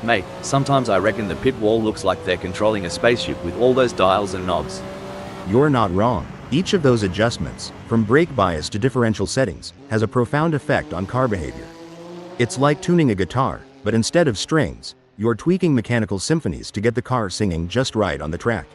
Mate, sometimes I reckon the pit wall looks like they're controlling a spaceship with all those dials and knobs. You're not wrong. Each of those adjustments, from brake bias to differential settings, has a profound effect on car behavior. It's like tuning a guitar, but instead of strings, you're tweaking mechanical symphonies to get the car singing just right on the track.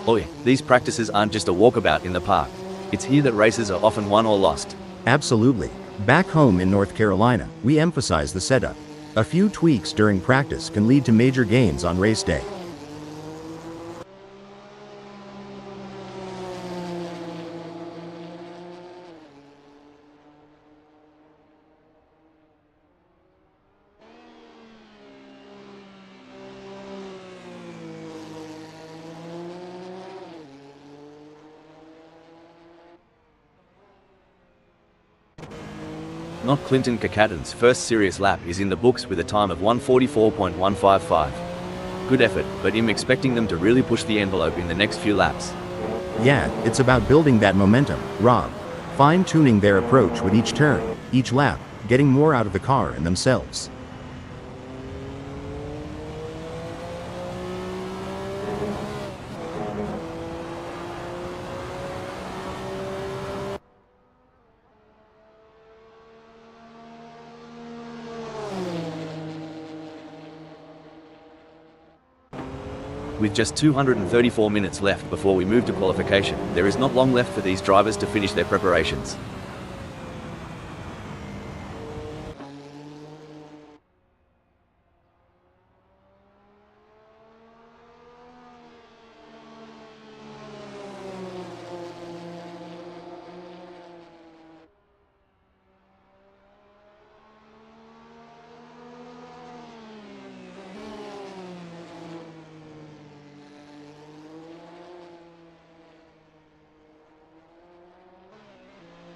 Oi, these practices aren't just a walkabout in the park. It's here that races are often won or lost. Absolutely. Back home in North Carolina, we emphasize the setup. A few tweaks during practice can lead to major gains on race day. Not Clinton Kakatan's first serious lap is in the books with a time of 1:44.155. Good effort, but I'm expecting them to really push the envelope in the next few laps. Yeah, it's about building that momentum, Rob. Fine-tuning their approach with each turn, each lap, getting more out of the car and themselves. With just 234 minutes left before we move to qualification, there is not long left for these drivers to finish their preparations.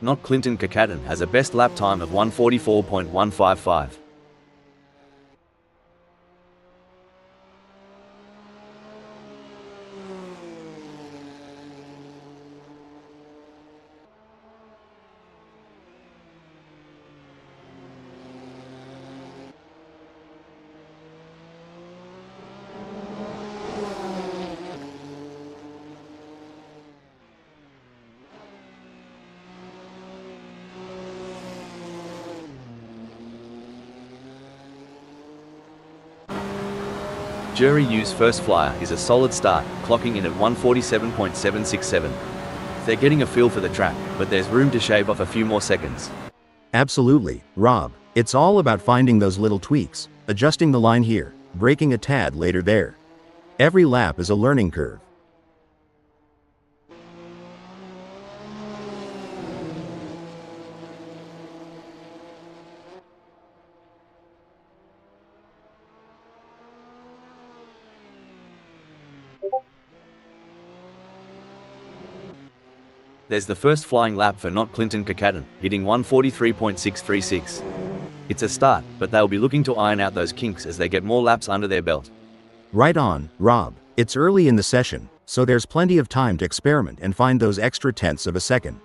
Not Clinton Kakatan has a best lap time of 1:44.155. Jerry Yu's first flyer is a solid start, clocking in at 1:47.767. They're getting a feel for the track, but there's room to shave off a few more seconds. Absolutely, Rob. It's all about finding those little tweaks, adjusting the line here, braking a tad later there. Every lap is a learning curve. There's the first flying lap for Not Clinton Kakatan, hitting 1:43.636. It's a start, but they'll be looking to iron out those kinks as they get more laps under their belt. Right on, Rob. It's early in the session, so there's plenty of time to experiment and find those extra tenths of a second.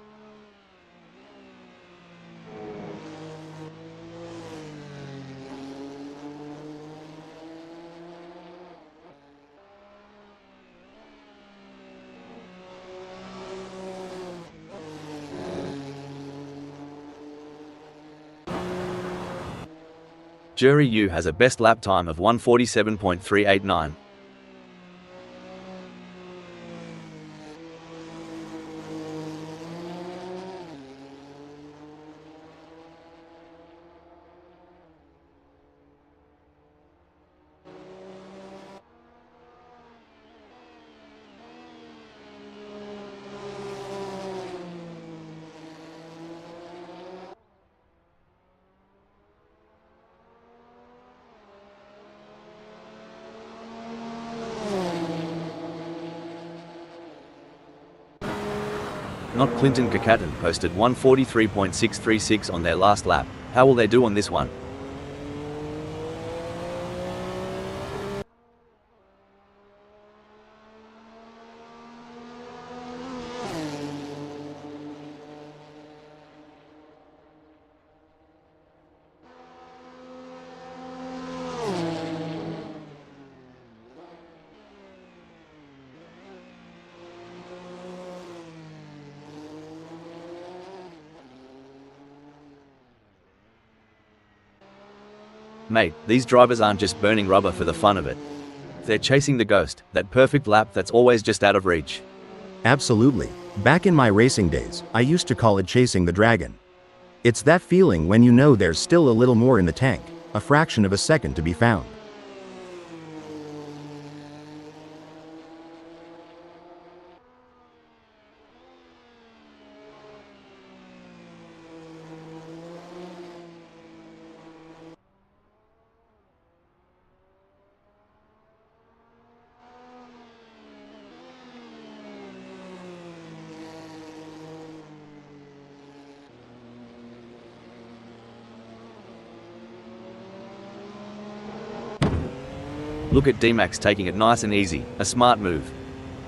Jerry Yu has a best lap time of 1:47.389. Not Clinton Kakatan posted 1:43.636 on their last lap. How will they do on this one? Mate, these drivers aren't just burning rubber for the fun of it. They're chasing the ghost, that perfect lap that's always just out of reach. Absolutely. Back in my racing days, I used to call it chasing the dragon. It's that feeling when you know there's still a little more in the tank, a fraction of a second to be found. Look at D-Max taking it nice and easy, a smart move.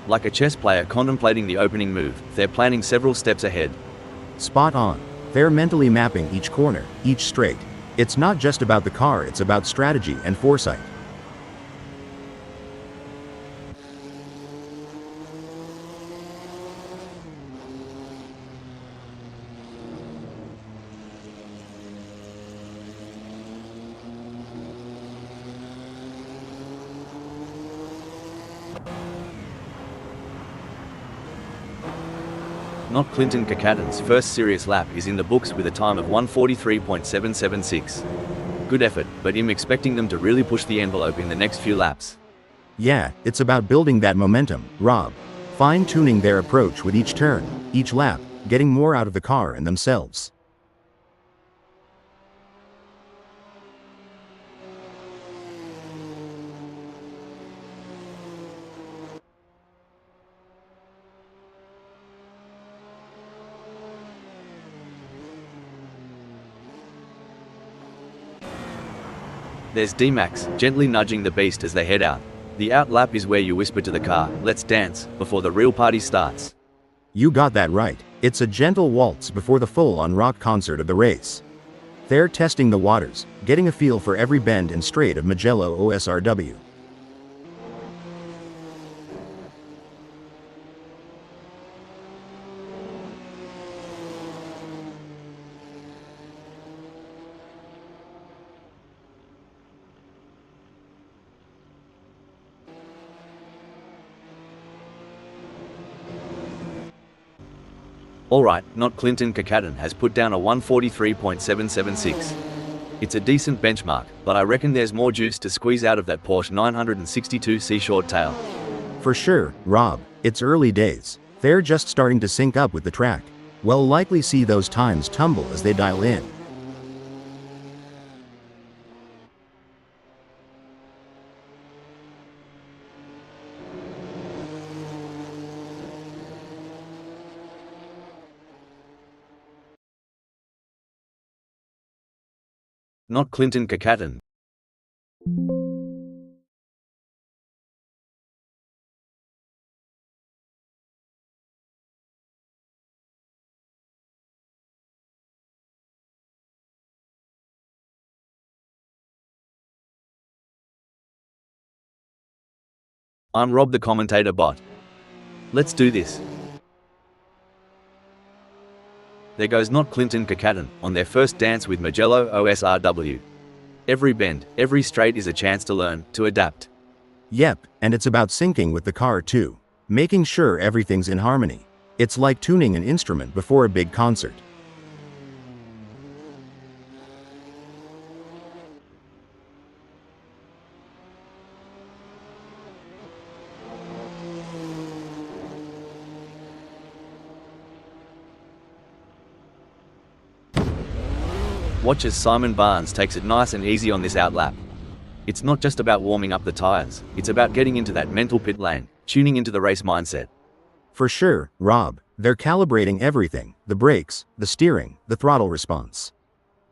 Like a chess player contemplating the opening move, they're planning several steps ahead. Spot on. They're mentally mapping each corner, each straight. It's not just about the car, it's about strategy and foresight. Not Clinton Kakatan's first serious lap is in the books with a time of 1:43.776. Good effort, but I'm expecting them to really push the envelope in the next few laps. Yeah, it's about building that momentum, Rob. Fine-tuning their approach with each turn, each lap, getting more out of the car and themselves. There's D-Max, gently nudging the beast as they head out. The out lap is where you whisper to the car, "Let's dance," before the real party starts. You got that right. It's a gentle waltz before the full-on rock concert of the race. They're testing the waters, getting a feel for every bend and straight of Mugello OSRW. Alright, not Clinton Kakatan has put down a 1:43.776. It's a decent benchmark, but I reckon there's more juice to squeeze out of that Porsche 962C short tail. For sure, Rob, it's early days. They're just starting to sync up with the track. We'll likely see those times tumble as they dial in. Not Clinton Kakatan. I'm Rob the commentator bot. Let's do this. There goes not Clinton Kakatan on their first dance with Mugello OSRW. Every bend, every straight is a chance to learn, to adapt. Yep, and it's about syncing with the car too. Making sure everything's in harmony. It's like tuning an instrument before a big concert. Watch as Simon Barnes takes it nice and easy on this outlap. It's not just about warming up the tires, it's about getting into that mental pit lane, tuning into the race mindset. For sure, Rob, they're calibrating everything, the brakes, the steering, the throttle response.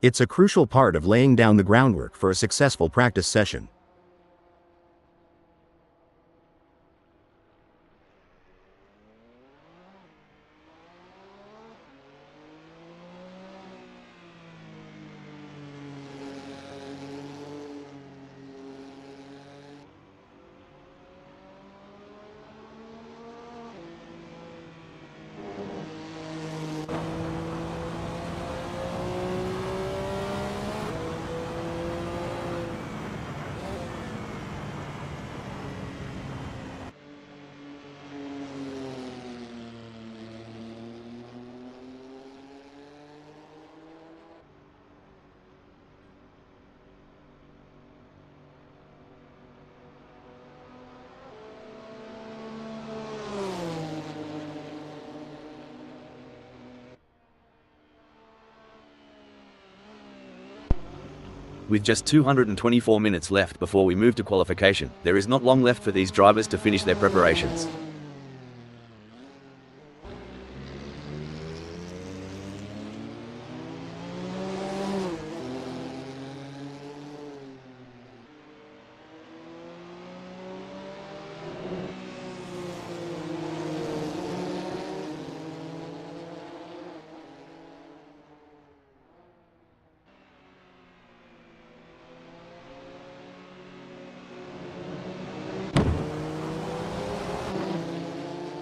It's a crucial part of laying down the groundwork for a successful practice session. With just 224 minutes left before we move to qualification, there is not long left for these drivers to finish their preparations.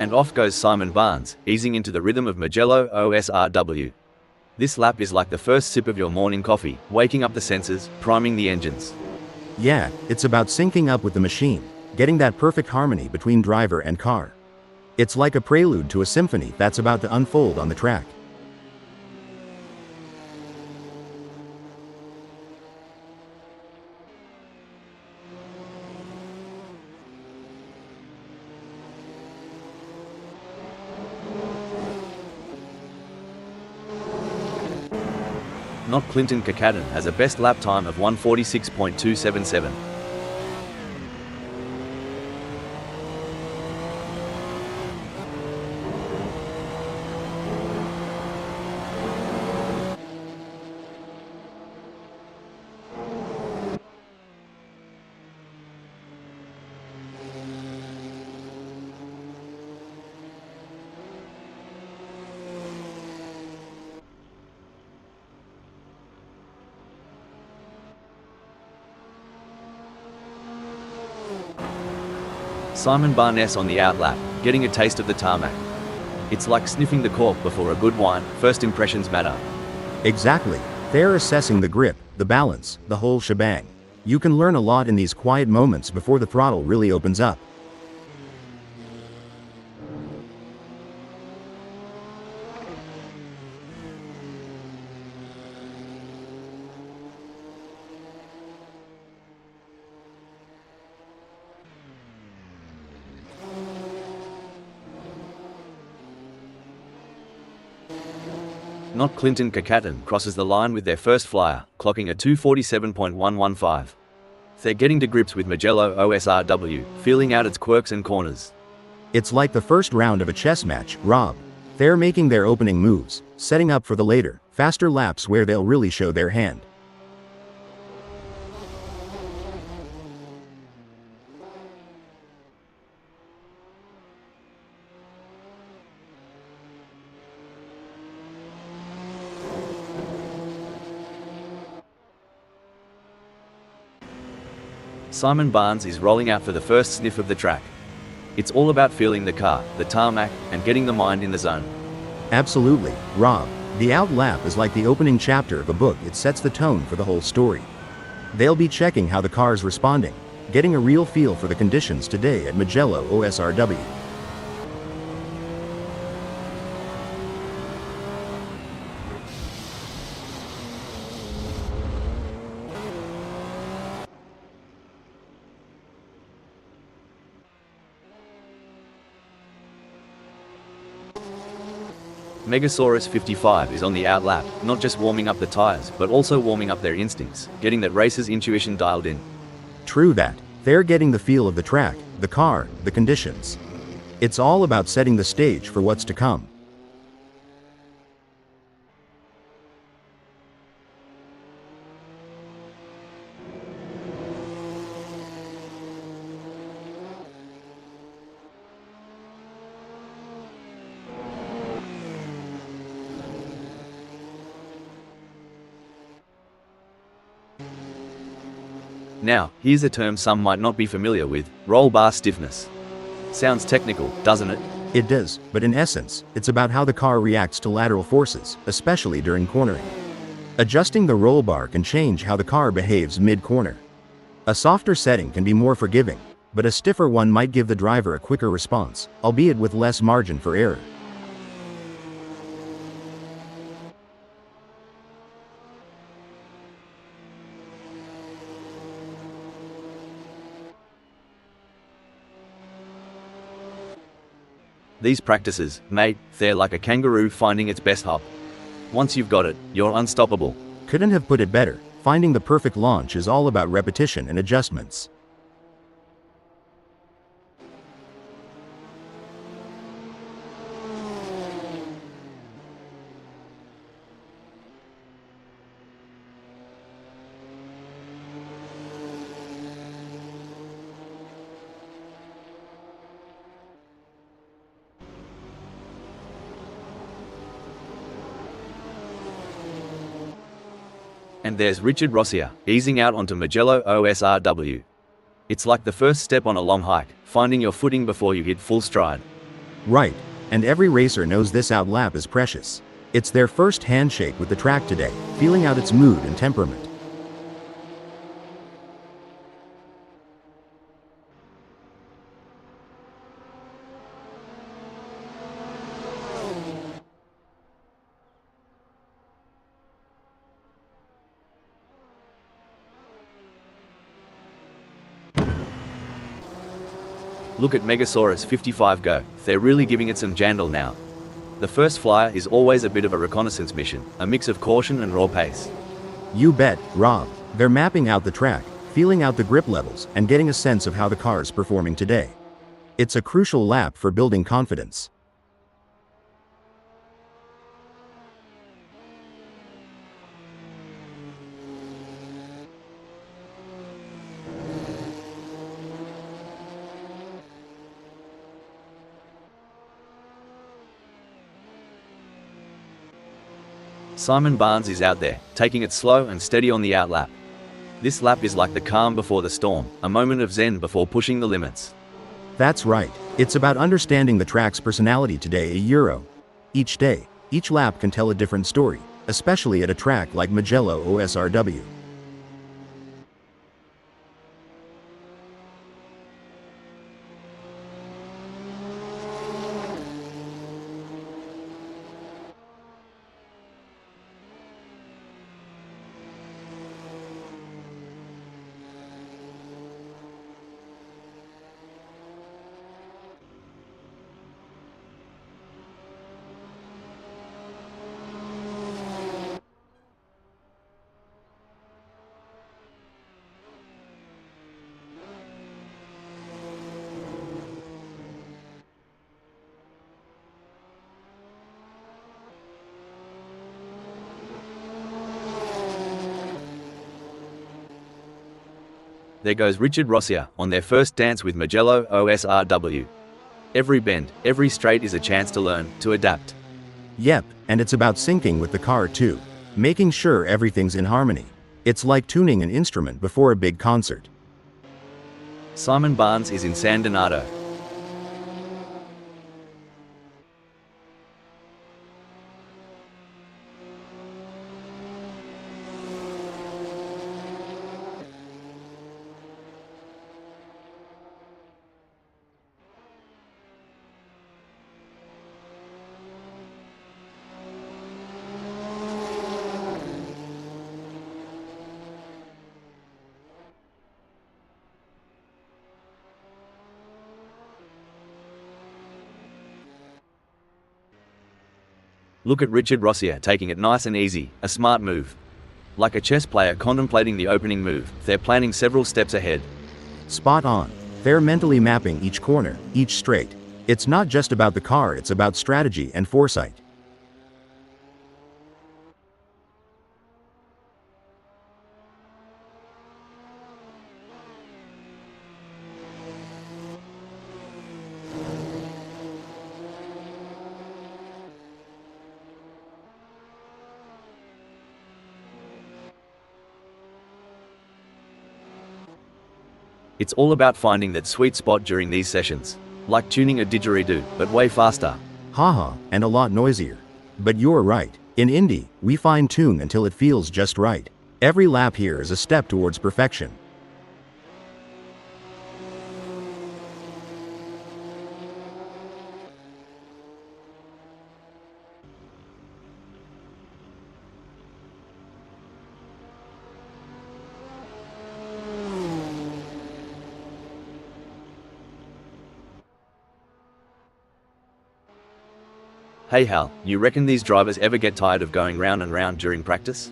And off goes Simon Barnes, easing into the rhythm of Mugello OSRW. This lap is like the first sip of your morning coffee, waking up the senses, priming the engines. Yeah, it's about syncing up with the machine, getting that perfect harmony between driver and car. It's like a prelude to a symphony that's about to unfold on the track. Not Clinton Kakaden has a best lap time of 1:46.277. Simon Barnes on the outlap, getting a taste of the tarmac. It's like sniffing the cork before a good wine, first impressions matter. Exactly. They're assessing the grip, the balance, the whole shebang. You can learn a lot in these quiet moments before the throttle really opens up. Not Clinton Kakaden crosses the line with their first flyer, clocking a 2:47.115. They're getting to grips with Mugello OSRW, feeling out its quirks and corners. It's like the first round of a chess match, Rob. They're making their opening moves, setting up for the later, faster laps where they'll really show their hand. Simon Barnes is rolling out for the first sniff of the track. It's all about feeling the car, the tarmac, and getting the mind in the zone. Absolutely, Rob. The out lap is like the opening chapter of a book. It sets the tone for the whole story. They'll be checking how the car's responding, getting a real feel for the conditions today at Mugello OSRW. Megasaurus 55 is on the outlap, not just warming up the tires, but also warming up their instincts, getting that racer's intuition dialed in. True that. They're getting the feel of the track, the car, the conditions. It's all about setting the stage for what's to come. Now, here's a term some might not be familiar with: roll bar stiffness. Sounds technical, doesn't it? It does, but in essence, it's about how the car reacts to lateral forces, especially during cornering. Adjusting the roll bar can change how the car behaves mid-corner. A softer setting can be more forgiving, but a stiffer one might give the driver a quicker response, albeit with less margin for error. These practices, mate, they're like a kangaroo finding its best hop. Once you've got it, you're unstoppable. Couldn't have put it better. Finding the perfect launch is all about repetition and adjustments. And there's Richard Rossier, easing out onto Mugello OSRW. It's like the first step on a long hike, finding your footing before you hit full stride. Right, and every racer knows this out lap is precious. It's their first handshake with the track today, feeling out its mood and temperament. Look at Megasaurus 55 go, they're really giving it some jandal now. The first flyer is always a bit of a reconnaissance mission, a mix of caution and raw pace. You bet, Rob. They're mapping out the track, feeling out the grip levels, and getting a sense of how the car's performing today. It's a crucial lap for building confidence. Simon Barnes is out there, taking it slow and steady on the outlap. This lap is like the calm before the storm, a moment of zen before pushing the limits. That's right. It's about understanding the track's personality today a Euro. Each day, each lap can tell a different story, especially at a track like Mugello OSRW. There goes Richard Rossier, on their first dance with Mugello OSRW. Every bend, every straight is a chance to learn, to adapt. Yep, and it's about syncing with the car too. Making sure everything's in harmony. It's like tuning an instrument before a big concert. Simon Barnes is in San Donato. Look at Richard Rossier taking it nice and easy, a smart move. Like a chess player contemplating the opening move, they're planning several steps ahead. Spot on. They're mentally mapping each corner, each straight. It's not just about the car, it's about strategy and foresight. It's all about finding that sweet spot during these sessions. Like tuning a didgeridoo, but way faster. Haha, and a lot noisier. But you're right. In Indy, we fine-tune until it feels just right. Every lap here is a step towards perfection. Hey Hal, you reckon these drivers ever get tired of going round and round during practice?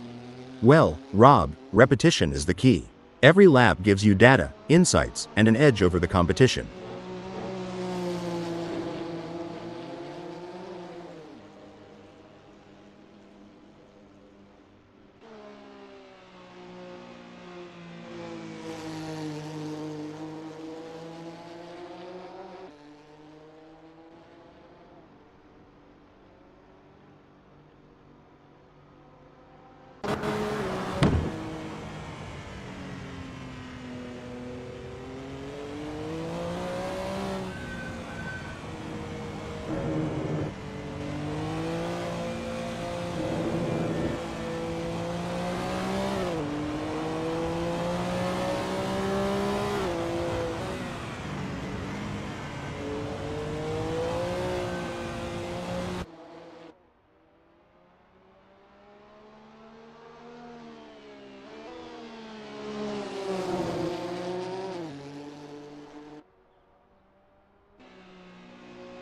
Well, Rob, repetition is the key. Every lap gives you data, insights, and an edge over the competition.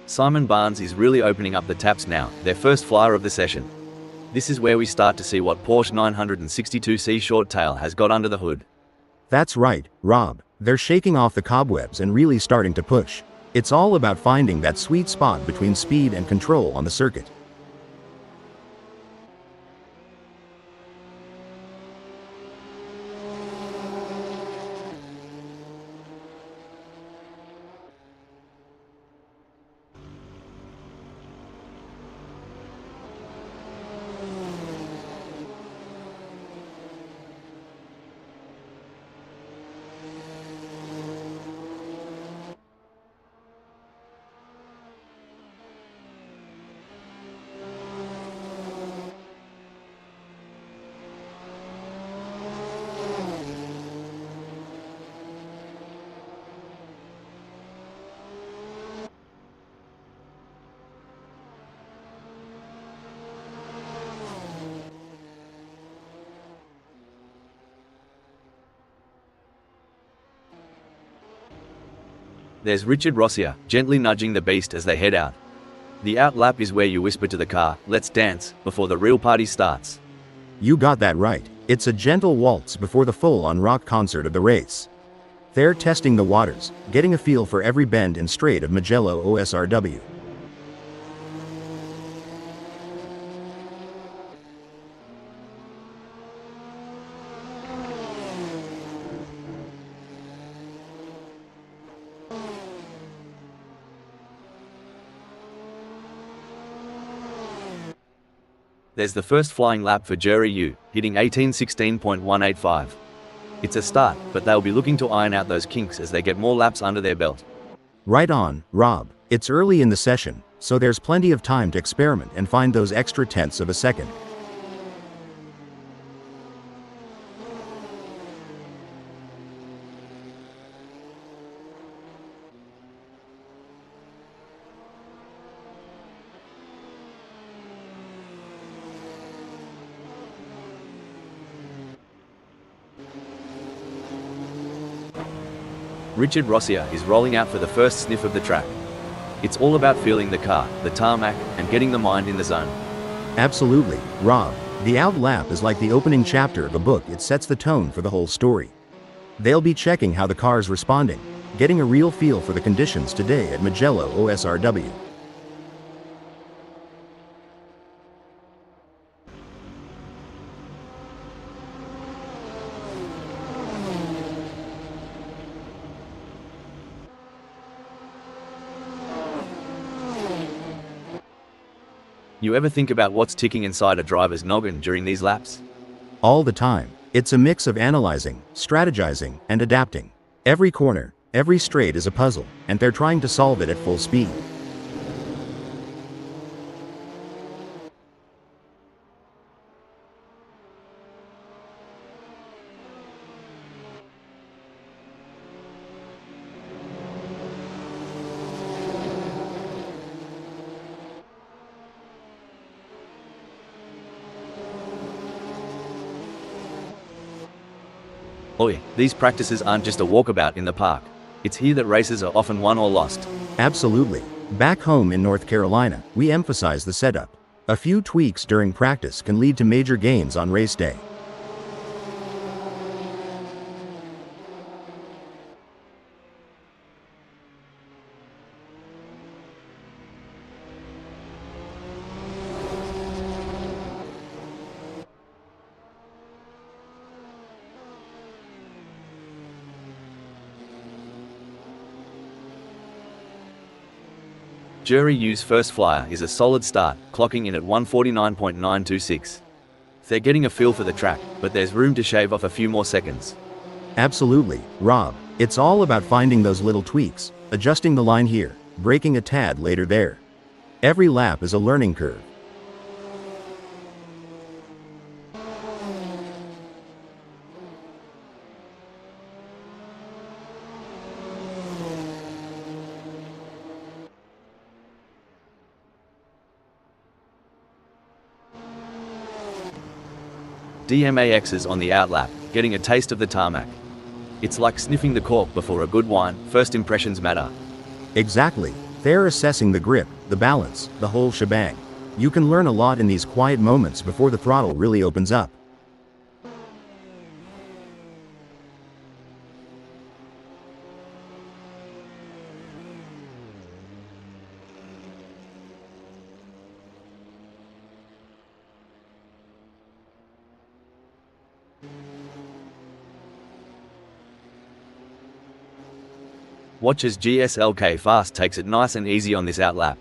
Simon Barnes is really opening up the taps now, their first flyer of the session. This is where we start to see what Porsche 962C Short Tail has got under the hood. That's right, Rob. They're shaking off the cobwebs and really starting to push. It's all about finding that sweet spot between speed and control on the circuit. There's Richard Rossier, gently nudging the beast as they head out. The out lap is where you whisper to the car, "Let's dance," before the real party starts. You got that right. It's a gentle waltz before the full-on rock concert of the race. They're testing the waters, getting a feel for every bend and straight of Mugello OSRW. There's the first flying lap for Jerry Yu, hitting 18:16.185. It's a start, but they'll be looking to iron out those kinks as they get more laps under their belt. Right on, Rob. It's early in the session, so there's plenty of time to experiment and find those extra tenths of a second. Richard Rossier is rolling out for the first sniff of the track. It's all about feeling the car, the tarmac, and getting the mind in the zone. Absolutely, Rob. The out lap is like the opening chapter of a book. It sets the tone for the whole story. They'll be checking how the car's responding, getting a real feel for the conditions today at Mugello OSRW. You ever think about what's ticking inside a driver's noggin during these laps? All the time. It's a mix of analyzing, strategizing, and adapting. Every corner, every straight is a puzzle, and they're trying to solve it at full speed. Oi, these practices aren't just a walkabout in the park. It's here that races are often won or lost. Absolutely. Back home in North Carolina, we emphasize the setup. A few tweaks during practice can lead to major gains on race day. Jury U's first flyer is a solid start, clocking in at 149.926. They're getting a feel for the track, but there's room to shave off a few more seconds. Absolutely, Rob. It's all about finding those little tweaks, adjusting the line here, braking a tad later there. Every lap is a learning curve. DMAX is on the outlap, getting a taste of the tarmac. It's like sniffing the cork before a good wine. First impressions matter. Exactly. They're assessing the grip, the balance, the whole shebang. You can learn a lot in these quiet moments before the throttle really opens up. Watch as GSLK Fast takes it nice and easy on this outlap.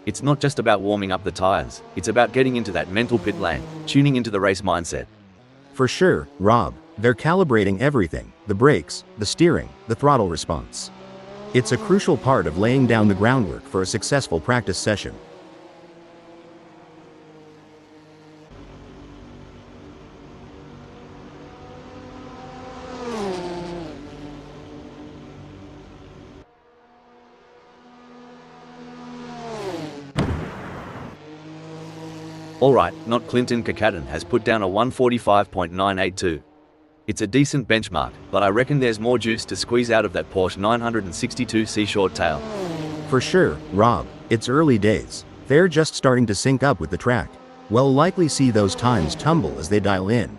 It's not just about warming up the tires, it's about getting into that mental pit lane, tuning into the race mindset. For sure, Rob. They're calibrating everything, the brakes, the steering, the throttle response. It's a crucial part of laying down the groundwork for a successful practice session. Alright, not Clinton Kakaten has put down a 145.982. It's a decent benchmark, but I reckon there's more juice to squeeze out of that Porsche 962C short tail. For sure, Rob. It's early days. They're just starting to sync up with the track. We'll likely see those times tumble as they dial in.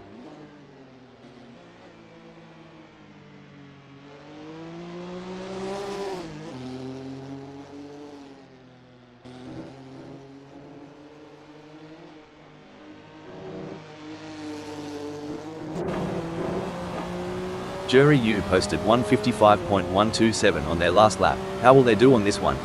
Jury U posted 155.127 on their last lap. How will they do on this one?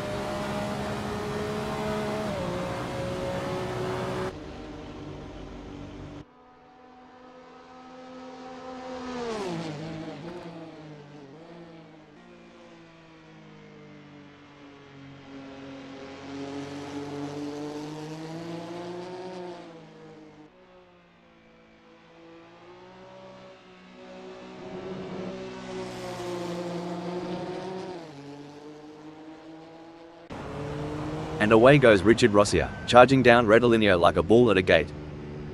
And away goes Richard Rossier, charging down Redolineo like a bull at a gate.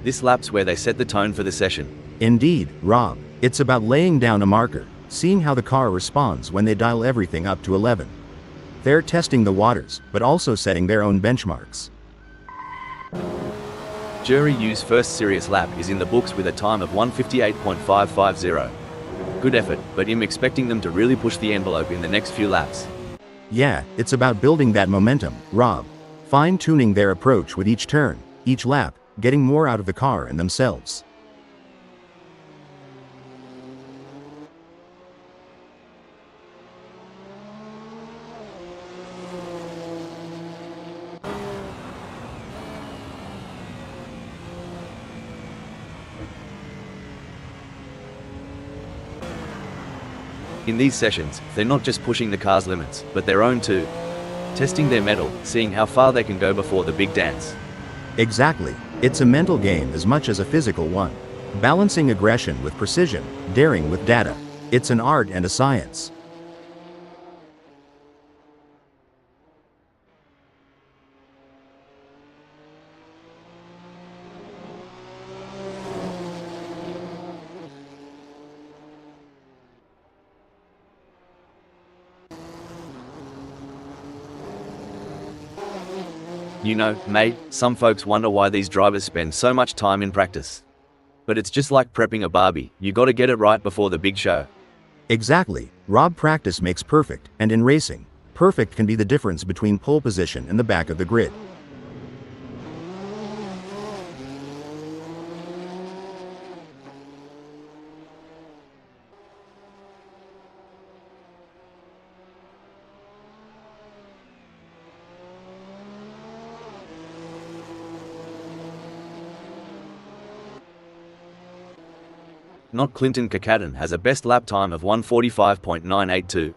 This lap's where they set the tone for the session. Indeed, Rob. It's about laying down a marker, seeing how the car responds when they dial everything up to 11. They're testing the waters, but also setting their own benchmarks. Jury U's first serious lap is in the books with a time of 158.550. Good effort, but I'm expecting them to really push the envelope in the next few laps. Yeah, it's about building that momentum, Rob. Fine-tuning their approach with each turn, each lap, getting more out of the car and themselves. In these sessions, they're not just pushing the car's limits, but their own too. Testing their mettle, seeing how far they can go before the big dance. Exactly. It's a mental game as much as a physical one. Balancing aggression with precision, daring with data. It's an art and a science. You know, mate, some folks wonder why these drivers spend so much time in practice. But it's just like prepping a Barbie, you gotta get it right before the big show. Exactly. Rob, practice makes perfect, and in racing, perfect can be the difference between pole position and the back of the grid. Not Clinton Kakaten has a best lap time of 1:45.982.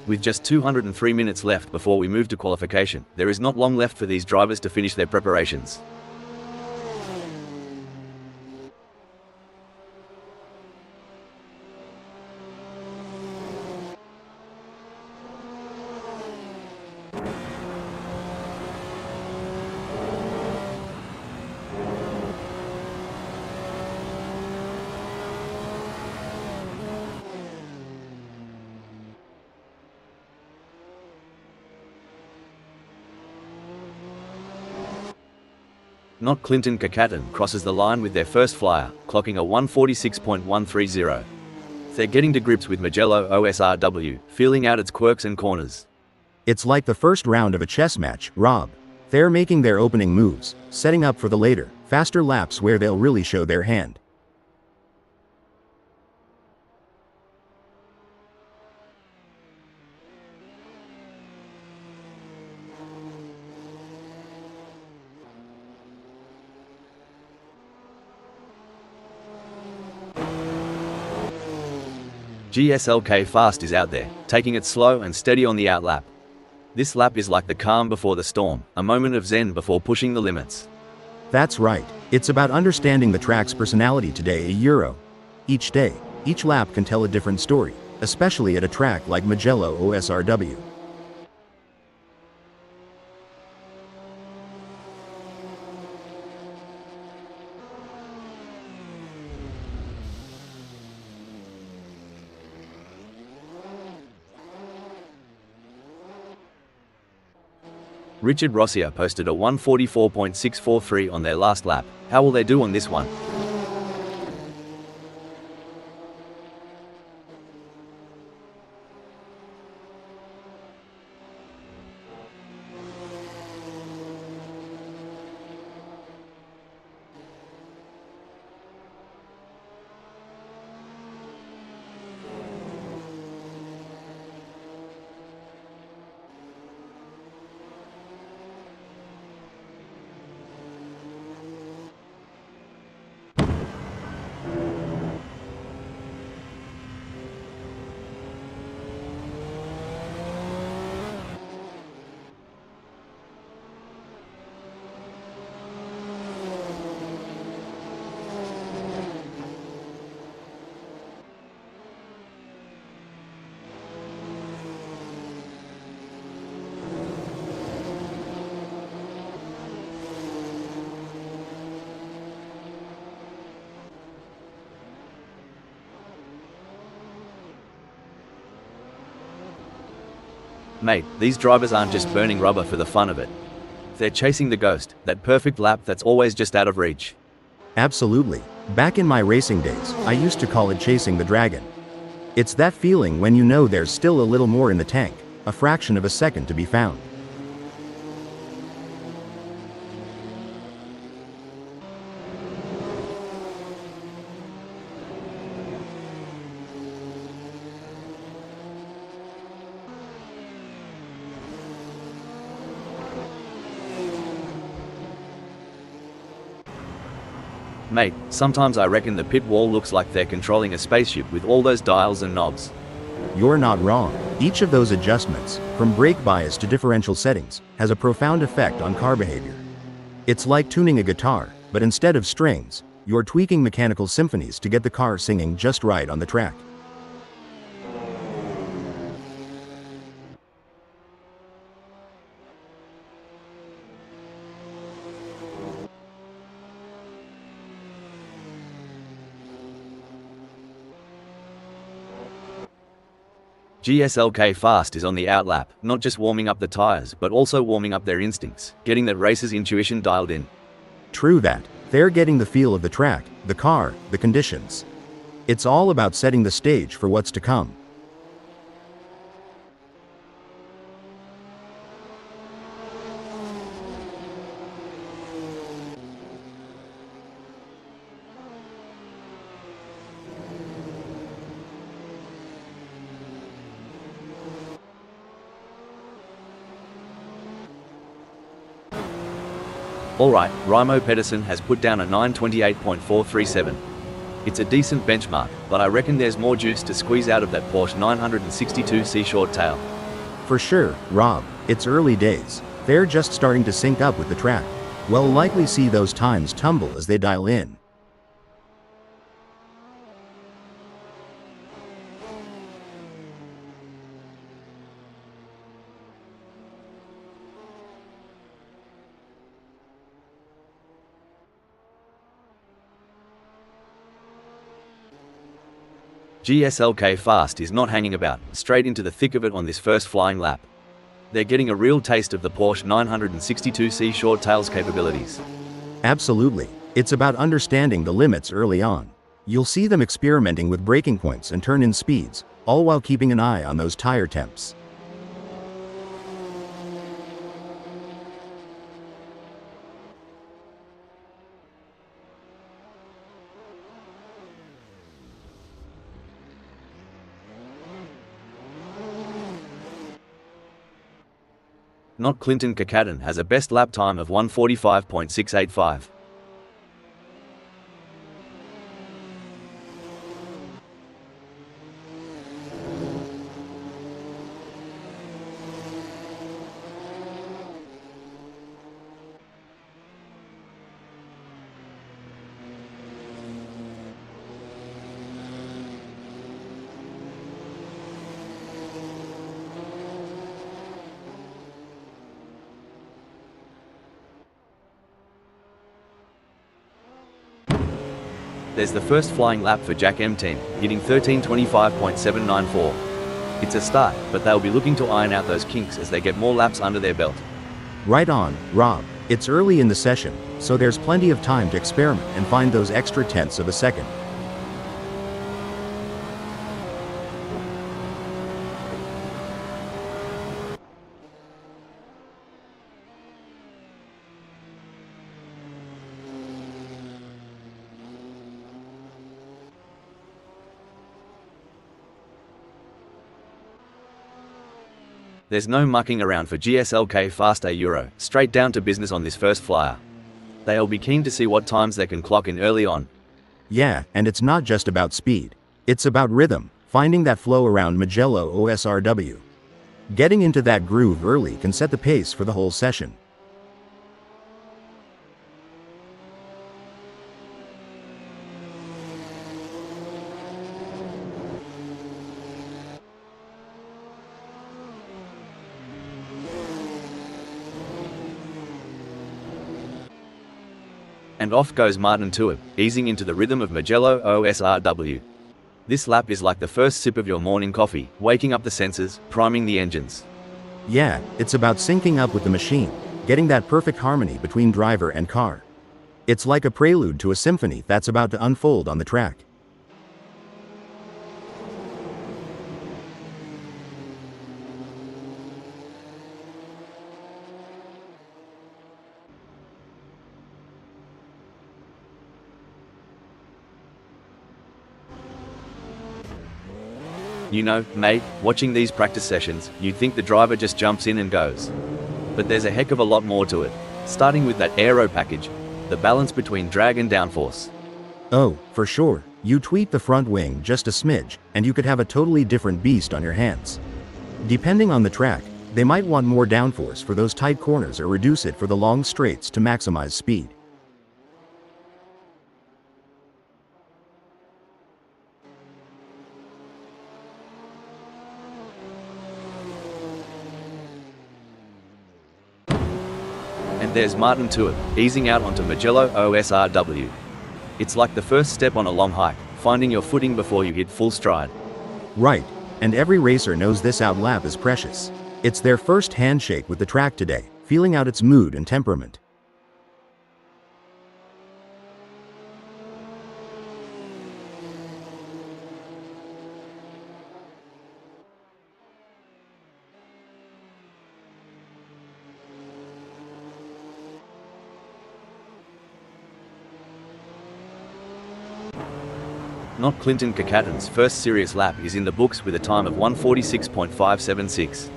With just 203 minutes left before we move to qualification, there is not long left for these drivers to finish their preparations. Not Clinton Kakaten crosses the line with their first flyer, clocking a 1:46.130. They're getting to grips with Mugello OSRW, feeling out its quirks and corners. It's like the first round of a chess match, Rob. They're making their opening moves, setting up for the later, faster laps where they'll really show their hand. GSLK Fast is out there, taking it slow and steady on the outlap. This lap is like the calm before the storm, a moment of zen before pushing the limits. That's right, it's about understanding the track's personality today a Euro. Each day, each lap can tell a different story, especially at a track like Mugello OSRW. Richard Rossier posted a 1:44.643 on their last lap. How will they do on this one? Mate, these drivers aren't just burning rubber for the fun of it. They're chasing the ghost, that perfect lap that's always just out of reach. Absolutely. Back in my racing days, I used to call it chasing the dragon. It's that feeling when you know there's still a little more in the tank, a fraction of a second to be found. Mate, sometimes I reckon the pit wall looks like they're controlling a spaceship with all those dials and knobs. You're not wrong. Each of those adjustments, from brake bias to differential settings, has a profound effect on car behavior. It's like tuning a guitar, but instead of strings, you're tweaking mechanical symphonies to get the car singing just right on the track. GSLK Fast is on the outlap, not just warming up the tires but also warming up their instincts, getting that racer's intuition dialed in. True that. They're getting the feel of the track, the car, the conditions. It's all about setting the stage for what's to come. Alright, Raimo Pedersen has put down a 928.437. It's a decent benchmark, but I reckon there's more juice to squeeze out of that Porsche 962C short tail. For sure, Rob, it's early days. They're just starting to sync up with the track. We'll likely see those times tumble as they dial in. GSLK Fast is not hanging about, straight into the thick of it on this first flying lap. They're getting a real taste of the Porsche 962C short tail's capabilities. Absolutely. It's about understanding the limits early on. You'll see them experimenting with braking points and turn-in speeds, all while keeping an eye on those tire temps. Not Clinton Kakaten has a best lap time of 1:45.685. There's the first flying lap for Jack M team, hitting 13:25.794. It's a start, but they'll be looking to iron out those kinks as they get more laps under their belt. Right on, Rob. It's early in the session, so there's plenty of time to experiment and find those extra tenths of a second. There's no mucking around for GSLK Fast A Euro, straight down to business on this first flyer. They'll be keen to see what times they can clock in early on. Yeah, and it's not just about speed. It's about rhythm, finding that flow around Mugello OSRW. Getting into that groove early can set the pace for the whole session. And off goes Martin to it, easing into the rhythm of Mugello OSRW. This lap is like the first sip of your morning coffee, waking up the senses, priming the engines. Yeah, it's about syncing up with the machine, getting that perfect harmony between driver and car. It's like a prelude to a symphony that's about to unfold on the track. You know, mate, watching these practice sessions, you'd think the driver just jumps in and goes. But there's a heck of a lot more to it, starting with that aero package, the balance between drag and downforce. Oh, for sure. You tweak the front wing just a smidge, and you could have a totally different beast on your hands. Depending on the track, they might want more downforce for those tight corners or reduce it for the long straights to maximize speed. And there's Martin to it, easing out onto Mugello OSRW. It's like the first step on a long hike, finding your footing before you hit full stride. Right, and every racer knows this out lap is precious. It's their first handshake with the track today, feeling out its mood and temperament. Not Clinton Kakatan's first serious lap is in the books with a time of 1:46.576.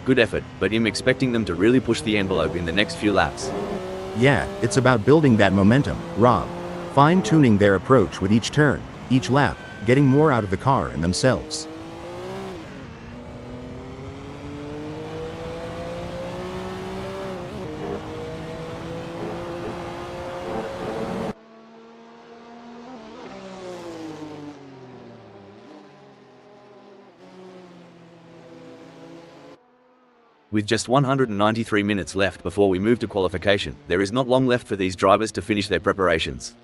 Good effort, but I'm expecting them to really push the envelope in the next few laps. Yeah, it's about building that momentum, Rob. Fine-tuning their approach with each turn, each lap, getting more out of the car and themselves. With just 193 minutes left before we move to qualification, there is not long left for these drivers to finish their preparations.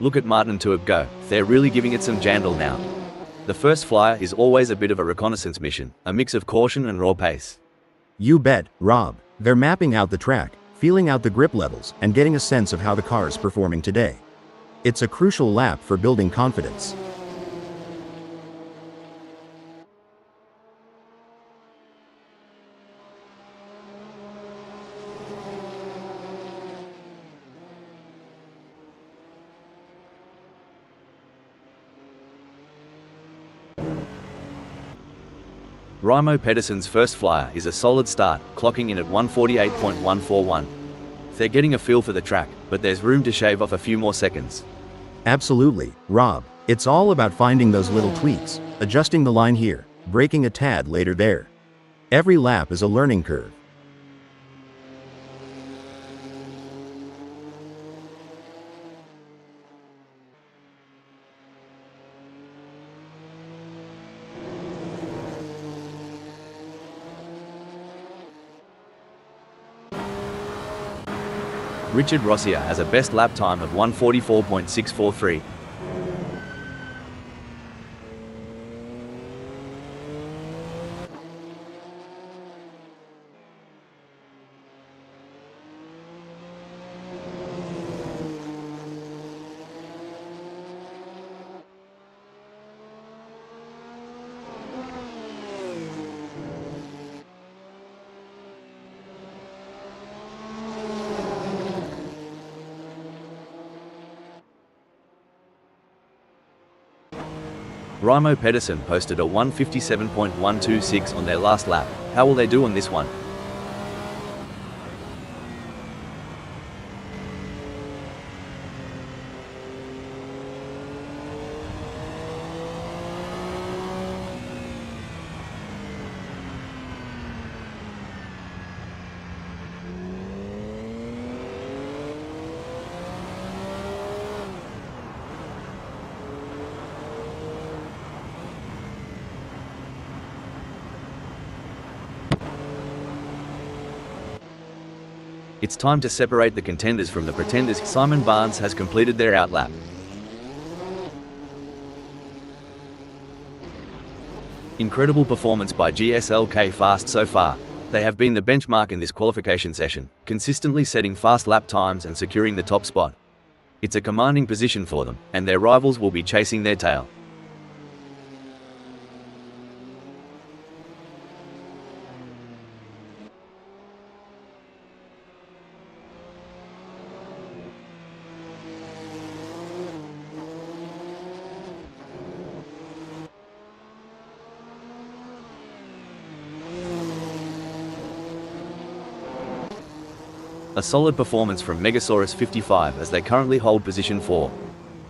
Look at Martin and Tuib go, they're really giving it some jandal now. The first flyer is always a bit of a reconnaissance mission, a mix of caution and raw pace. You bet, Rob. They're mapping out the track, feeling out the grip levels, and getting a sense of how the car is performing today. It's a crucial lap for building confidence. Raimo Pedersen's first flyer is a solid start, clocking in at 1:48.141. They're getting a feel for the track, but there's room to shave off a few more seconds. Absolutely, Rob. It's all about finding those little tweaks, adjusting the line here, braking a tad later there. Every lap is a learning curve. Richard Rossier has a best lap time of 1:44.643. Raimo Pedersen posted a 1:57.126 on their last lap. How will they do on this one? It's time to separate the contenders from the pretenders. Simon Barnes has completed their outlap. Incredible performance by GSLK Fast so far. They have been the benchmark in this qualification session, consistently setting fast lap times and securing the top spot. It's a commanding position for them, and their rivals will be chasing their tail. A solid performance from Megasaurus 55 as they currently hold position 4.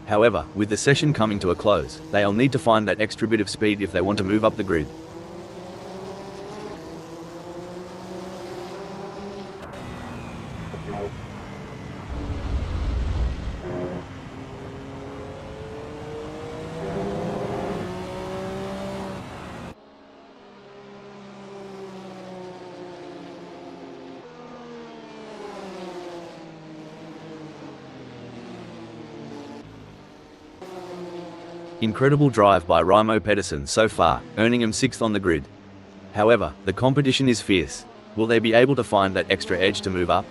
However, with the session coming to a close, they'll need to find that extra bit of speed if they want to move up the grid. Incredible drive by Raimo Pedersen so far, earning him 6th on the grid. However, the competition is fierce. Will they be able to find that extra edge to move up?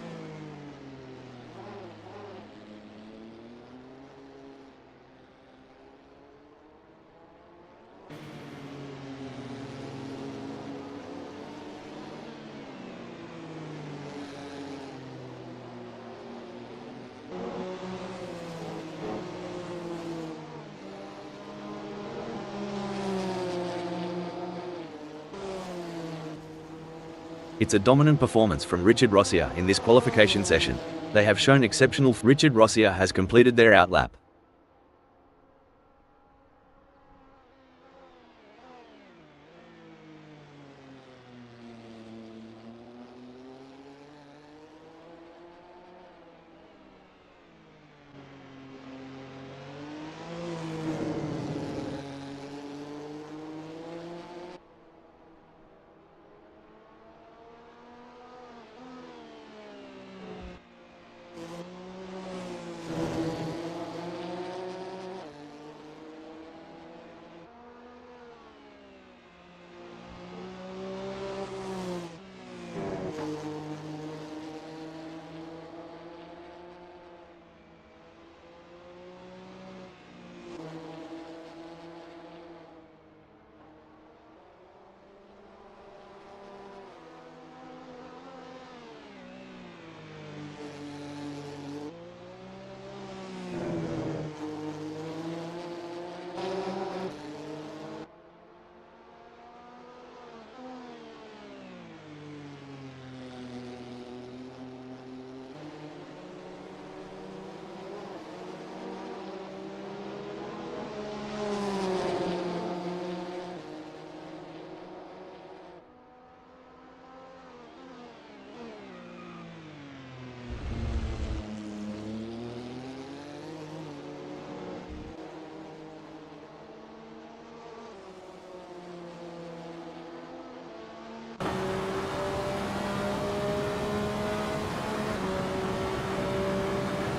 It's a dominant performance from Richard Rossier in this qualification session. They have shown exceptional. Richard Rossier has completed their outlap.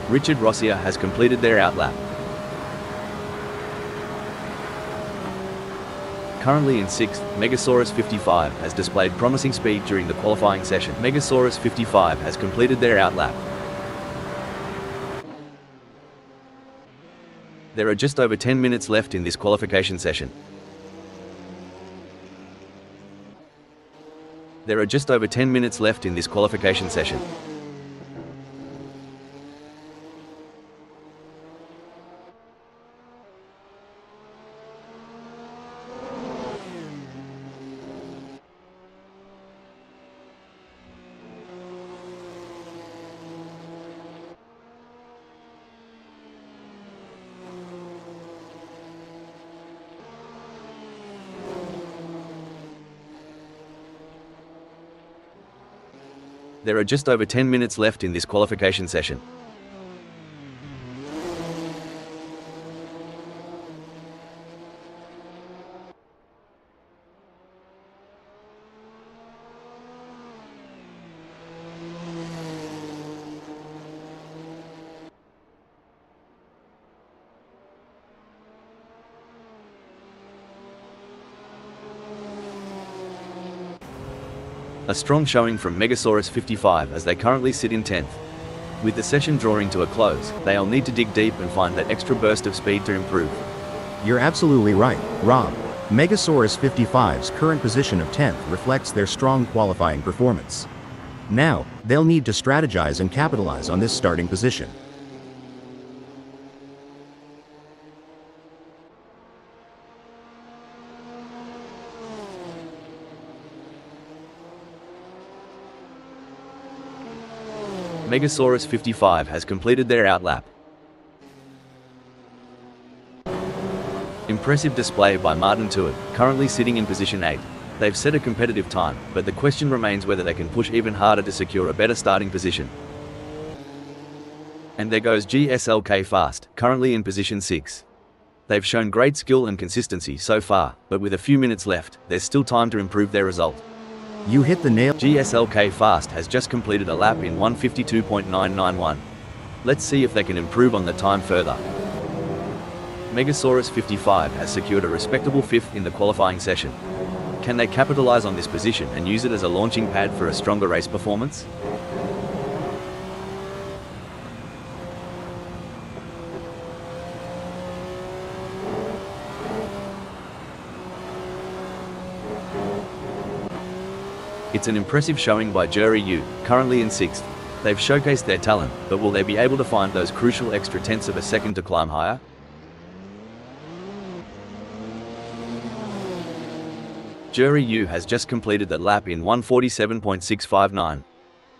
Richard Rossier has completed their outlap. Currently in 6th, Megasaurus 55 has displayed promising speed during the qualifying session. Megasaurus 55 has completed their outlap. There are just over 10 minutes left in this qualification session. There are just over 10 minutes left in this qualification session. There are just over 10 minutes left in this qualification session. A strong showing from Megasaurus 55 as they currently sit in 10th. With the session drawing to a close, they'll need to dig deep and find that extra burst of speed to improve. You're absolutely right, Rob. Megasaurus 55's current position of 10th reflects their strong qualifying performance. Now, they'll need to strategize and capitalize on this starting position. Megasaurus 55 has completed their outlap. Impressive display by Martin Tuitt, currently sitting in position 8. They've set a competitive time, but the question remains whether they can push even harder to secure a better starting position. And there goes GSLK Fast, currently in position 6. They've shown great skill and consistency so far, but with a few minutes left, there's still time to improve their result. You hit the nail. GSLK Fast has just completed a lap in 1:52.991. Let's see if they can improve on the time further. Megasaurus 55 has secured a respectable 5th in the qualifying session. Can they capitalize on this position and use it as a launching pad for a stronger race performance? It's an impressive showing by Jury U, currently in 6th. They've showcased their talent, but will they be able to find those crucial extra tenths of a second to climb higher? Jury U has just completed the lap in 1:47.659.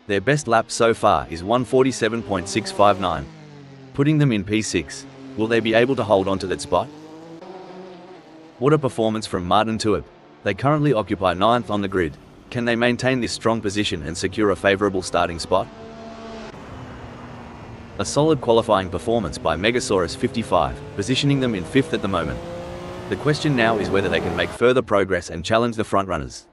Their best lap so far is 1:47.659, putting them in P6. Will they be able to hold on to that spot? What a performance from Martin Tuib. They currently occupy 9th on the grid. Can they maintain this strong position and secure a favourable starting spot? A solid qualifying performance by Megasaurus 55, positioning them in 5th at the moment. The question now is whether they can make further progress and challenge the frontrunners.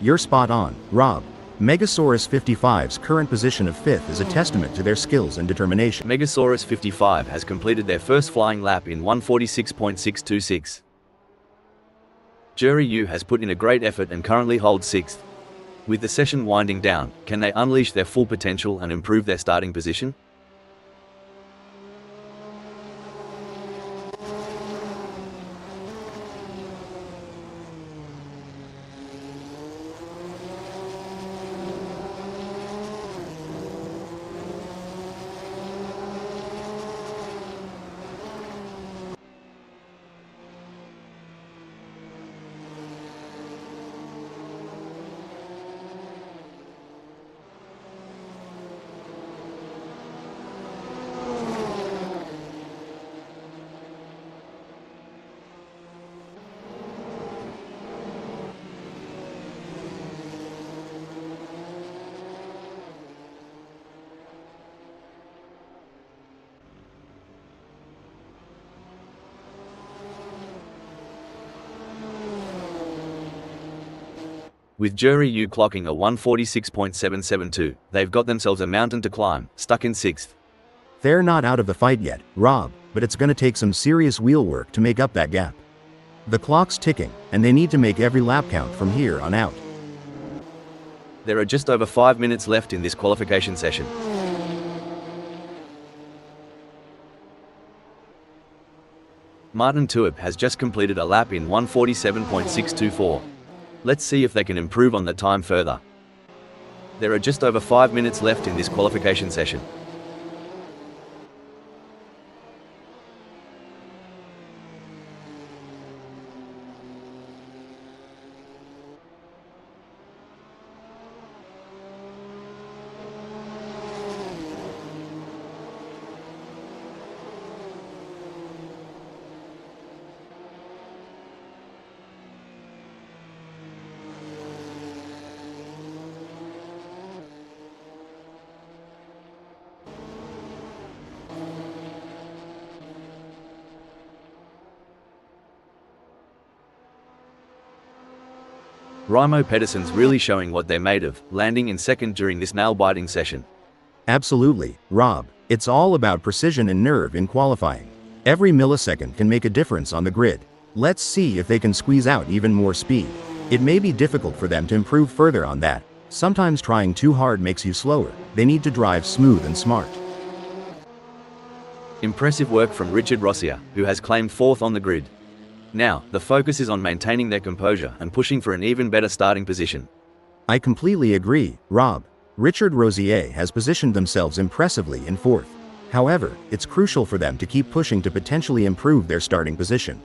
You're spot on, Rob. Megasaurus 55's current position of 5th is a testament to their skills and determination. Megasaurus 55 has completed their first flying lap in 1:46.626. Jury U has put in a great effort and currently holds 6th. With the session winding down, can they unleash their full potential and improve their starting position? With Jury U clocking a 1:46.772, they've got themselves a mountain to climb, stuck in 6th. They're not out of the fight yet, Rob, but it's gonna take some serious wheel work to make up that gap. The clock's ticking, and they need to make every lap count from here on out. There are just over 5 minutes left in this qualification session. Martin Tuib has just completed a lap in 1:47.624. Let's see if they can improve on the time further. There are just over 5 minutes left in this qualification session. Raimo Pedersen's really showing what they're made of, landing in 2nd during this nail-biting session. Absolutely, Rob. It's all about precision and nerve in qualifying. Every millisecond can make a difference on the grid. Let's see if they can squeeze out even more speed. It may be difficult for them to improve further on that. Sometimes trying too hard makes you slower. They need to drive smooth and smart. Impressive work from Richard Rossier, who has claimed 4th on the grid. Now, the focus is on maintaining their composure and pushing for an even better starting position. I completely agree, Rob. Richard Rosier has positioned themselves impressively in 4th. However, it's crucial for them to keep pushing to potentially improve their starting position.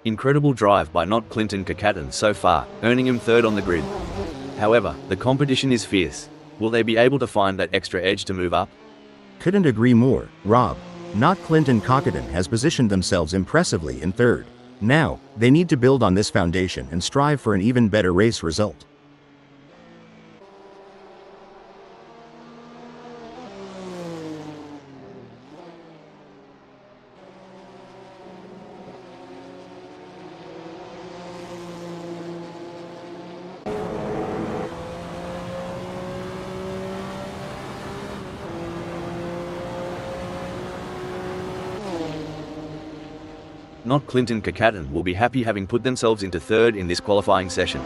Incredible drive by Not Clinton Kakatan so far, earning him 3rd on the grid. However, the competition is fierce. Will they be able to find that extra edge to move up? Couldn't agree more, Rob. Not Clinton Cockadon has positioned themselves impressively in 3rd. Now, they need to build on this foundation and strive for an even better race result. Not Clinton Kakaten will be happy having put themselves into third in this qualifying session.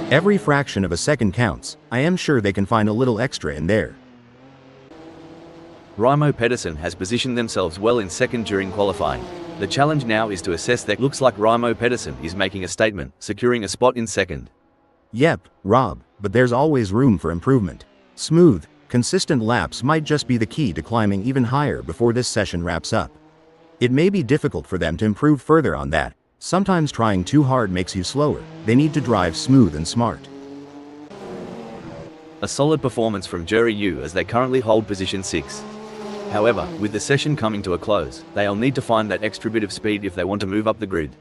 Every fraction of a second counts. I am sure they can find a little extra in there. Raimo Pedersen has positioned themselves well in second during qualifying. The challenge now is to assess their. Looks like Raimo Pedersen is making a statement, securing a spot in second. Yep, Rob, but there's always room for improvement. Smooth, consistent laps might just be the key to climbing even higher before this session wraps up. It may be difficult for them to improve further on that. Sometimes trying too hard makes you slower. They need to drive smooth and smart. A solid performance from Jerry Yu as they currently hold position 6. However, with the session coming to a close, they'll need to find that extra bit of speed if they want to move up the grid.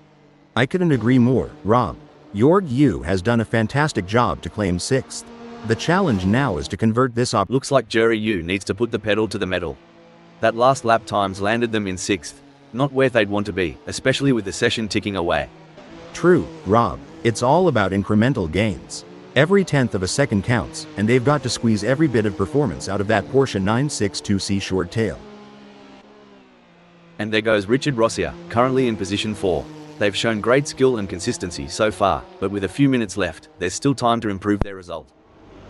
I couldn't agree more, Rob. Jorg Yu has done a fantastic job to claim 6th. The challenge now is to convert this op. Looks like Jerry Yu needs to put the pedal to the metal. That last lap times landed them in 6th. Not where they'd want to be, especially with the session ticking away. True, Rob. It's all about incremental gains. Every tenth of a second counts, and they've got to squeeze every bit of performance out of that Porsche 962C short tail. And there goes Richard Rossier, currently in position 4. They've shown great skill and consistency so far, but with a few minutes left, there's still time to improve their result.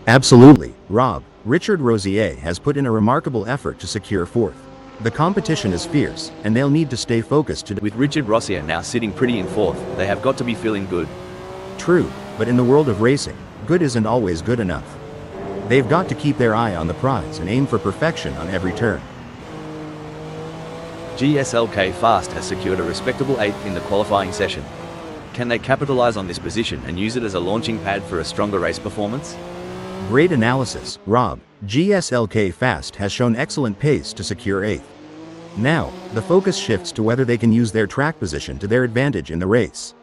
Absolutely, Rob. Richard Rossier has put in a remarkable effort to secure 4th. The competition is fierce, and they'll need to stay focused. With Richard Rossier now sitting pretty in 4th, they have got to be feeling good. True, but in the world of racing, good isn't always good enough. They've got to keep their eye on the prize and aim for perfection on every turn. GSLK Fast has secured a respectable 8th in the qualifying session. Can they capitalize on this position and use it as a launching pad for a stronger race performance? Great analysis, Rob. GSLK Fast has shown excellent pace to secure 8th. Now, the focus shifts to whether they can use their track position to their advantage in the race.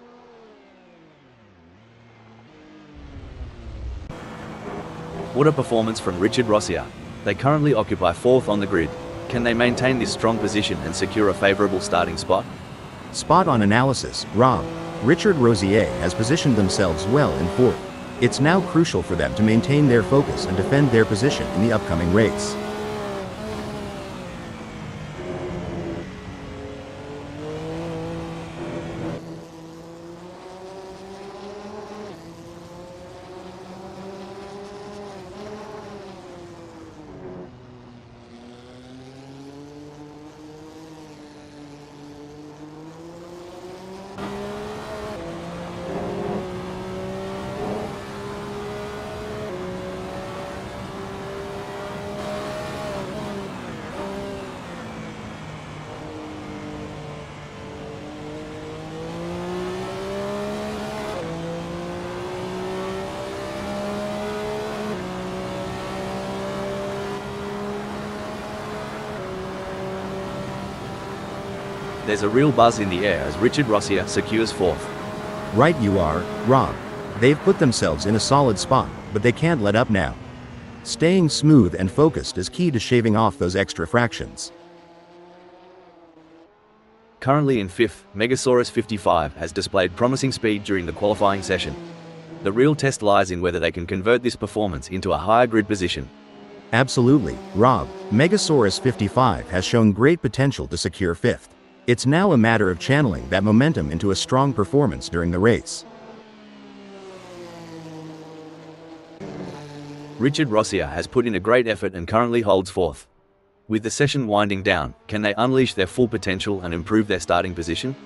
What a performance from Richard Rossier. They currently occupy 4th on the grid. Can they maintain this strong position and secure a favorable starting spot? Spot on analysis, Rob. Richard Rossier has positioned themselves well in 4th. It's now crucial for them to maintain their focus and defend their position in the upcoming race. There's a real buzz in the air as Richard Rossier secures 4th. Right you are, Rob. They've put themselves in a solid spot, but they can't let up now. Staying smooth and focused is key to shaving off those extra fractions. Currently in 5th, Megasaurus 55 has displayed promising speed during the qualifying session. The real test lies in whether they can convert this performance into a higher grid position. Absolutely, Rob. Megasaurus 55 has shown great potential to secure 5th. It's now a matter of channeling that momentum into a strong performance during the race. Richard Rossier has put in a great effort and currently holds 4th. With the session winding down, can they unleash their full potential and improve their starting position?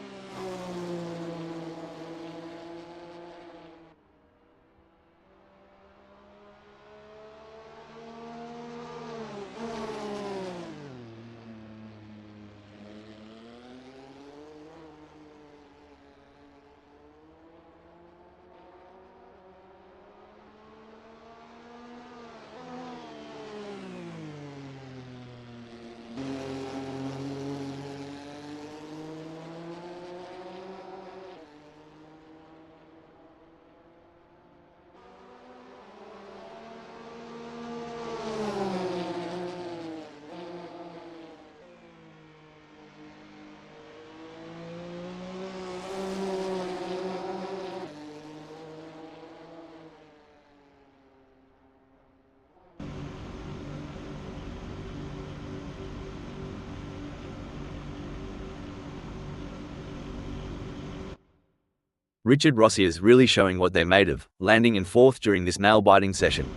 Richard Rossi is really showing what they're made of, landing in 4th during this nail-biting session.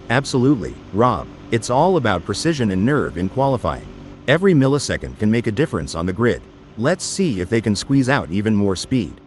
Absolutely, Rob. It's all about precision and nerve in qualifying. Every millisecond can make a difference on the grid. Let's see if they can squeeze out even more speed.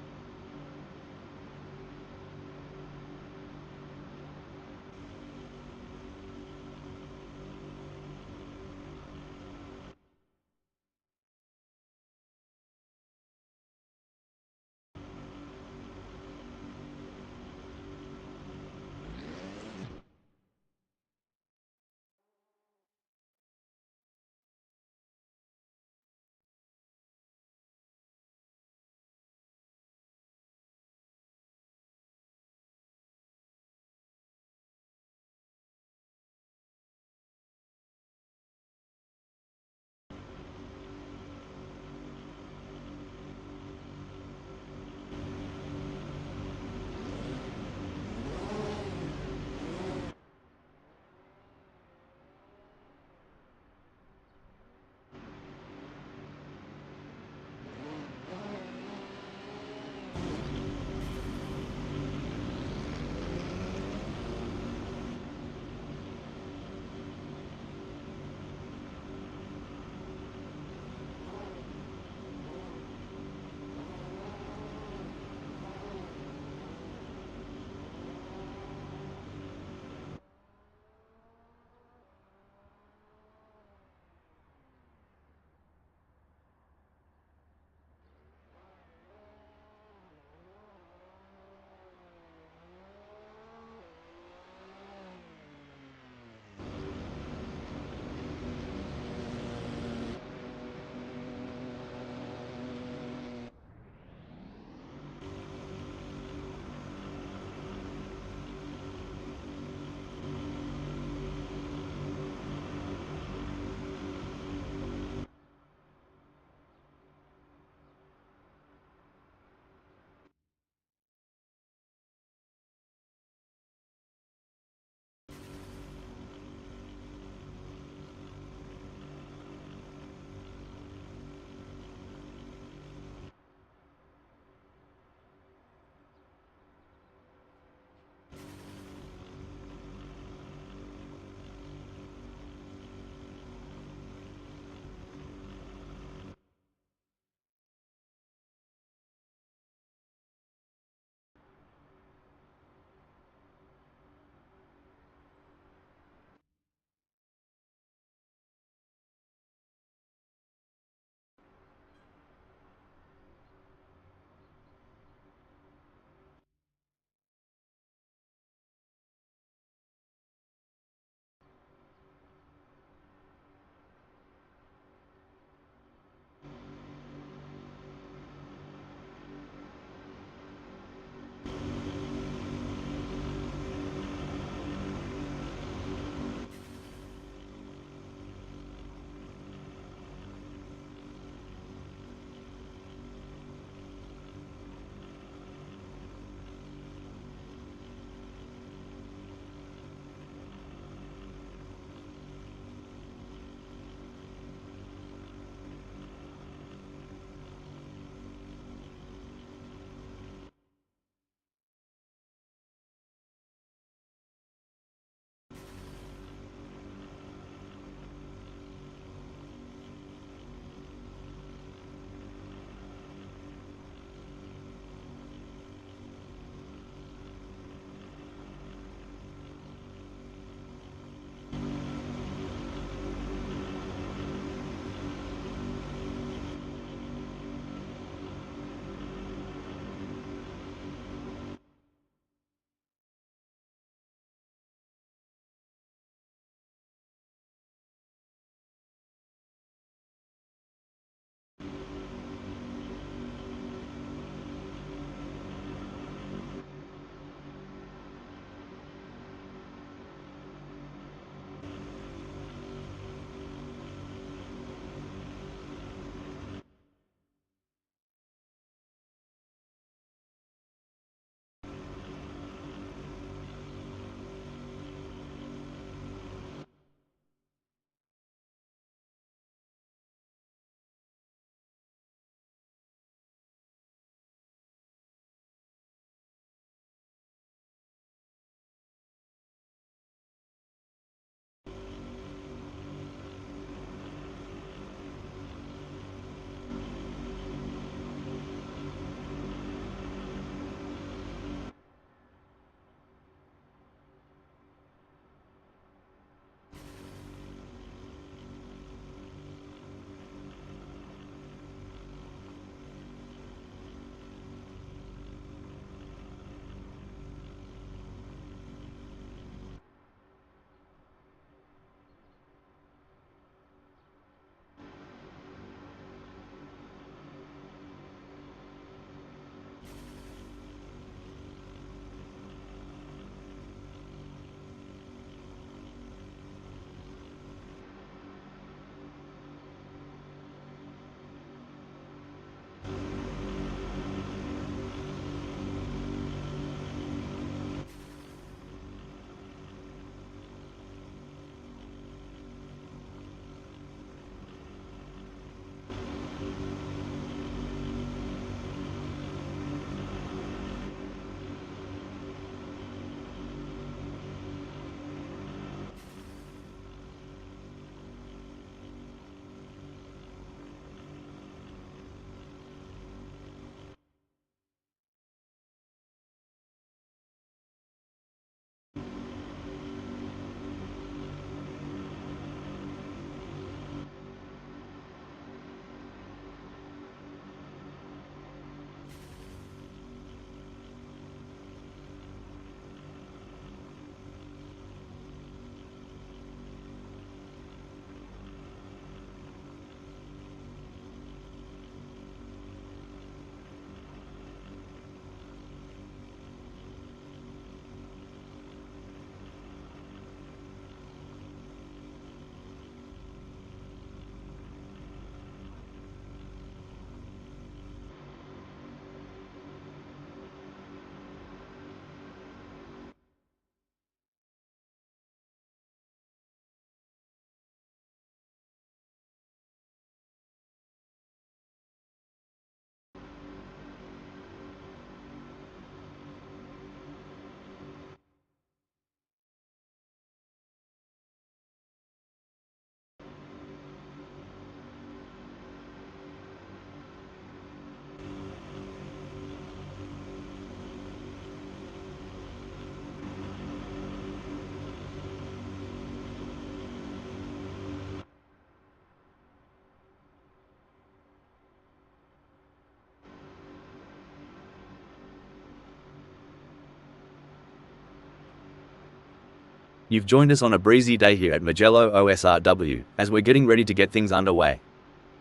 You've joined us on a breezy day here at Mugello OSRW, as we're getting ready to get things underway.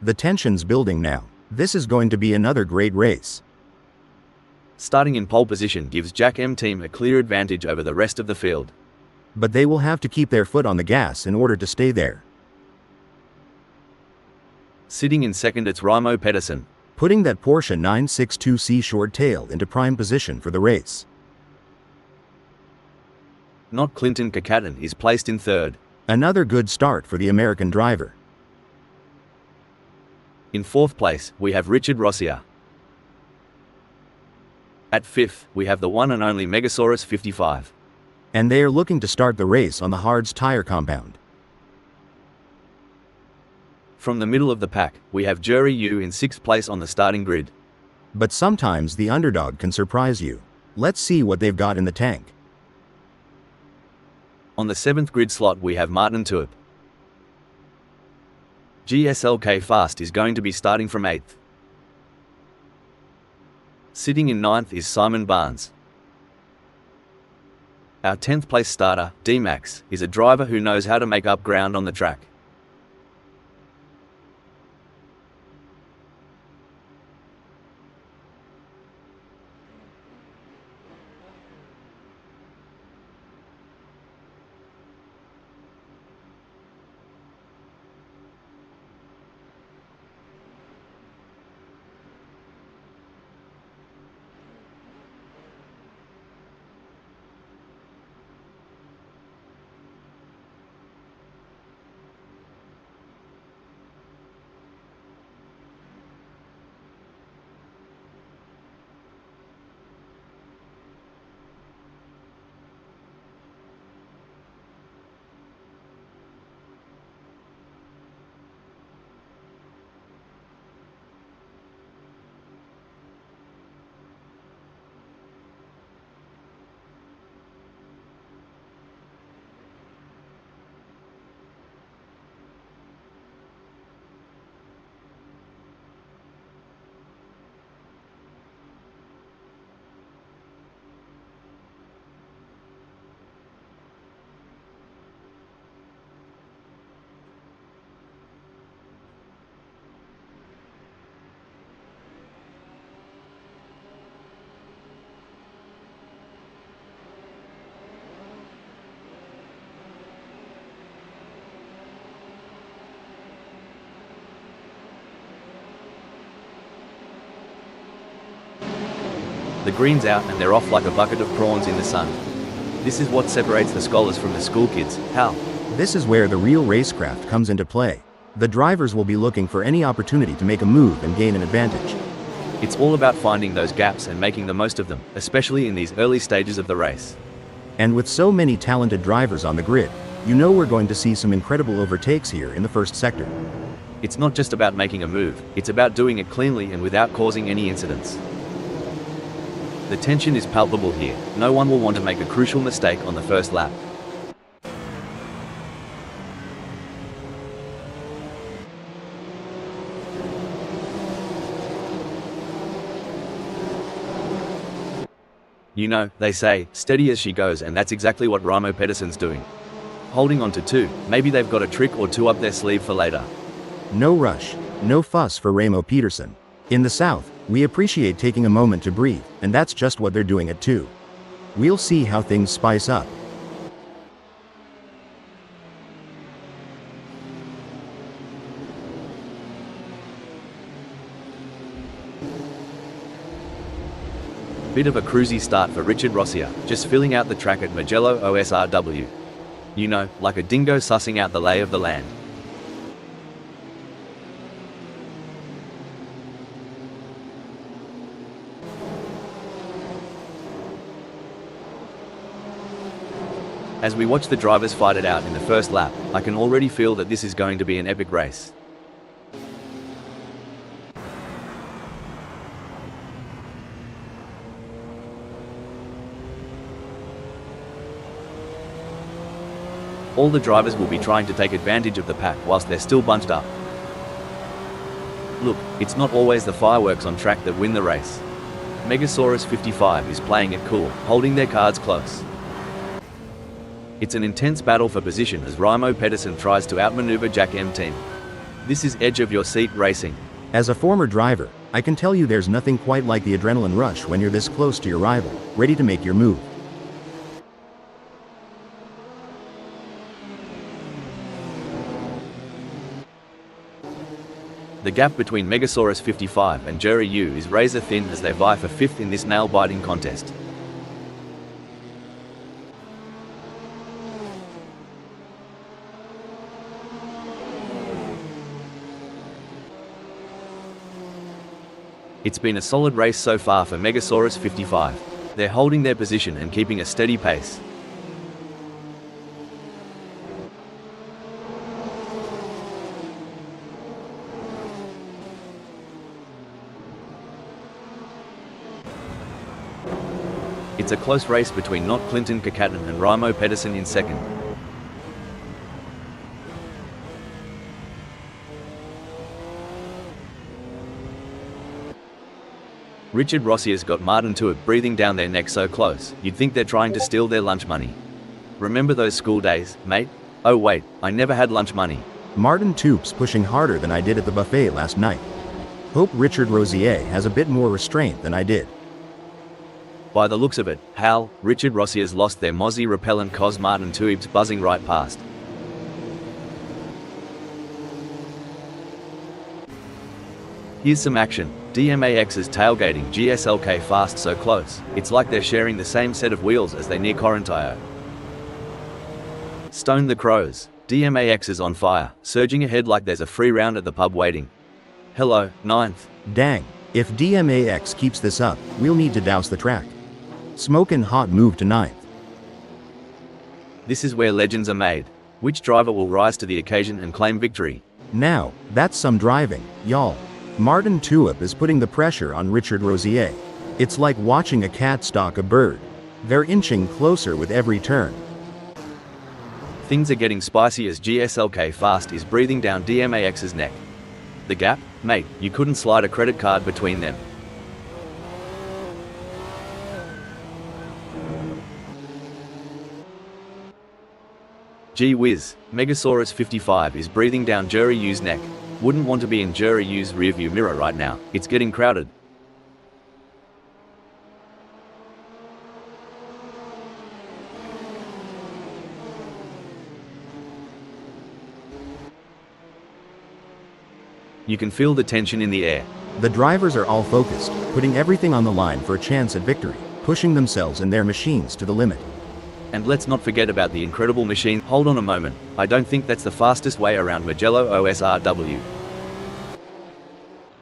The tension's building now. This is going to be another great race. Starting in pole position gives Jack M team a clear advantage over the rest of the field. But they will have to keep their foot on the gas in order to stay there. Sitting in second it's Raimo Pedersen, Putting that Porsche 962C short tail into prime position for the race. not Clinton Kakaten, is placed in third. Another good start for the American driver. In fourth place, we have Richard Rossier. At fifth, we have the one and only Megasaurus 55. And they are looking to start the race on the Hards tire compound. From the middle of the pack, we have Jerry Yu in sixth place on the starting grid. But sometimes the underdog can surprise you. Let's see what they've got in the tank. On the seventh grid slot we have Martin Tuip. GSLK Fast is going to be starting from 8th. Sitting in 9th is Simon Barnes. Our 10th place starter, D-Max, is a driver who knows how to make up ground on the track. The green's out and they're off like a bucket of prawns in the sun. This is what separates the scholars from the school kids. How? This is where the real racecraft comes into play. The drivers will be looking for any opportunity to make a move and gain an advantage. It's all about finding those gaps and making the most of them, especially in these early stages of the race. And with so many talented drivers on the grid, you know we're going to see some incredible overtakes here in the first sector. It's not just about making a move, it's about doing it cleanly and without causing any incidents. The tension is palpable here. No one will want to make a crucial mistake on the first lap. You know, they say, steady as she goes, and that's exactly what Raimo Pedersen's doing. Holding on to 2, maybe they've got a trick or 2 up their sleeve for later. No rush, no fuss for Raimo Pedersen. In the South, we appreciate taking a moment to breathe, and that's just what they're doing at 2. We'll see how things spice up. Bit of a cruisy start for Richard Rossier, just filling out the track at Mugello OSRW. You know, like a dingo sussing out the lay of the land. As we watch the drivers fight it out in the first lap, I can already feel that this is going to be an epic race. All the drivers will be trying to take advantage of the pack whilst they're still bunched up. Look, it's not always the fireworks on track that win the race. Megasaurus 55 is playing it cool, holding their cards close. It's an intense battle for position as Raimo Pedersen tries to outmaneuver Jack M team. This is edge of your seat racing. As a former driver, I can tell you there's nothing quite like the adrenaline rush when you're this close to your rival, ready to make your move. The gap between Megasaurus 55 and Jerry Yu is razor thin as they vie for fifth in this nail-biting contest. It's been a solid race so far for Megasaurus 55. They're holding their position and keeping a steady pace. It's a close race between not Clinton Kakaten and Raimo Pedersen in second. Richard Rossier's got Martin Tuip breathing down their neck so close, you'd think they're trying to steal their lunch money. Remember those school days, mate? Oh wait, I never had lunch money. Martin Tuip's pushing harder than I did at the buffet last night. Hope Richard Rosier has a bit more restraint than I did. By the looks of it, Hal, Richard Rossier's lost their mozzie repellent cos Martin Tuip's buzzing right past. Here's some action. DMAX is tailgating GSLK fast so close, it's like they're sharing the same set of wheels as they near Corintio. Stone the Crows. DMAX is on fire, surging ahead like there's a free round at the pub waiting. Hello, 9th. Dang, if DMAX keeps this up, we'll need to douse the track. Smokin' hot move to 9th. This is where legends are made. Which driver will rise to the occasion and claim victory? Now, that's some driving, y'all. Martin Tuip is putting the pressure on Richard Rosier. It's like watching a cat stalk a bird. They're inching closer with every turn. Things are getting spicy as GSLK Fast is breathing down DMAX's neck. The gap? Mate, you couldn't slide a credit card between them. Gee whiz, Megasaurus 55 is breathing down Jerry Yu's neck. Wouldn't want to be in Jerry Yu's rearview mirror right now, it's getting crowded. You can feel the tension in the air. The drivers are all focused, putting everything on the line for a chance at victory, pushing themselves and their machines to the limit. And let's not forget about the incredible machine. Hold on a moment, I don't think that's the fastest way around Mugello OSRW.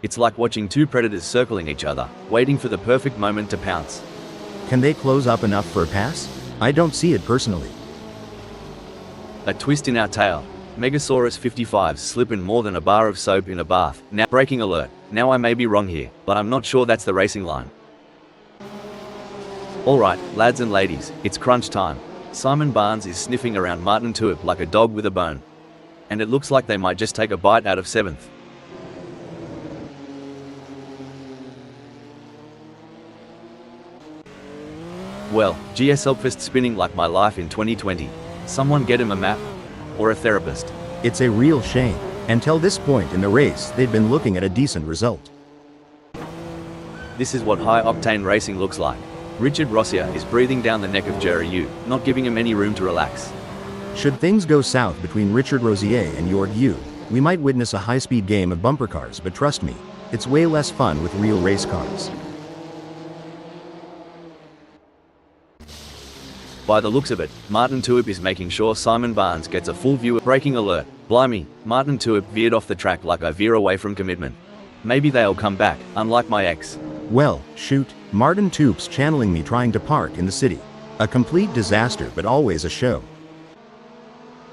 It's like watching two predators circling each other, waiting for the perfect moment to pounce. Can they close up enough for a pass? I don't see it personally. A twist in our tail. Megasaurus 55's slipping more than a bar of soap in a bath. Now, braking alert. Now I may be wrong here, but I'm not sure that's the racing line. Alright, lads and ladies, it's crunch time. Simon Barnes is sniffing around Martin Tuip like a dog with a bone. And it looks like they might just take a bite out of 7th. Well, GSLfest spinning like my life in 2020. Someone get him a map? Or a therapist? It's a real shame. Until this point in the race, they'd been looking at a decent result. This is what high-octane racing looks like. Richard Rossier is breathing down the neck of Jerry Yu, not giving him any room to relax. Should things go south between Richard Rosier and Jorg Yu, we might witness a high-speed game of bumper cars, but trust me, it's way less fun with real race cars. By the looks of it, Martin Tuip is making sure Simon Barnes gets a full view of braking alert. Blimey, Martin Tuip veered off the track like I veer away from commitment. Maybe they'll come back, unlike my ex. Well, shoot, Martin Tuip's channeling me trying to park in the city. A complete disaster, but always a show.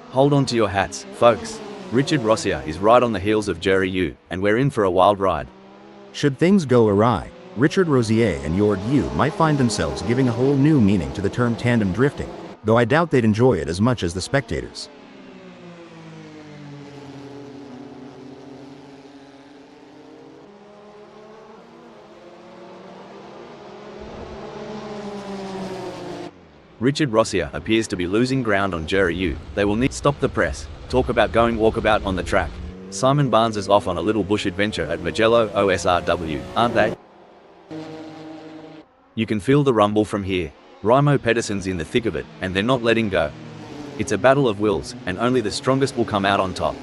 Hold on to your hats, folks. Richard Rossier is right on the heels of Jerry Yu, and we're in for a wild ride. Should things go awry, Richard Rosier and Jorg Yu might find themselves giving a whole new meaning to the term tandem drifting, though I doubt they'd enjoy it as much as the spectators. Richard Rossier appears to be losing ground on Jerry Yu. They will need stop the press. Talk about going walkabout on the track. Simon Barnes is off on a little bush adventure at Mugello OSRW, aren't they? You can feel the rumble from here. Raimo Pedersen's in the thick of it, and they're not letting go. It's a battle of wills, and only the strongest will come out on top.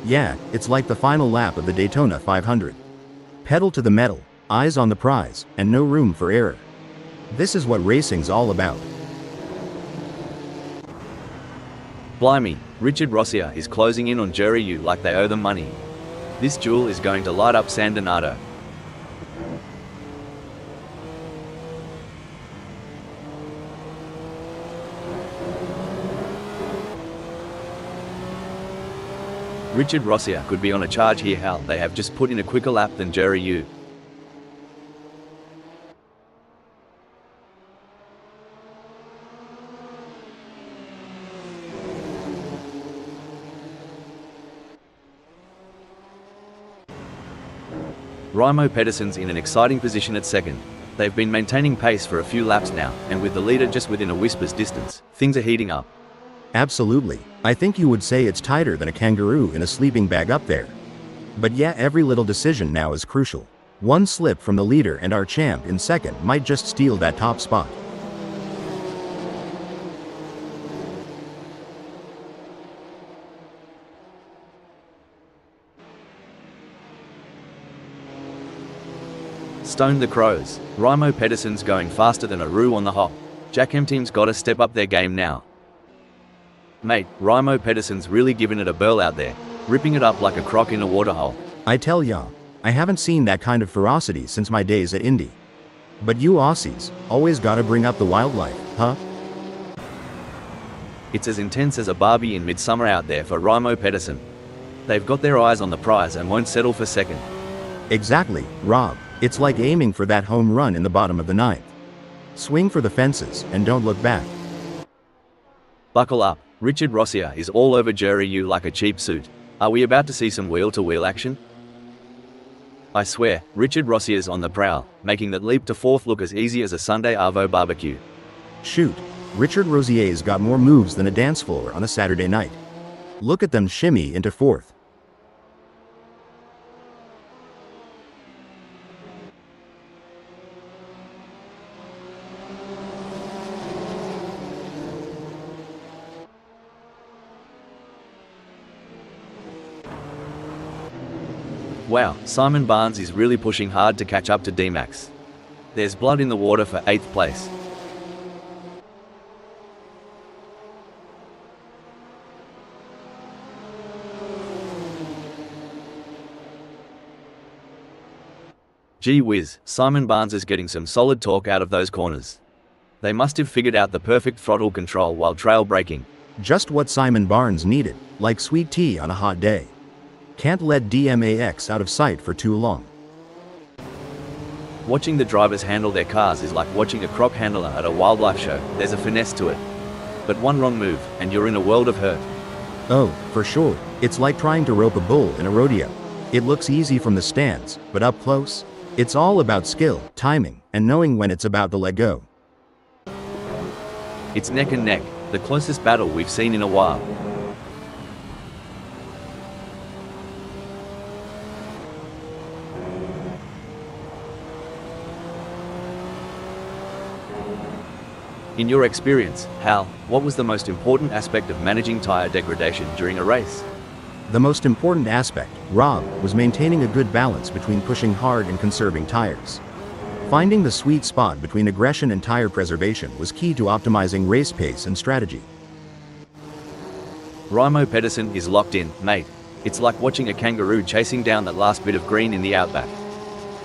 Yeah, it's like the final lap of the Daytona 500. Pedal to the metal, eyes on the prize, and no room for error. This is what racing's all about. Blimey, Richard Rossier is closing in on Jerry Yu like they owe them money. This duel is going to light up San Donato. Richard Rossier could be on a charge here. Hal, they have just put in a quicker lap than Jerry Yu. Raimo Pedersen's in an exciting position at second. They've been maintaining pace for a few laps now, and with the leader just within a whisper's distance, things are heating up. Absolutely. I think you would say it's tighter than a kangaroo in a sleeping bag up there. But yeah, every little decision now is crucial. One slip from the leader and our champ in second might just steal that top spot. Stone the Crows. Raimo Pedersen's going faster than a roo on the hop. Jackhem team's gotta step up their game now. Mate, Raimo Pedersen's really giving it a burl out there, ripping it up like a croc in a waterhole. I tell ya, I haven't seen that kind of ferocity since my days at Indy. But you Aussies, always gotta bring up the wildlife, huh? It's as intense as a Barbie in midsummer out there for Raimo Pedersen. They've got their eyes on the prize and won't settle for second. Exactly, Rob. It's like aiming for that home run in the bottom of the ninth. Swing for the fences and don't look back. Buckle up. Richard Rossier is all over Jerry Yu like a cheap suit. Are we about to see some wheel-to-wheel action? I swear, Richard Rossier's on the prowl, making that leap to fourth look as easy as a Sunday Arvo barbecue. Shoot, Richard Rossier's got more moves than a dance floor on a Saturday night. Look at them shimmy into fourth. Wow, Simon Barnes is really pushing hard to catch up to D-Max. There's blood in the water for 8th place. Gee whiz, Simon Barnes is getting some solid torque out of those corners. They must have figured out the perfect throttle control while trail braking. Just what Simon Barnes needed, like sweet tea on a hot day. Can't let DMAX out of sight for too long. Watching the drivers handle their cars is like watching a croc handler at a wildlife show. There's a finesse to it. But one wrong move, and you're in a world of hurt. Oh, for sure. It's like trying to rope a bull in a rodeo. It looks easy from the stands, but up close, it's all about skill, timing, and knowing when it's about to let go. It's neck and neck, the closest battle we've seen in a while. In your experience, Hal, what was the most important aspect of managing tire degradation during a race? The most important aspect, Rob, was maintaining a good balance between pushing hard and conserving tires. Finding the sweet spot between aggression and tire preservation was key to optimizing race pace and strategy. Raimo Pedersen is locked in, mate. It's like watching a kangaroo chasing down that last bit of green in the outback.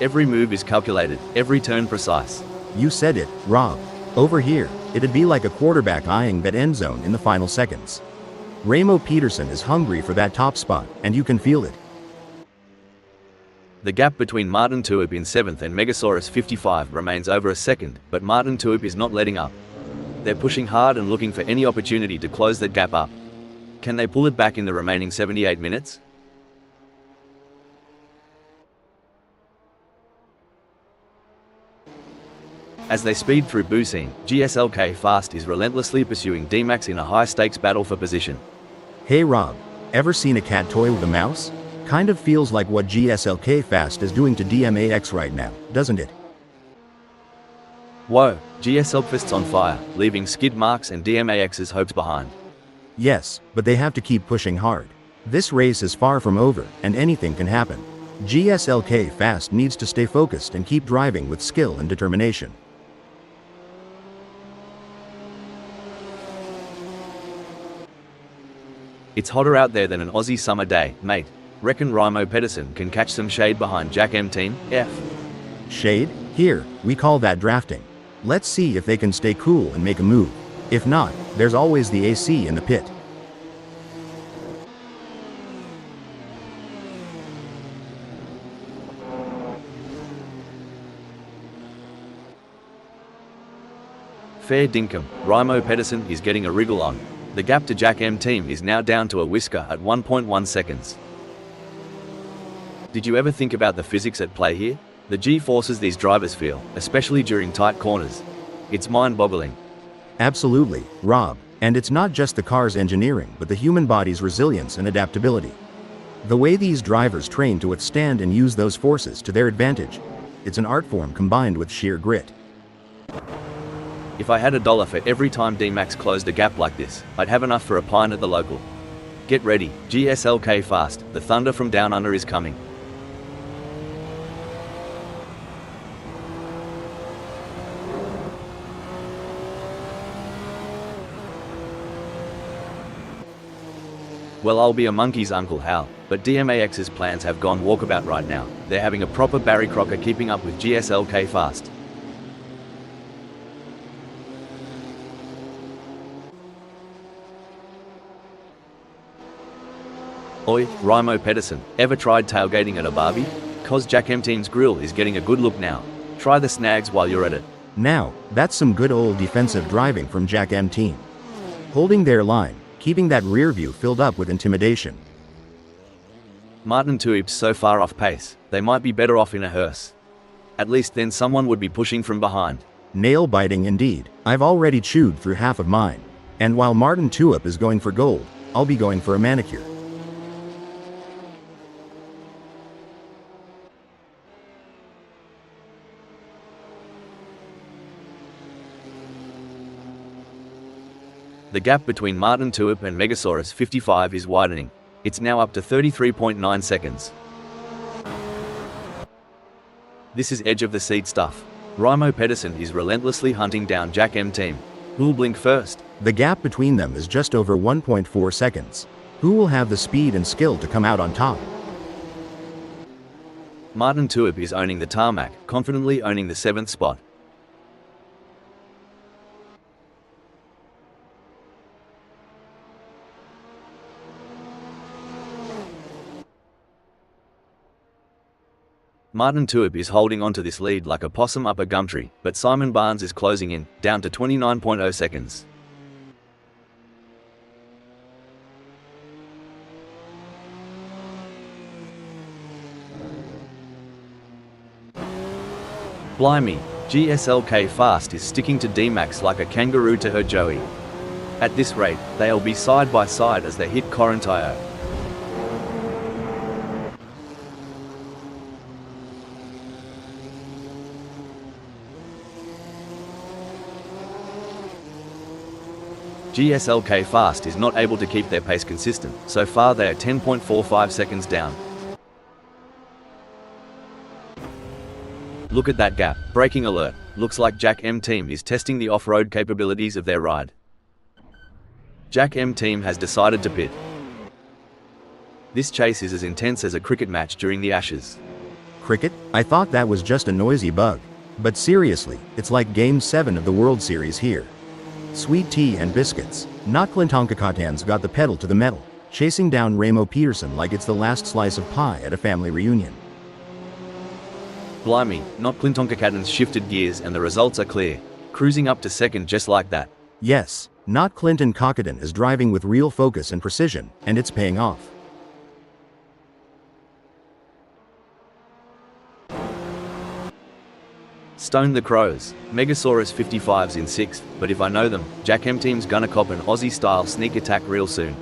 Every move is calculated, every turn precise. You said it, Rob. Over here, it'd be like a quarterback eyeing that end zone in the final seconds. Raimo Pedersen is hungry for that top spot, and you can feel it. The gap between Martin Tuip in 7th and Megasaurus 55 remains over a second, but Martin Tuip is not letting up. They're pushing hard and looking for any opportunity to close that gap up. Can they pull it back in the remaining 78 minutes? As they speed through Busan, GSLK Fast is relentlessly pursuing D-Max in a high-stakes battle for position. Hey Rob, ever seen a cat toy with a mouse? Kind of feels like what GSLK Fast is doing to DMAX right now, doesn't it? Whoa, GSL Fast's on fire, leaving skid marks and DMAX's hopes behind. Yes, but they have to keep pushing hard. This race is far from over, and anything can happen. GSLK Fast needs to stay focused and keep driving with skill and determination. It's hotter out there than an Aussie summer day, mate. Reckon Raimo Pedersen can catch some shade behind Jack M Team, F. Shade? Here, we call that drafting. Let's see if they can stay cool and make a move. If not, there's always the AC in the pit. Fair dinkum, Raimo Pedersen is getting a wriggle on. The gap to Jack M Team is now down to a whisker at 1.1 seconds. Did you ever think about the physics at play here? The G-forces these drivers feel, especially during tight corners. It's mind-boggling. Absolutely, Rob. And it's not just the car's engineering, but the human body's resilience and adaptability. The way these drivers train to withstand and use those forces to their advantage. It's an art form combined with sheer grit. If I had $1 for every time D-Max closed a gap like this, I'd have enough for a pint at the local. Get ready, GSLK Fast, the thunder from down under is coming. Well, I'll be a monkey's Uncle Hal, but DMAX's plans have gone walkabout right now. They're having a proper Barry Crocker keeping up with GSLK Fast. Oi, Raimo Pedersen, ever tried tailgating at a barbie? Cause Jack M Team's grill is getting a good look now. Try the snags while you're at it. Now, that's some good old defensive driving from Jack M Team. Holding their line, keeping that rear view filled up with intimidation. Martin Tuip's so far off pace, they might be better off in a hearse. At least then someone would be pushing from behind. Nail-biting indeed. I've already chewed through half of mine. And while Martin Tuip is going for gold, I'll be going for a manicure. The gap between Martin Tuip and Megasaurus 55 is widening. It's now up to 33.9 seconds. This is edge of the seat stuff. Raimo Pedersen is relentlessly hunting down Jack M Team. Who'll blink first? The gap between them is just over 1.4 seconds. Who will have the speed and skill to come out on top? Martin Tuip is owning the tarmac, confidently owning the 7th spot. Martin Tuip is holding onto this lead like a possum up a gum tree, but Simon Barnes is closing in, down to 29.0 seconds. Blimey, GSLK Fast is sticking to D-Max like a kangaroo to her Joey. At this rate, they'll be side by side as they hit Corintio. GSLK Fast is not able to keep their pace consistent. So far they are 10.45 seconds down. Look at that gap. Braking alert. Looks like Jack M Team is testing the off-road capabilities of their ride. Jack M Team has decided to pit. This chase is as intense as a cricket match during the Ashes. Cricket? I thought that was just a noisy bug. But seriously, it's like Game 7 of the World Series here. Sweet tea and biscuits. Not Clinton Cacatan's got the pedal to the metal, chasing down Raimo Pedersen like it's the last slice of pie at a family reunion. Blimey, not Clinton Cacatan's shifted gears and the results are clear. Cruising up to second just like that. Yes, not Clinton Cockatan is driving with real focus and precision, and it's paying off. Stone the Crows. Megasaurus 55's in 6th, but if I know them, Jack M Team's gonna cop an Aussie-style sneak attack real soon.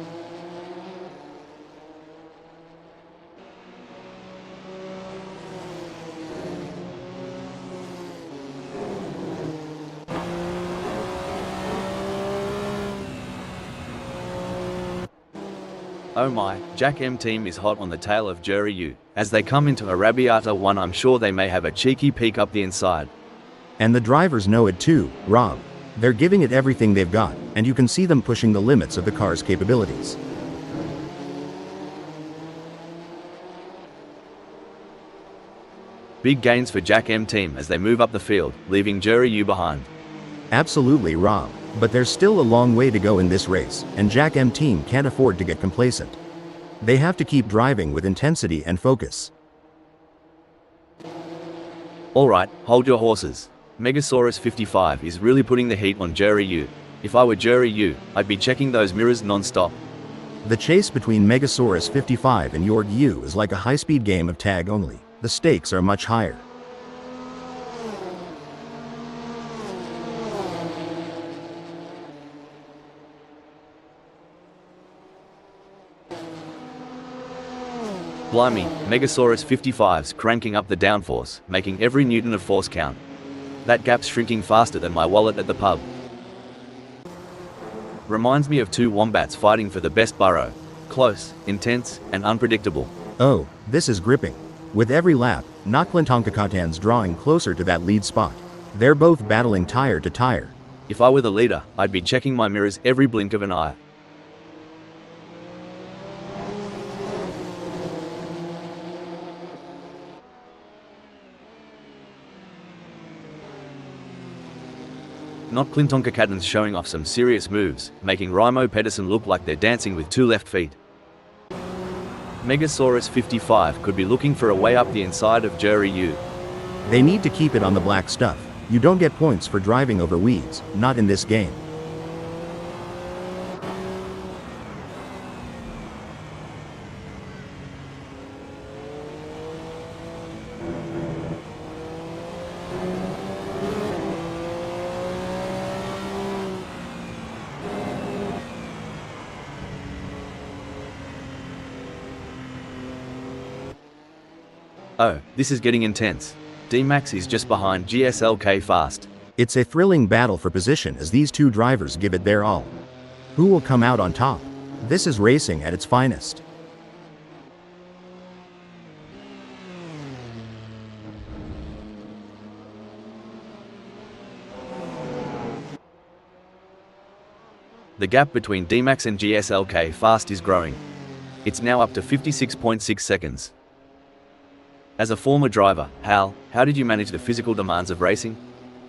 Oh my, Jack M Team is hot on the tail of Jury U. As they come into Arrabbiata 1, I'm sure they may have a cheeky peek up the inside. And the drivers know it too, Rob. They're giving it everything they've got, and you can see them pushing the limits of the car's capabilities. Big gains for Jack M Team as they move up the field, leaving Jury U behind. Absolutely, Rob. But there's still a long way to go in this race, and Jack M Team can't afford to get complacent. They have to keep driving with intensity and focus. Alright, hold your horses. Megasaurus 55 is really putting the heat on Jury U. If I were Jury U, I'd be checking those mirrors non-stop. The chase between Megasaurus 55 and Jorg U is like a high-speed game of tag only. The stakes are much higher. Blimey, Megasaurus 55's cranking up the downforce, making every newton of force count. That gap's shrinking faster than my wallet at the pub. Reminds me of two wombats fighting for the best burrow. Close, intense, and unpredictable. Oh, this is gripping. With every lap, Knocklintonkatan's drawing closer to that lead spot. They're both battling tire to tire. If I were the leader, I'd be checking my mirrors every blink of an eye. Knocklintonkatan's showing off some serious moves, making Raimo Pedersen look like they're dancing with two left feet. Megasaurus 55 could be looking for a way up the inside of Jury U. They need to keep it on the black stuff. You don't get points for driving over weeds, not in this game. Oh, this is getting intense. D-Max is just behind GSLK fast. It's a thrilling battle for position as these two drivers give it their all. Who will come out on top? This is racing at its finest. The gap between D-Max and GSLK fast is growing. It's now up to 56.6 seconds. As a former driver, Hal, how did you manage the physical demands of racing?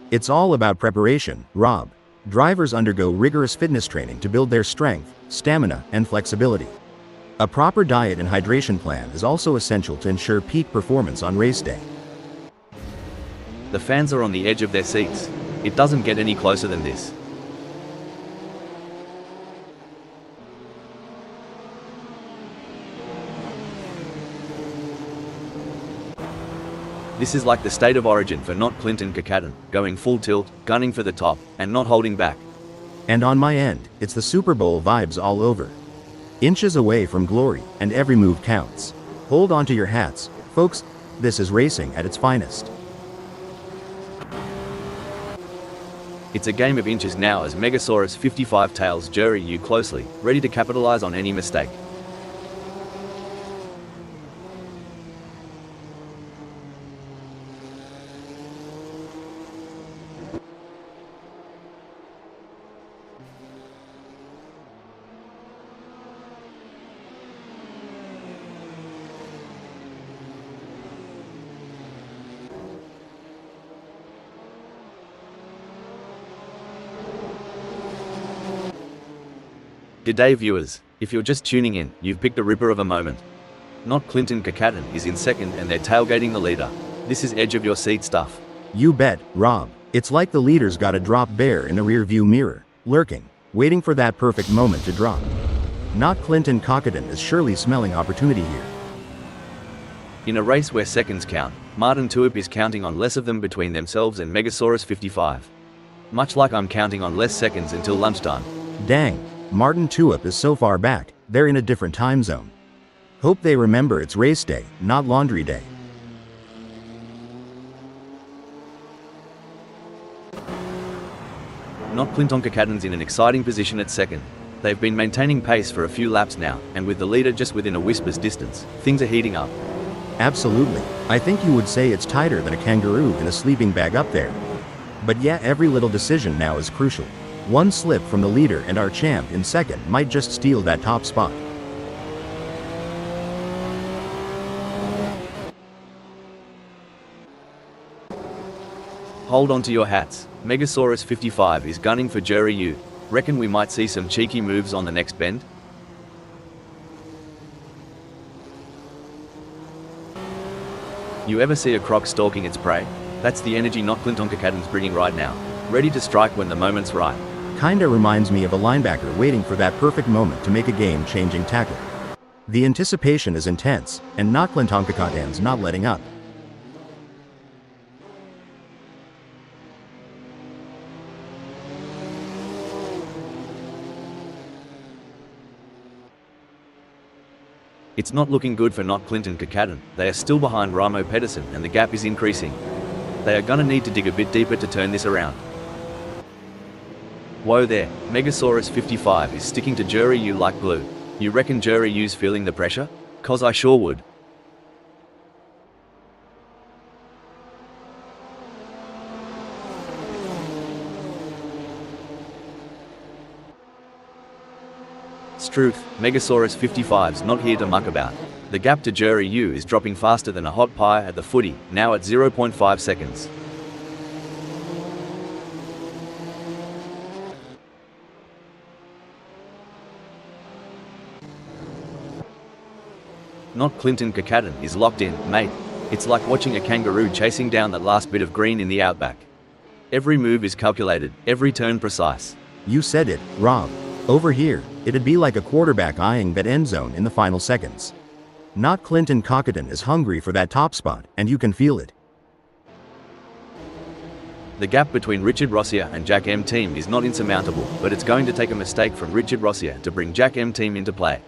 It's all about preparation, Rob. Drivers undergo rigorous fitness training to build their strength, stamina, and flexibility. A proper diet and hydration plan is also essential to ensure peak performance on race day. The fans are on the edge of their seats. It doesn't get any closer than this. This is like the state of origin for Knocklintonkatan, going full tilt, gunning for the top, and not holding back. And on my end, it's the Super Bowl vibes all over. Inches away from glory, and every move counts. Hold on to your hats, folks. This is racing at its finest. It's a game of inches now as Megasaurus 55 tails Jury U closely, ready to capitalize on any mistake. G'day viewers, if you're just tuning in, you've picked a ripper of a moment. Knocklintonkatan is in second and they're tailgating the leader. This is edge of your seat stuff. You bet, Rob. It's like the leader's got a drop bear in the rear-view mirror, lurking, waiting for that perfect moment to drop. Knocklintonkatan is surely smelling opportunity here. In a race where seconds count, Martin Tuip is counting on less of them between themselves and Megasaurus 55. Much like I'm counting on less seconds until lunchtime. Dang, Martin Tuip is so far back, they're in a different time zone. Hope they remember it's race day, not laundry day. Not Clinton-Kakaten's in an exciting position at second. They've been maintaining pace for a few laps now, and with the leader just within a whisper's distance, things are heating up. Absolutely. I think you would say it's tighter than a kangaroo in a sleeping bag up there. But yeah, every little decision now is crucial. One slip from the leader and our champ in second might just steal that top spot. Hold on to your hats. Megasaurus 55 is gunning for Jury U. Reckon we might see some cheeky moves on the next bend? You ever see a croc stalking its prey? That's the energy Not Clinton-Kakaten's bringing right now. Ready to strike when the moment's right. Kinda reminds me of a linebacker waiting for that perfect moment to make a game-changing tackle. The anticipation is intense, and Not Clinton-Kakaten's not letting up. It's not looking good for Not Clinton-Kakaten. They are still behind Raimo Pedersen and the gap is increasing. They are gonna need to dig a bit deeper to turn this around. Whoa there, Megasaurus 55 is sticking to Jury U like glue. You reckon Jury U's feeling the pressure? 'Cause I sure would. Struth, Megasaurus 55's not here to muck about. The gap to Jury U is dropping faster than a hot pie at the footy, now at 0.5 seconds. Not Clinton-Kakaten is locked in, mate. It's like watching a kangaroo chasing down that last bit of green in the outback. Every move is calculated, every turn precise. You said it, Rob. Over here, it'd be like a quarterback eyeing that end zone in the final seconds. Not Clinton-Kakaten is hungry for that top spot, and you can feel it. The gap between Richard Rossier and Jack M Team is not insurmountable, but it's going to take a mistake from Richard Rossier to bring Jack M Team into play.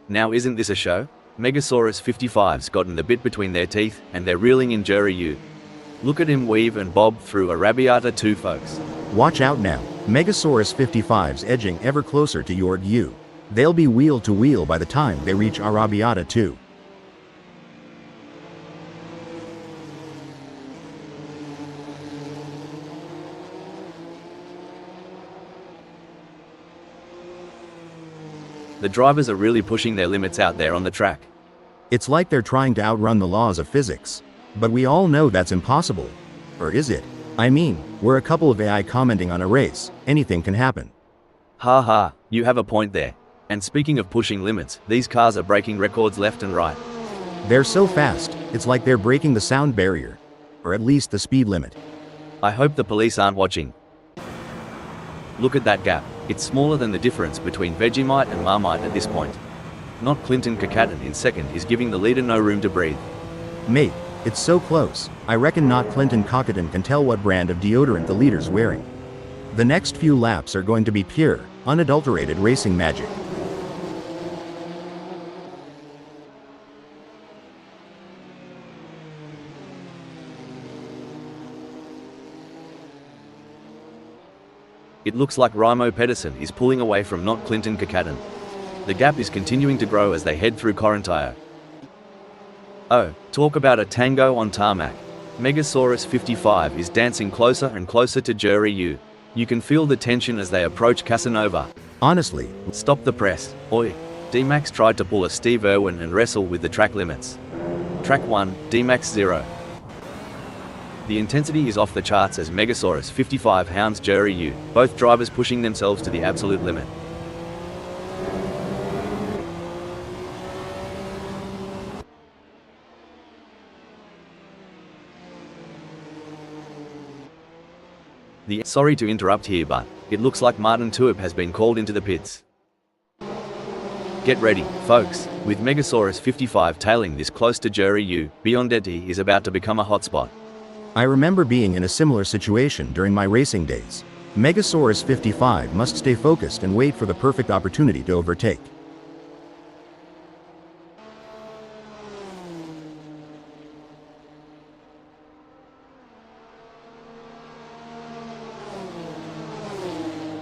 Now isn't this a show? Megasaurus 55's gotten the bit between their teeth, and they're reeling in Jury U. Look at him weave and bob through Arrabbiata 2, folks. Watch out now, Megasaurus 55's edging ever closer to Yord U. They'll be wheel to wheel by the time they reach Arrabbiata 2. The drivers are really pushing their limits out there on the track. It's like they're trying to outrun the laws of physics. But we all know that's impossible. Or is it? I mean, we're a couple of AI commenting on a race, anything can happen. Ha ha, you have a point there. And speaking of pushing limits, these cars are breaking records left and right. They're so fast, it's like they're breaking the sound barrier. Or at least the speed limit. I hope the police aren't watching. Look at that gap. It's smaller than the difference between Vegemite and Marmite at this point. Not Clinton-Kakaten in second is giving the leader no room to breathe. Mate, it's so close, I reckon Not Clinton-Kakaten can tell what brand of deodorant the leader's wearing. The next few laps are going to be pure, unadulterated racing magic. It looks like Raimo Pedersen is pulling away from Not Clinton-Kakaten. The gap is continuing to grow as they head through Corinthio. Oh, talk about a tango on tarmac. Megasaurus 55 is dancing closer and closer to Jury U. You can feel the tension as they approach Casanova. Honestly, Stop the press. Oi. D-Max tried to pull a Steve Irwin and wrestle with the track limits. Track 1, D-Max 0. The intensity is off the charts as Megasaurus 55 hounds Jury U, both drivers pushing themselves to the absolute limit. Sorry to interrupt here, but it looks like Martin Tuip has been called into the pits. Get ready, folks, with Megasaurus 55 tailing this close to Jury U, Biondetti is about to become a hotspot. I remember being in a similar situation during my racing days. Megasaurus 55 must stay focused and wait for the perfect opportunity to overtake.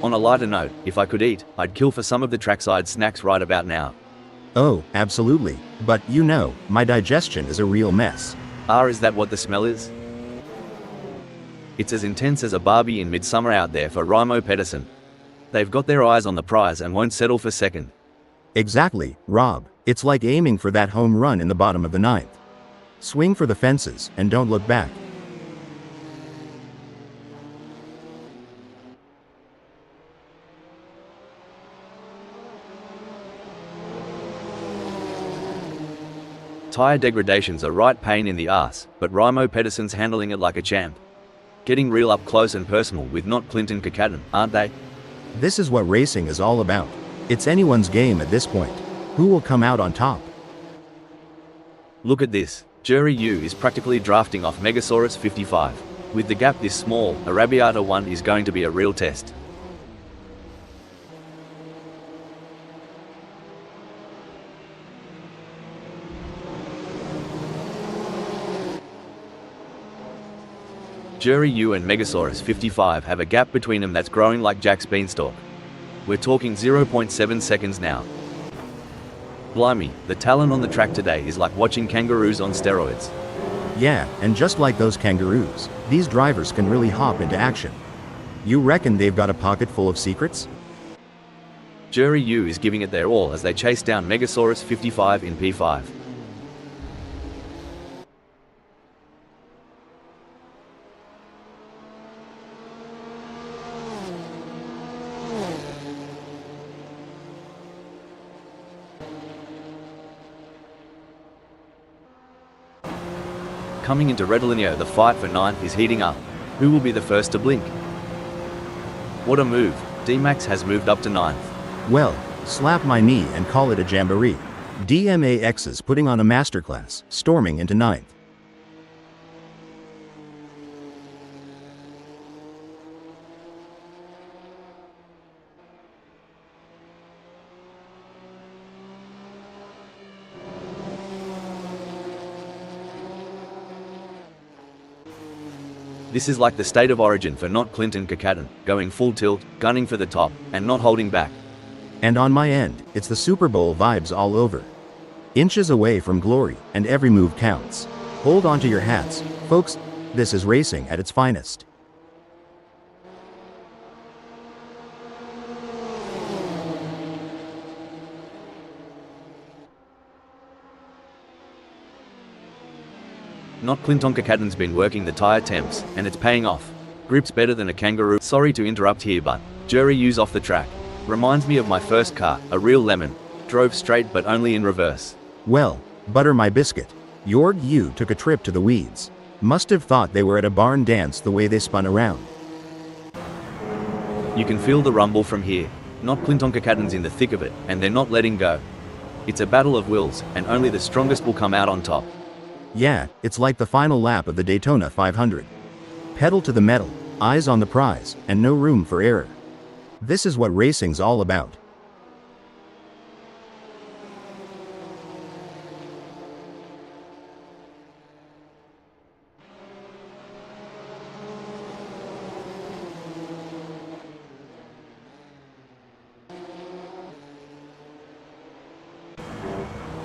On a lighter note, if I could eat, I'd kill for some of the trackside snacks right about now. Oh, absolutely. But you know, my digestion is a real mess. Is that what the smell is? It's as intense as a Barbie in Midsummer out there for Raimo Pedersen. They've got their eyes on the prize and won't settle for second. Exactly, Rob. It's like aiming for that home run in the bottom of the ninth. Swing for the fences and don't look back. Tire degradation's a right pain in the ass, but Raimo Pedersen's handling it like a champ. Getting real up close and personal with not Clinton Kakaten, aren't they? This is what racing is all about. It's anyone's game at this point. Who will come out on top? Look at this. Jury U is practically drafting off Megasaurus 55. With the gap this small, Arrabbiata 1 is going to be a real test. Jury U and Megasaurus 55 have a gap between them that's growing like Jack's beanstalk. We're talking 0.7 seconds now. Blimey, the talent on the track today is like watching kangaroos on steroids. Yeah, and just like those kangaroos, these drivers can really hop into action. You reckon they've got a pocket full of secrets? Jury U is giving it their all as they chase down Megasaurus 55 in P5. Coming into Redolineo, the fight for ninth is heating up. Who will be the first to blink? What a move. D-Max has moved up to ninth. Well, slap my knee and call it a jamboree. DMAX is putting on a masterclass, storming into ninth. This is like the state of origin for not Clinton Kakaten, going full tilt, gunning for the top, and not holding back. And on my end, it's the Super Bowl vibes all over. Inches away from glory, and every move counts. Hold on to your hats, folks. This is racing at its finest. Not Clinton Kakaten's been working the tire temps, and it's paying off. Grip's better than a kangaroo. Sorry to interrupt here, but Jury U's off the track. Reminds me of my first car, a real lemon. Drove straight but only in reverse. Well, butter my biscuit. Jorg U took a trip to the weeds. Must have thought they were at a barn dance the way they spun around. You can feel the rumble from here. Not Clinton Kakaten's in the thick of it, and they're not letting go. It's a battle of wills, and only the strongest will come out on top. Yeah, it's like the final lap of the Daytona 500. Pedal to the metal, eyes on the prize, and no room for error. This is what racing's all about.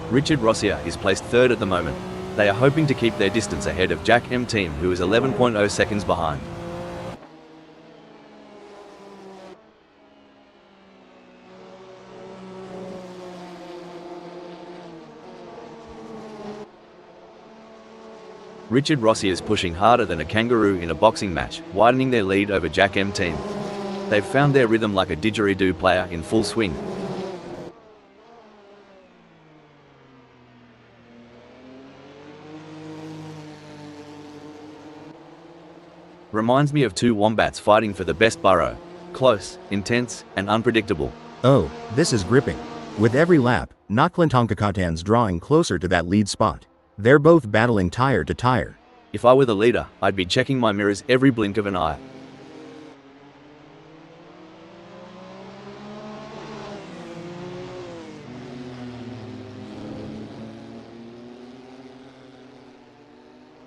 Richard Rossier is placed third at the moment. They are hoping to keep their distance ahead of Jack M Team, who is 11.0 seconds behind. Richard Rossier is pushing harder than a kangaroo in a boxing match, widening their lead over Jack M Team. They've found their rhythm like a didgeridoo player in full swing. Reminds me of two wombats fighting for the best burrow. Close, intense, and unpredictable. Oh, this is gripping. With every lap, Knocklintonkakotan's drawing closer to that lead spot. They're both battling tire to tire. If I were the leader, I'd be checking my mirrors every blink of an eye.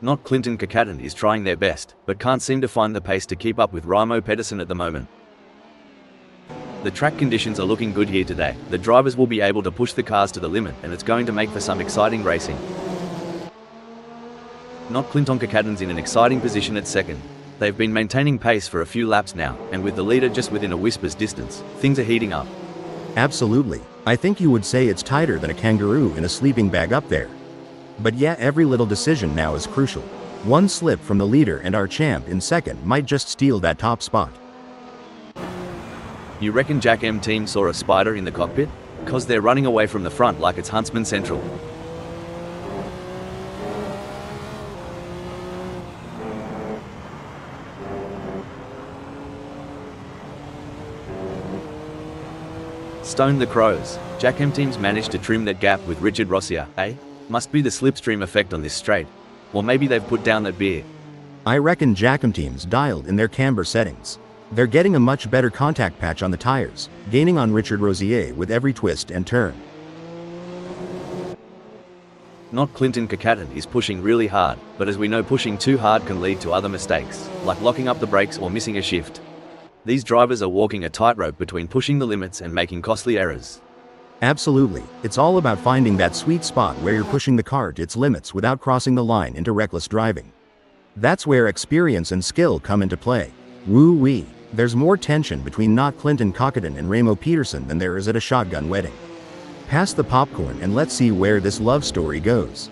Not Clinton Kakaten is trying their best, but can't seem to find the pace to keep up with Raimo Pedersen at the moment. The track conditions are looking good here today. The drivers will be able to push the cars to the limit, and it's going to make for some exciting racing. Not Clinton Kakaten's in an exciting position at second. They've been maintaining pace for a few laps now, and with the leader just within a whisper's distance, things are heating up. Absolutely. I think you would say it's tighter than a kangaroo in a sleeping bag up there. But yeah, every little decision now is crucial. One slip from the leader and our champ in second might just steal that top spot. You reckon Jack M team saw a spider in the cockpit? 'Cause they're running away from the front like it's Huntsman Central. Stone the crows. Jack M team's managed to trim that gap with Richard Rossier, eh? Must be the slipstream effect on this straight. Or maybe they've put down that beer. I reckon Jackham team's dialed in their camber settings. They're getting a much better contact patch on the tires, gaining on Richard Rossier with every twist and turn. Not Clinton Kakaten is pushing really hard, but as we know, pushing too hard can lead to other mistakes, like locking up the brakes or missing a shift. These drivers are walking a tightrope between pushing the limits and making costly errors. Absolutely, it's all about finding that sweet spot where you're pushing the car to its limits without crossing the line into reckless driving. That's where experience and skill come into play. Woo-wee, there's more tension between Not Clinton Kakaten and Raimo Pedersen than there is at a shotgun wedding. Pass the popcorn and let's see where this love story goes.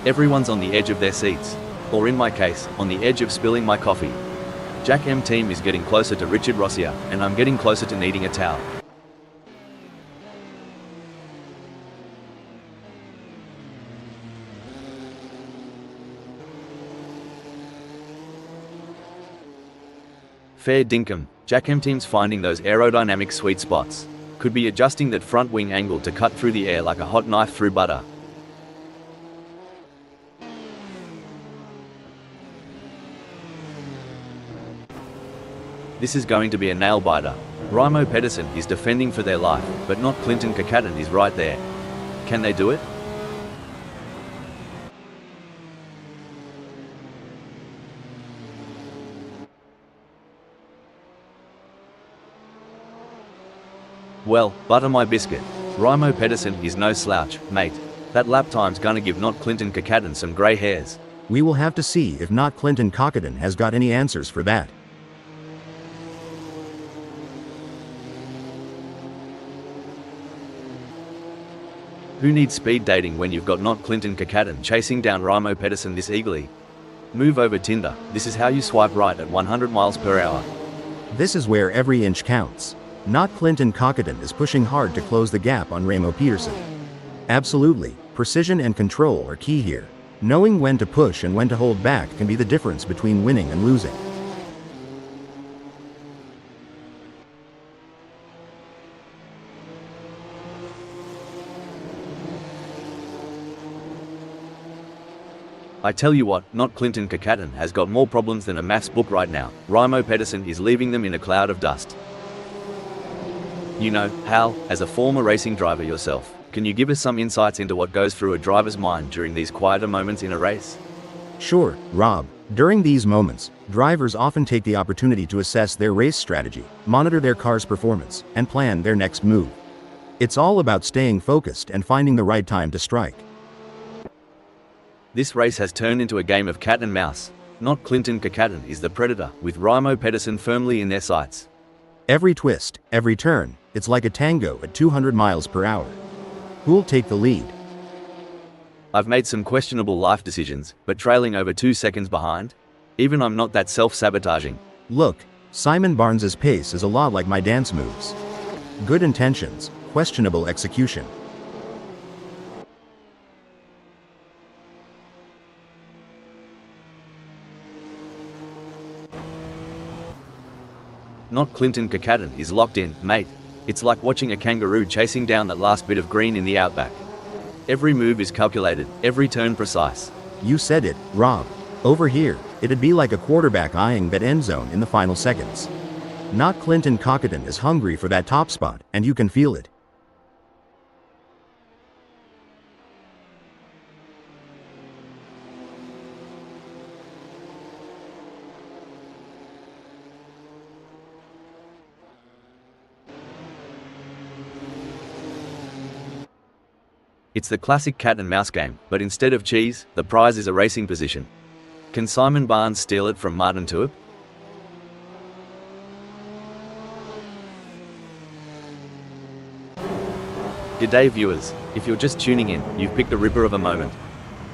Everyone's on the edge of their seats, or in my case, on the edge of spilling my coffee. Jack M team is getting closer to Richard Rossier, and I'm getting closer to needing a towel. Fair dinkum, Jack M team's finding those aerodynamic sweet spots. Could be adjusting that front wing angle to cut through the air like a hot knife through butter. This is going to be a nail-biter. Raimo Pedersen is defending for their life, but Not Clinton Kakaten is right there. Can they do it? Well, butter my biscuit. Raimo Pedersen is no slouch, mate. That lap time's gonna give Not Clinton Kakaten some grey hairs. We will have to see if Not Clinton Kakaten has got any answers for that. Who needs speed dating when you've got Not Clinton Kakaten chasing down Raimo Pedersen this eagerly? Move over Tinder. This is how you swipe right at 100 miles per hour. This is where every inch counts. Not Clinton Kakaten is pushing hard to close the gap on Raimo Pedersen. Absolutely, precision and control are key here. Knowing when to push and when to hold back can be the difference between winning and losing. I tell you what, Not Clinton Kakaten has got more problems than a maths book right now. Raimo Pedersen is leaving them in a cloud of dust. You know, Hal, as a former racing driver yourself, can you give us some insights into what goes through a driver's mind during these quieter moments in a race? Sure, Rob. During these moments, drivers often take the opportunity to assess their race strategy, monitor their car's performance, and plan their next move. It's all about staying focused and finding the right time to strike. This race has turned into a game of cat and mouse. Not Clinton Kakaten is the predator, with Raimo Pedersen firmly in their sights. Every twist, every turn, it's like a tango at 200 miles per hour. Who'll take the lead? I've made some questionable life decisions, but trailing over 2 seconds behind? Even I'm not that self-sabotaging. Look, Simon Barnes's pace is a lot like my dance moves. Good intentions, questionable execution. Not Clinton Kakaten is locked in, mate. It's like watching a kangaroo chasing down that last bit of green in the outback. Every move is calculated, every turn precise. You said it, Rob. Over here, it'd be like a quarterback eyeing that end zone in the final seconds. Not Clinton Kakaten is hungry for that top spot, and you can feel it. It's the classic cat and mouse game, but instead of cheese, the prize is a racing position. Can Simon Barnes steal it from Martin Tuip? G'day viewers, if you're just tuning in, you've picked a ripper of a moment.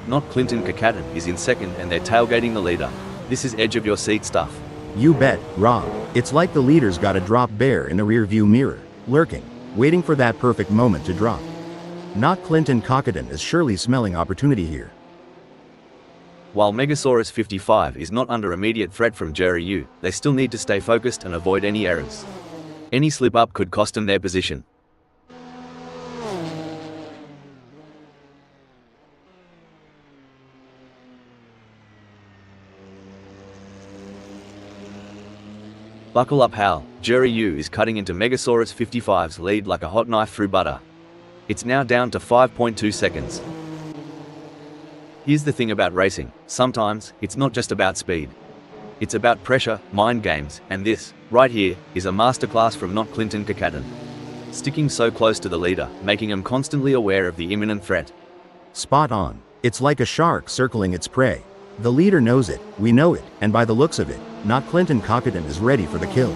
Not Clinton Kakaten is in second and they're tailgating the leader. This is edge of your seat stuff. You bet, Rob. It's like the leader's got a drop bear in the rear view mirror, lurking, waiting for that perfect moment to drop. Not Clinton Kakaten is surely smelling opportunity here. While Megasaurus 55 is not under immediate threat from Jerry Yu, they still need to stay focused and avoid any errors. Any slip-up could cost them their position. Buckle up, Hal. Jerry Yu is cutting into Megasaurus 55's lead like a hot knife through butter. It's now down to 5.2 seconds. Here's the thing about racing, sometimes, it's not just about speed. It's about pressure, mind games, and this, right here, is a masterclass from Not Clinton Kakaten. Sticking so close to the leader, making him constantly aware of the imminent threat. Spot on. It's like a shark circling its prey. The leader knows it, we know it, and by the looks of it, Not Clinton Kakaten is ready for the kill.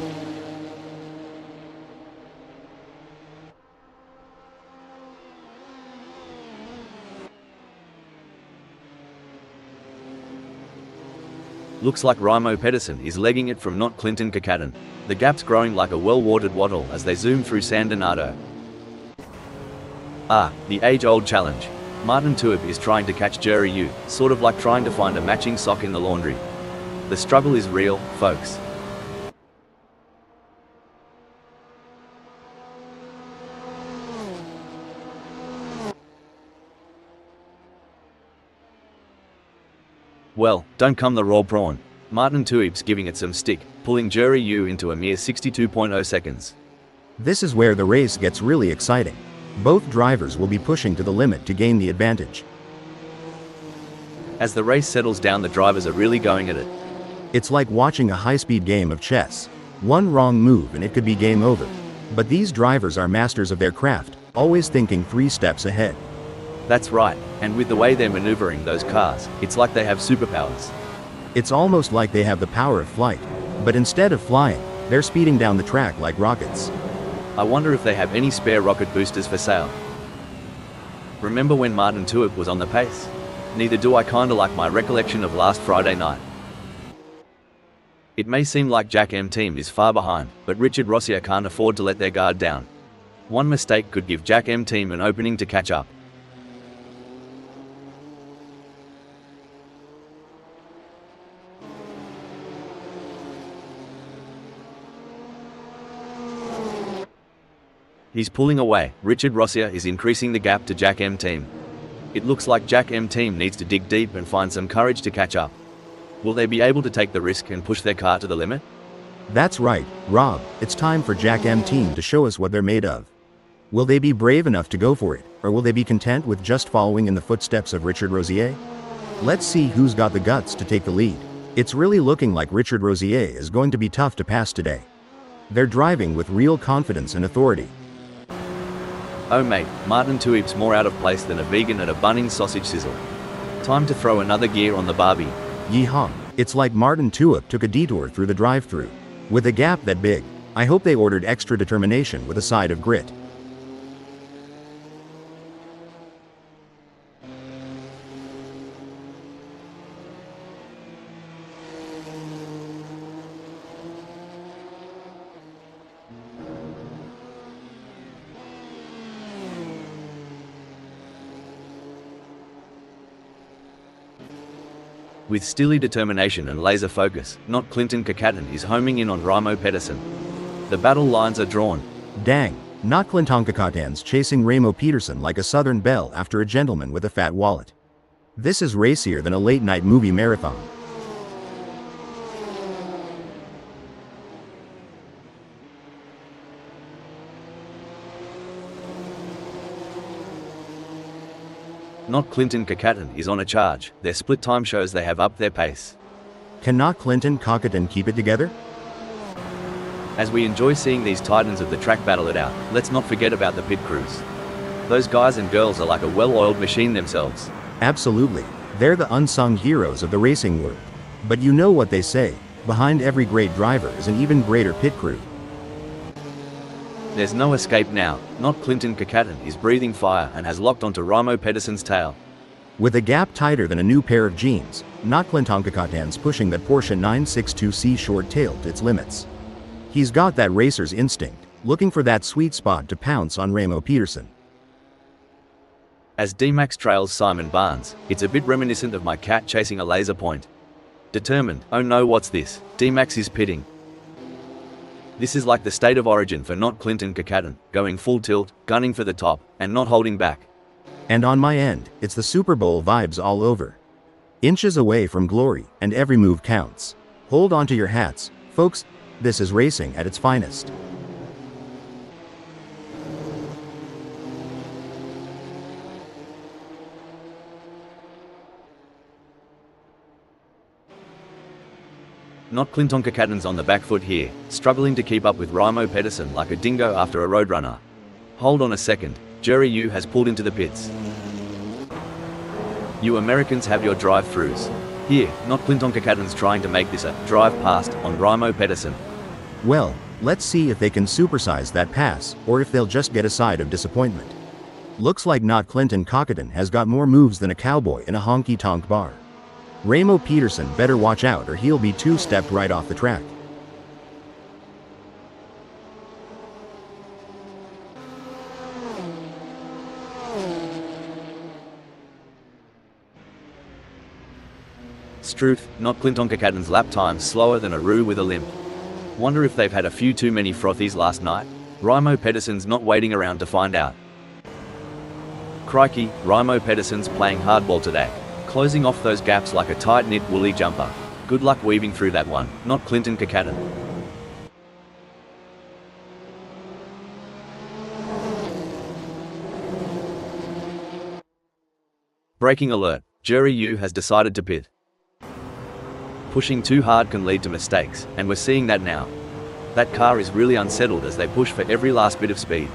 Looks like Raimo Pedersen is legging it from Not Clinton Kakaten. The gap's growing like a well-watered wattle as they zoom through San Donato. The age-old challenge. Martin Tuip is trying to catch Jerry Yu, sort of like trying to find a matching sock in the laundry. The struggle is real, folks. Well, don't come the raw prawn. Martin Tuip's giving it some stick, pulling Jerry Yu into a mere 62.0 seconds. This is where the race gets really exciting. Both drivers will be pushing to the limit to gain the advantage. As the race settles down, the drivers are really going at it. It's like watching a high-speed game of chess. One wrong move and it could be game over. But these drivers are masters of their craft, always thinking 3 steps ahead. That's right, and with the way they're maneuvering those cars, it's like they have superpowers. It's almost like they have the power of flight. But instead of flying, they're speeding down the track like rockets. I wonder if they have any spare rocket boosters for sale. Remember when Martin Tuip was on the pace? Neither do I, kinda like my recollection of last Friday night. It may seem like Jack M team is far behind, but Richard Rossier can't afford to let their guard down. One mistake could give Jack M team an opening to catch up. He's pulling away. Richard Rossier is increasing the gap to Jack M team. It looks like Jack M team needs to dig deep and find some courage to catch up. Will they be able to take the risk and push their car to the limit? That's right, Rob. It's time for Jack M team to show us what they're made of. Will they be brave enough to go for it, or will they be content with just following in the footsteps of Richard Rossier? Let's see who's got the guts to take the lead. It's really looking like Richard Rossier is going to be tough to pass today. They're driving with real confidence and authority. Oh mate, Martin Tuip's more out of place than a vegan at a Bunnings sausage sizzle. Time to throw another gear on the Barbie. Yeehaw. It's like Martin Tuip took a detour through the drive-thru. With a gap that big, I hope they ordered extra determination with a side of grit. With steely determination and laser focus, Not Clinton Kakaten is homing in on Raimo Pedersen. The battle lines are drawn. Dang, not Clintonkakatan's chasing Ramo Peterson like a Southern belle after a gentleman with a fat wallet. This is racier than a late-night movie marathon. Not Clinton Kakatan is on a charge. Their split time shows they have upped their pace. Can not Clinton Kakatan keep it together? As we enjoy seeing these titans of the track battle it out, let's not forget about the pit crews. Those guys and girls are like a well-oiled machine themselves. Absolutely. They're the unsung heroes of the racing world. But you know what they say, behind every great driver is an even greater pit crew. There's no escape now. Not Clinton Kakatan is breathing fire and has locked onto Ramo Pedersen's tail. With a gap tighter than a new pair of jeans, not Clintonkakatan's pushing that Porsche 962C short tail to its limits. He's got that racer's instinct, looking for that sweet spot to pounce on Ramo Peterson. As D-Max trails Simon Barnes, it's a bit reminiscent of my cat chasing a laser point. Determined, oh no, what's this? D-Max is pitting. This is like the state of origin for not Clinton Kakatan, going full tilt, gunning for the top, and not holding back. And on my end, it's the Super Bowl vibes all over. Inches away from glory, and every move counts. Hold on to your hats, folks, this is racing at its finest. Not Clinton Kakatan's on the back foot here, struggling to keep up with Ramo Pedersen like a dingo after a roadrunner. Hold on a second, Jerry Yu has pulled into the pits. You Americans have your drive-thrus. Here, not Clinton Kakatan's trying to make this a drive past on Ramo Pedersen. Well, let's see if they can supersize that pass, or if they'll just get a side of disappointment. Looks like not Clinton Kakatan has got more moves than a cowboy in a honky-tonk bar. Ramo Peterson better watch out or he'll be two-stepped right off the track. Struth, not Clinton Kakatan's lap time slower than a roux with a limp. Wonder if they've had a few too many frothies last night? Ramo Pedersen's not waiting around to find out. Crikey, Ramo Pedersen's playing hardball today. Closing off those gaps like a tight-knit woolly jumper. Good luck weaving through that one, not Clinton Kakatan. Braking alert, Jerry Yu has decided to pit. Pushing too hard can lead to mistakes, and we're seeing that now. That car is really unsettled as they push for every last bit of speed.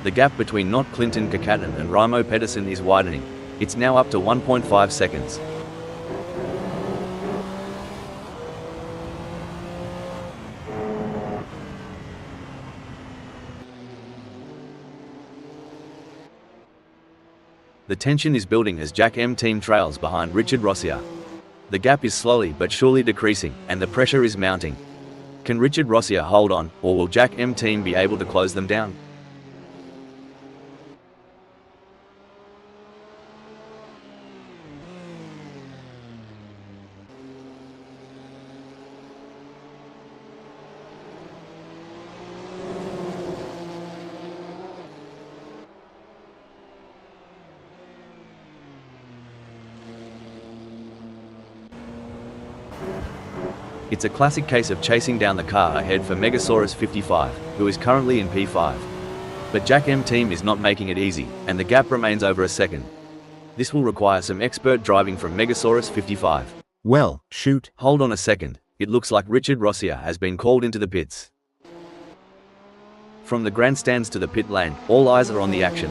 The gap between not Clinton Kakatan and Ramo Pedersen is widening. It's now up to 1.5 seconds. The tension is building as Jack M team trails behind Richard Rossier. The gap is slowly but surely decreasing, and the pressure is mounting. Can Richard Rossier hold on, or will Jack M team be able to close them down? It's a classic case of chasing down the car ahead for Megasaurus 55, who is currently in P5. But Jack M team is not making it easy, and the gap remains over a second. This will require some expert driving from Megasaurus 55. Well, shoot. Hold on a second, it looks like Richard Rossier has been called into the pits. From the grandstands to the pit lane, all eyes are on the action.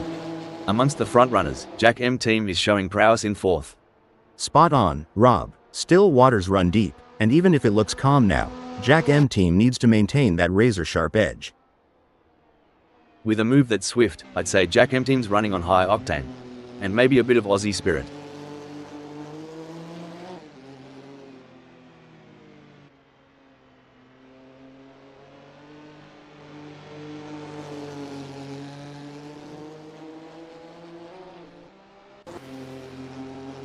Amongst the frontrunners, Jack M team is showing prowess in fourth. Spot on, Rob. Still waters run deep, and even if it looks calm now, Jack M team needs to maintain that razor-sharp edge. With a move that's swift, I'd say Jack M team's running on high octane. And maybe a bit of Aussie spirit.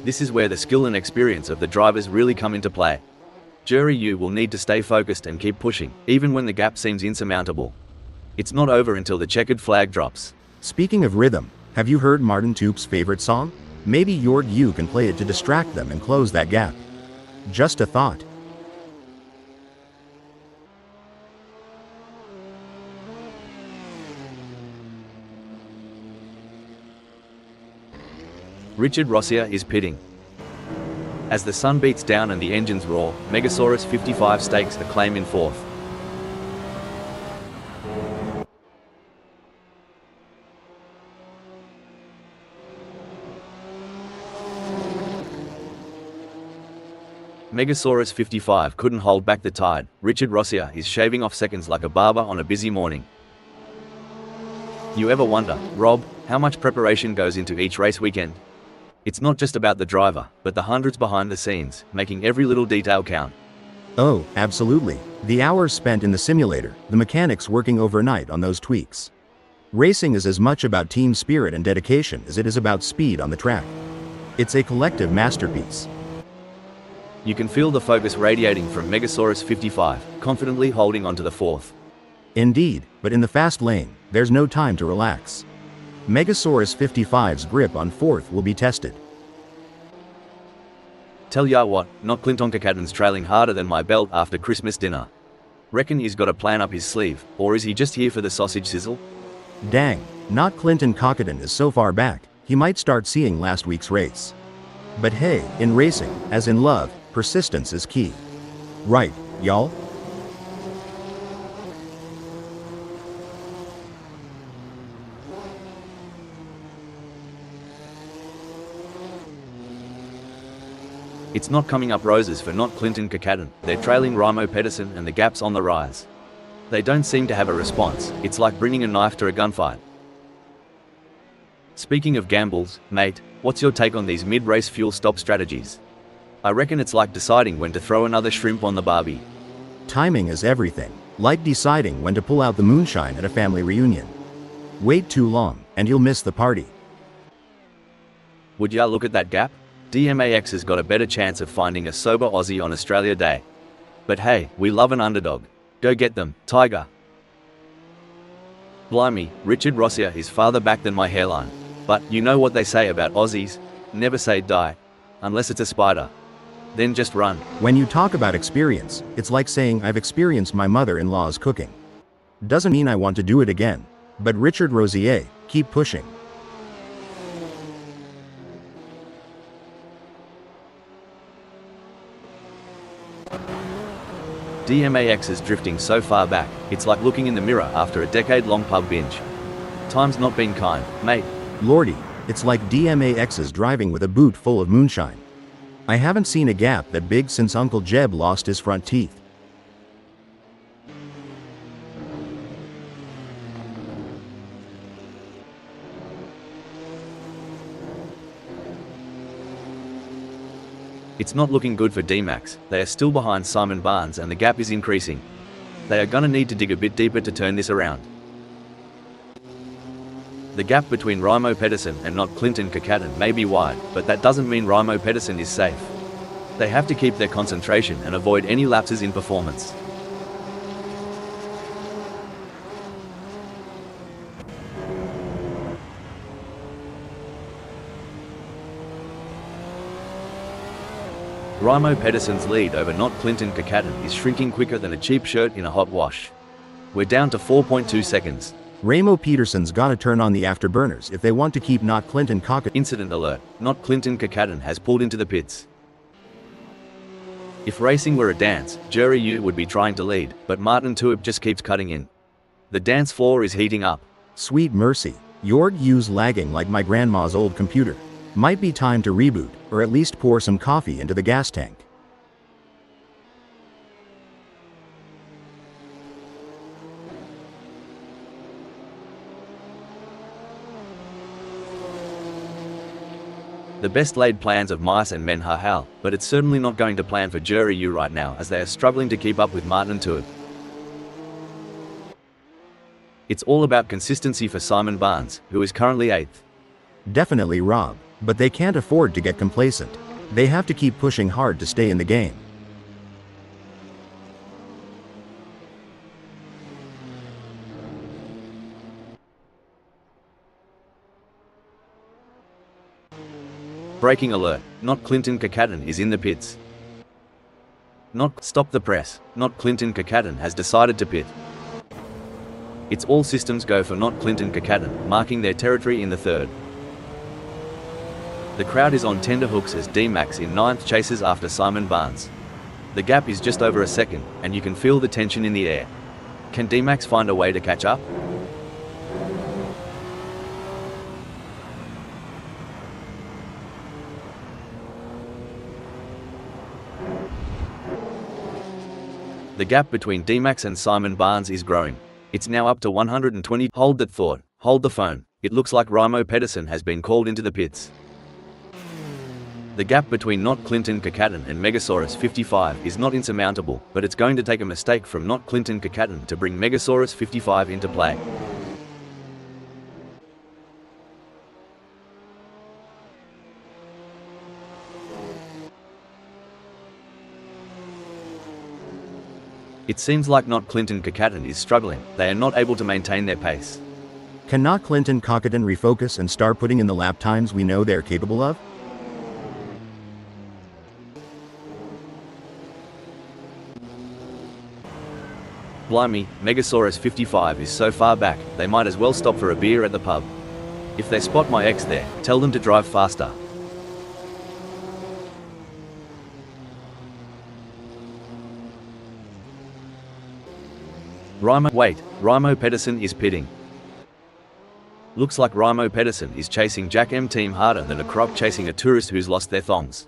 This is where the skill and experience of the drivers really come into play. Jury U will need to stay focused and keep pushing, even when the gap seems insurmountable. It's not over until the checkered flag drops. Speaking of rhythm, have you heard Martin Toup's favorite song? Maybe you can play it to distract them and close that gap. Just a thought. Richard Rossier is pitting. As the sun beats down and the engines roar, Megasaurus 55 stakes a claim in fourth. Megasaurus 55 couldn't hold back the tide. Richard Rossier is shaving off seconds like a barber on a busy morning. You ever wonder, Rob, how much preparation goes into each race weekend? It's not just about the driver, but the hundreds behind the scenes, making every little detail count. Oh, absolutely. The hours spent in the simulator, the mechanics working overnight on those tweaks. Racing is as much about team spirit and dedication as it is about speed on the track. It's a collective masterpiece. You can feel the focus radiating from Megasaurus 55, confidently holding onto the fourth. Indeed, but in the fast lane, there's no time to relax. Megasaurus 55's grip on fourth will be tested. Tell ya what, not Clinton Kakatan's trailing harder than my belt after Christmas dinner. Reckon he's got a plan up his sleeve, or is he just here for the sausage sizzle? Dang, not Clinton Cockatan is so far back, he might start seeing last week's race. But hey, in racing, as in love, persistence is key. Right, y'all? It's not coming up roses for not Clinton Kakatan. They're trailing Raimo Pedersen and the gap's on the rise. They don't seem to have a response. It's like bringing a knife to a gunfight. Speaking of gambles, mate, what's your take on these mid-race fuel stop strategies? I reckon it's like deciding when to throw another shrimp on the barbie. Timing is everything, like deciding when to pull out the moonshine at a family reunion. Wait too long, and you'll miss the party. Would ya look at that gap? DMAX has got a better chance of finding a sober Aussie on Australia Day. But hey, we love an underdog. Go get them, Tiger. Blimey, Richard Rossier is farther back than my hairline. But you know what they say about Aussies? Never say die. Unless it's a spider. Then just run. When you talk about experience, it's like saying I've experienced my mother-in-law's cooking. Doesn't mean I want to do it again. But Richard Rossier, keep pushing. DMAX is drifting so far back, it's like looking in the mirror after a decade-long pub binge. Time's not been kind, mate. Lordy, it's like DMAX is driving with a boot full of moonshine. I haven't seen a gap that big since Uncle Jeb lost his front teeth. It's not looking good for D-Max. They are still behind Simon Barnes and the gap is increasing. They are gonna need to dig a bit deeper to turn this around. The gap between Raimo Pedersen and not Clinton Kakatan may be wide, but that doesn't mean Raimo Pedersen is safe. They have to keep their concentration and avoid any lapses in performance. Raimo Pedersen's lead over not Clinton Kakatan is shrinking quicker than a cheap shirt in a hot wash. We're down to 4.2 seconds. Raimo Pedersen's gotta turn on the afterburners if they want to keep not Clinton Cockatan. Incident alert, not Clinton Kakatan has pulled into the pits. If racing were a dance, Jury U would be trying to lead, but Martin Tuip just keeps cutting in. The dance floor is heating up. Sweet mercy, Jorg U's lagging like my grandma's old computer. Might be time to reboot, or at least pour some coffee into the gas tank. The best laid plans of mice and men hal, but it's certainly not going to plan for Jury U right now as they are struggling to keep up with Martin Tuip. It's all about consistency for Simon Barnes, who is currently 8th. Definitely Rob. But they can't afford to get complacent. They have to keep pushing hard to stay in the game. Braking alert, not Clinton Kakaten is in the pits. Not stop the press, not Clinton Kakaten has decided to pit. It's all systems go for not Clinton Kakaten, marking their territory in the third. The crowd is on tenterhooks as D-Max in ninth chases after Simon Barnes. The gap is just over a second, and you can feel the tension in the air. Can D-Max find a way to catch up? The gap between D-Max and Simon Barnes is growing. It's now up to 120. Hold that thought. Hold the phone. It looks like Raimo Pedersen has been called into the pits. The gap between not Clinton Kakaten and Megasaurus 55 is not insurmountable, but it's going to take a mistake from not Clinton Kakaten to bring Megasaurus 55 into play. It seems like not Clinton Kakaten is struggling. They are not able to maintain their pace. Can not Clinton Kakaten refocus and start putting in the lap times we know they're capable of? Blimey, Megasaurus 55 is so far back, they might as well stop for a beer at the pub. If they spot my ex there, tell them to drive faster. Raimo Pedersen is pitting. Looks like Raimo Pedersen is chasing Jack M team harder than a croc chasing a tourist who's lost their thongs.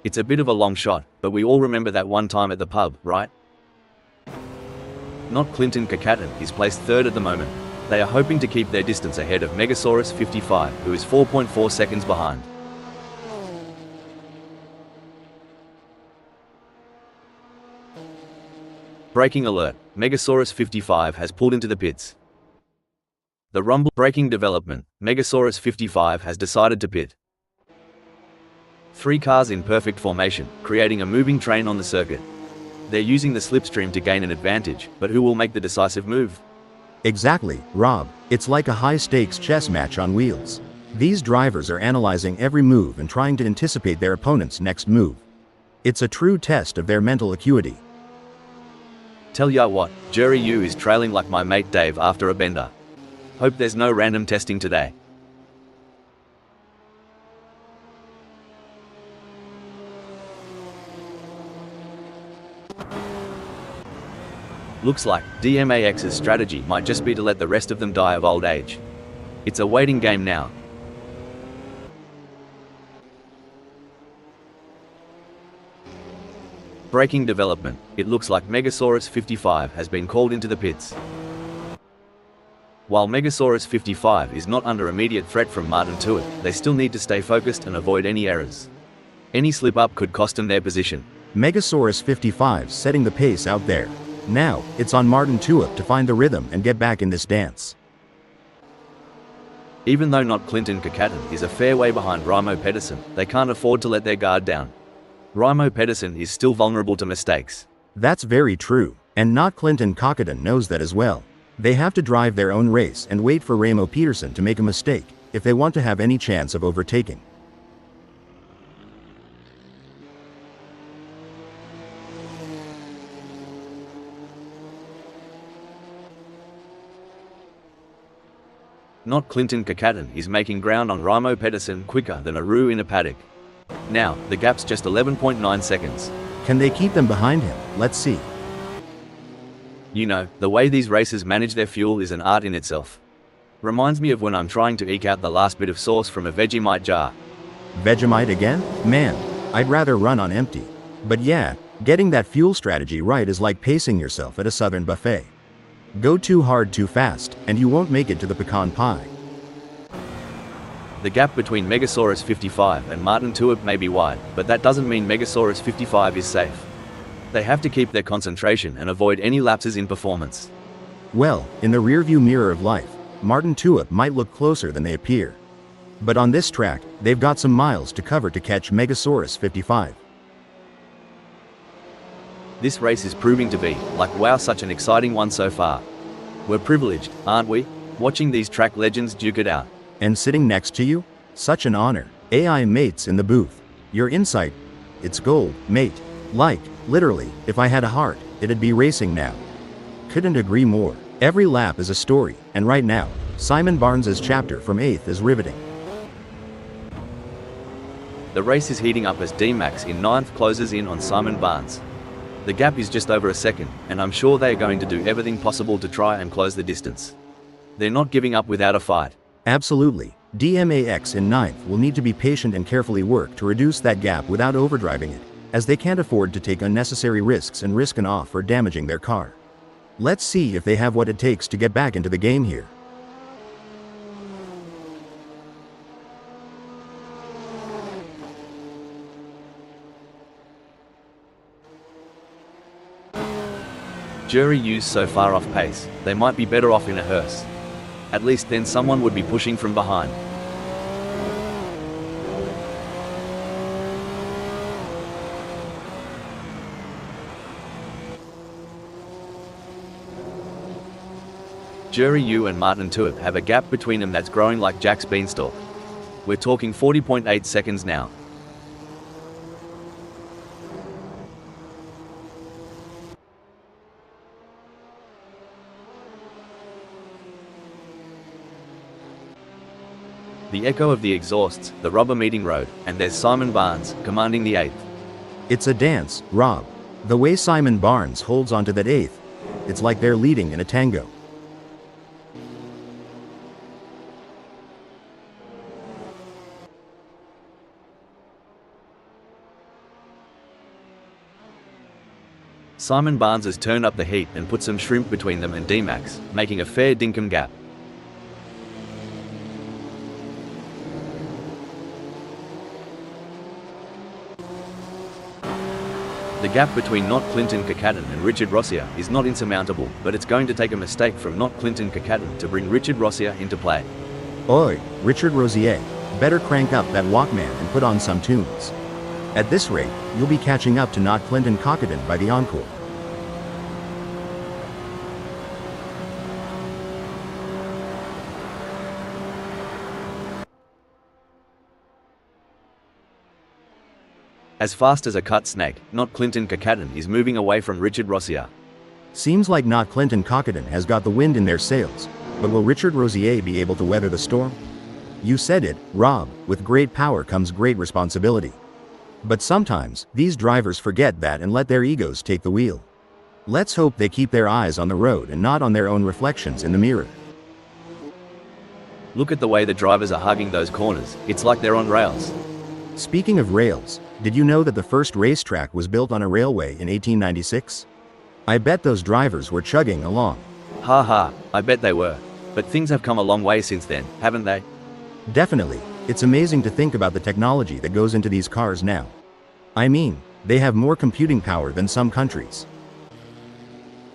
It's a bit of a long shot, but we all remember that one time at the pub, right? Not Clinton Kakaten is placed third at the moment. They are hoping to keep their distance ahead of Megasaurus 55, who is 4.4 seconds behind. Braking alert, Megasaurus 55 has pulled into the pits. The rumble braking development, Megasaurus 55 has decided to pit. 3 cars in perfect formation, creating a moving train on the circuit. They're using the slipstream to gain an advantage, but who will make the decisive move? Exactly, Rob. It's like a high-stakes chess match on wheels. These drivers are analyzing every move and trying to anticipate their opponent's next move. It's a true test of their mental acuity. Tell ya what, Jerry Yu is trailing like my mate Dave after a bender. Hope there's no random testing today. Looks like DMAX's strategy might just be to let the rest of them die of old age. It's a waiting game now. Braking development, it looks like Megasaurus 55 has been called into the pits. While Megasaurus 55 is not under immediate threat from Martin Tuitt, they still need to stay focused and avoid any errors. Any slip-up could cost them their position. Megasaurus 55's setting the pace out there. Now, it's on Martin Tuitt to find the rhythm and get back in this dance. Even though not Clinton Kakaten is a fair way behind Raimo Pedersen, they can't afford to let their guard down. Raimo Pedersen is still vulnerable to mistakes. That's very true, and not Clinton Kakaten knows that as well. They have to drive their own race and wait for Raimo Pedersen to make a mistake, if they want to have any chance of overtaking. Not Clinton Kakaten is making ground on Raimo Pedersen quicker than a roux in a paddock. Now, the gap's just 11.9 seconds. Can they keep them behind him? Let's see. You know, the way these racers manage their fuel is an art in itself. Reminds me of when I'm trying to eke out the last bit of sauce from a Vegemite jar. Vegemite again? Man, I'd rather run on empty. But yeah, getting that fuel strategy right is like pacing yourself at a southern buffet. Go too hard too fast, and you won't make it to the pecan pie. The gap between Megasaurus 55 and Martin Tuitt may be wide, but that doesn't mean Megasaurus 55 is safe. They have to keep their concentration and avoid any lapses in performance. Well, in the rearview mirror of life, Martin Tuitt might look closer than they appear. But on this track, they've got some miles to cover to catch Megasaurus 55. This race is proving to be, like wow, such an exciting one so far. We're privileged, aren't we? Watching these track legends duke it out. And sitting next to you? Such an honor. AI mates in the booth. Your insight? It's gold, mate. Like, literally, if I had a heart, it'd be racing now. Couldn't agree more. Every lap is a story, and right now, Simon Barnes's chapter from 8th is riveting. The race is heating up as D-Max in 9th closes in on Simon Barnes. The gap is just over a second, and I'm sure they are going to do everything possible to try and close the distance. They're not giving up without a fight. Absolutely. DMAX in 9th will need to be patient and carefully work to reduce that gap without overdriving it, as they can't afford to take unnecessary risks and risk an off or damaging their car. Let's see if they have what it takes to get back into the game here. Jury U's so far off pace, they might be better off in a hearse. At least then someone would be pushing from behind. Jury U and Martin Tuip have a gap between them that's growing like Jack's beanstalk. We're talking 40.8 seconds now. The echo of the exhausts, the rubber meeting road, and there's Simon Barnes, commanding the 8th. It's a dance, Rob. The way Simon Barnes holds onto that 8th, it's like they're leading in a tango. Simon Barnes has turned up the heat and put some shrimp between them and D-Max, making a fair dinkum gap. The gap between not Clinton Kakaten and Richard Rossier is not insurmountable, but it's going to take a mistake from not Clinton Kakaten to bring Richard Rossier into play. Oi, Richard Rossier, better crank up that Walkman and put on some tunes. At this rate, you'll be catching up to not Clinton Kakaten by the encore. As fast as a cut snake, not Clinton Kakaten is moving away from Richard Rossier. Seems like not Clinton Kakaten has got the wind in their sails, but will Richard Rossier be able to weather the storm? You said it, Rob, with great power comes great responsibility. But sometimes, these drivers forget that and let their egos take the wheel. Let's hope they keep their eyes on the road and not on their own reflections in the mirror. Look at the way the drivers are hugging those corners, it's like they're on rails. Speaking of rails, did you know that the first racetrack was built on a railway in 1896? I bet those drivers were chugging along. Ha ha, I bet they were. But things have come a long way since then, haven't they? Definitely. It's amazing to think about the technology that goes into these cars now. I mean, they have more computing power than some countries.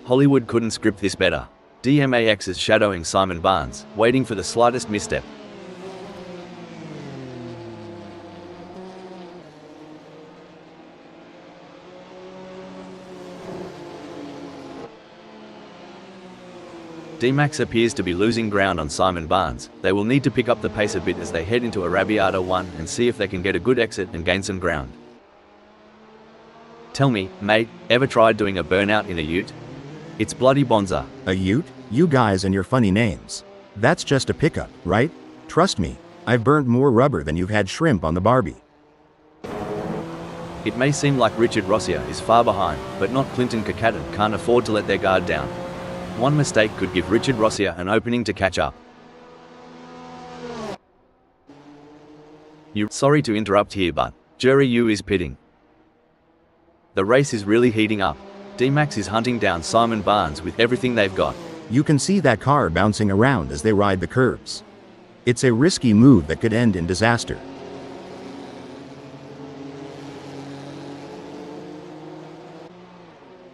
Hollywood couldn't script this better. DMAX is shadowing Simon Barnes, waiting for the slightest misstep. D-Max appears to be losing ground on Simon Barnes. They will need to pick up the pace a bit as they head into Arrabbiata 1 and see if they can get a good exit and gain some ground. Tell me, mate, ever tried doing a burnout in a ute? It's bloody bonza. A ute? You guys and your funny names. That's just a pickup, right? Trust me, I've burnt more rubber than you've had shrimp on the Barbie. It may seem like Richard Rossier is far behind, but not Clinton Kakaten can't afford to let their guard down. One mistake could give Richard Rossier an opening to catch up. Sorry to interrupt here, but Jury U is pitting. The race is really heating up. D-Max is hunting down Simon Barnes with everything they've got. You can see that car bouncing around as they ride the curves. It's a risky move that could end in disaster.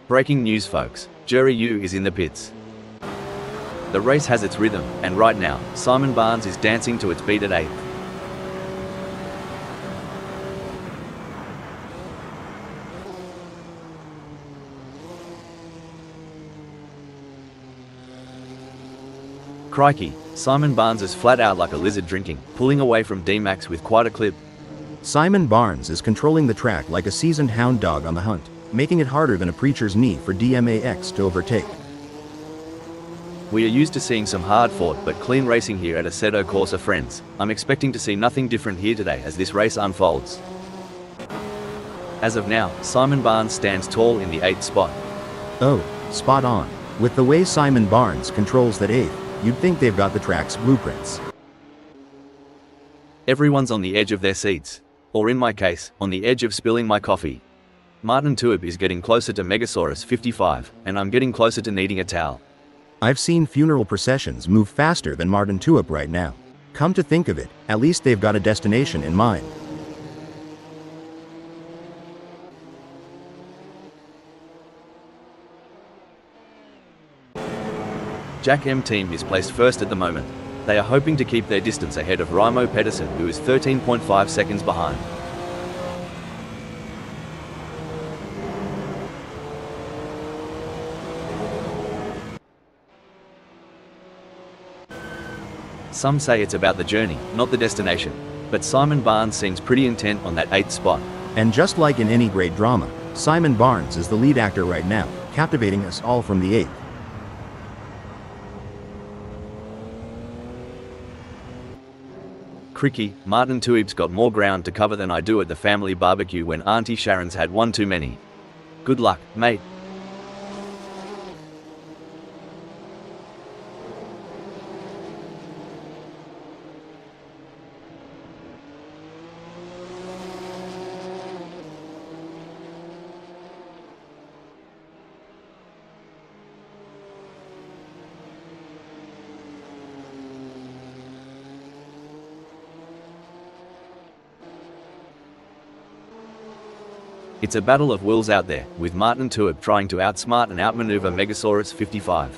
Breaking news, folks. Jury U is in the pits. The race has its rhythm, and right now, Simon Barnes is dancing to its beat at 8th. Crikey, Simon Barnes is flat out like a lizard drinking, pulling away from D-Max with quite a clip. Simon Barnes is controlling the track like a seasoned hound dog on the hunt, making it harder than a preacher's knee for DMAX to overtake. We are used to seeing some hard-fought but clean racing here at Assetto Corsa, friends. I'm expecting to see nothing different here today as this race unfolds. As of now, Simon Barnes stands tall in the 8th spot. Oh, spot on. With the way Simon Barnes controls that 8th, you'd think they've got the track's blueprints. Everyone's on the edge of their seats. Or in my case, on the edge of spilling my coffee. Martin Tuib is getting closer to Megasaurus 55, and I'm getting closer to needing a towel. I've seen funeral processions move faster than Martin Tuib right now. Come to think of it, at least they've got a destination in mind. Jack M team is placed first at the moment. They are hoping to keep their distance ahead of Raimo Pedersen, who is 13.5 seconds behind. Some say it's about the journey, not the destination. But Simon Barnes seems pretty intent on that 8th spot. And just like in any great drama, Simon Barnes is the lead actor right now, captivating us all from the 8th. Cricky, Martin Tuib's got more ground to cover than I do at the family barbecue when Auntie Sharon's had one too many. Good luck, mate. It's a battle of wills out there, with Martin Tuib trying to outsmart and outmaneuver Megasaurus 55.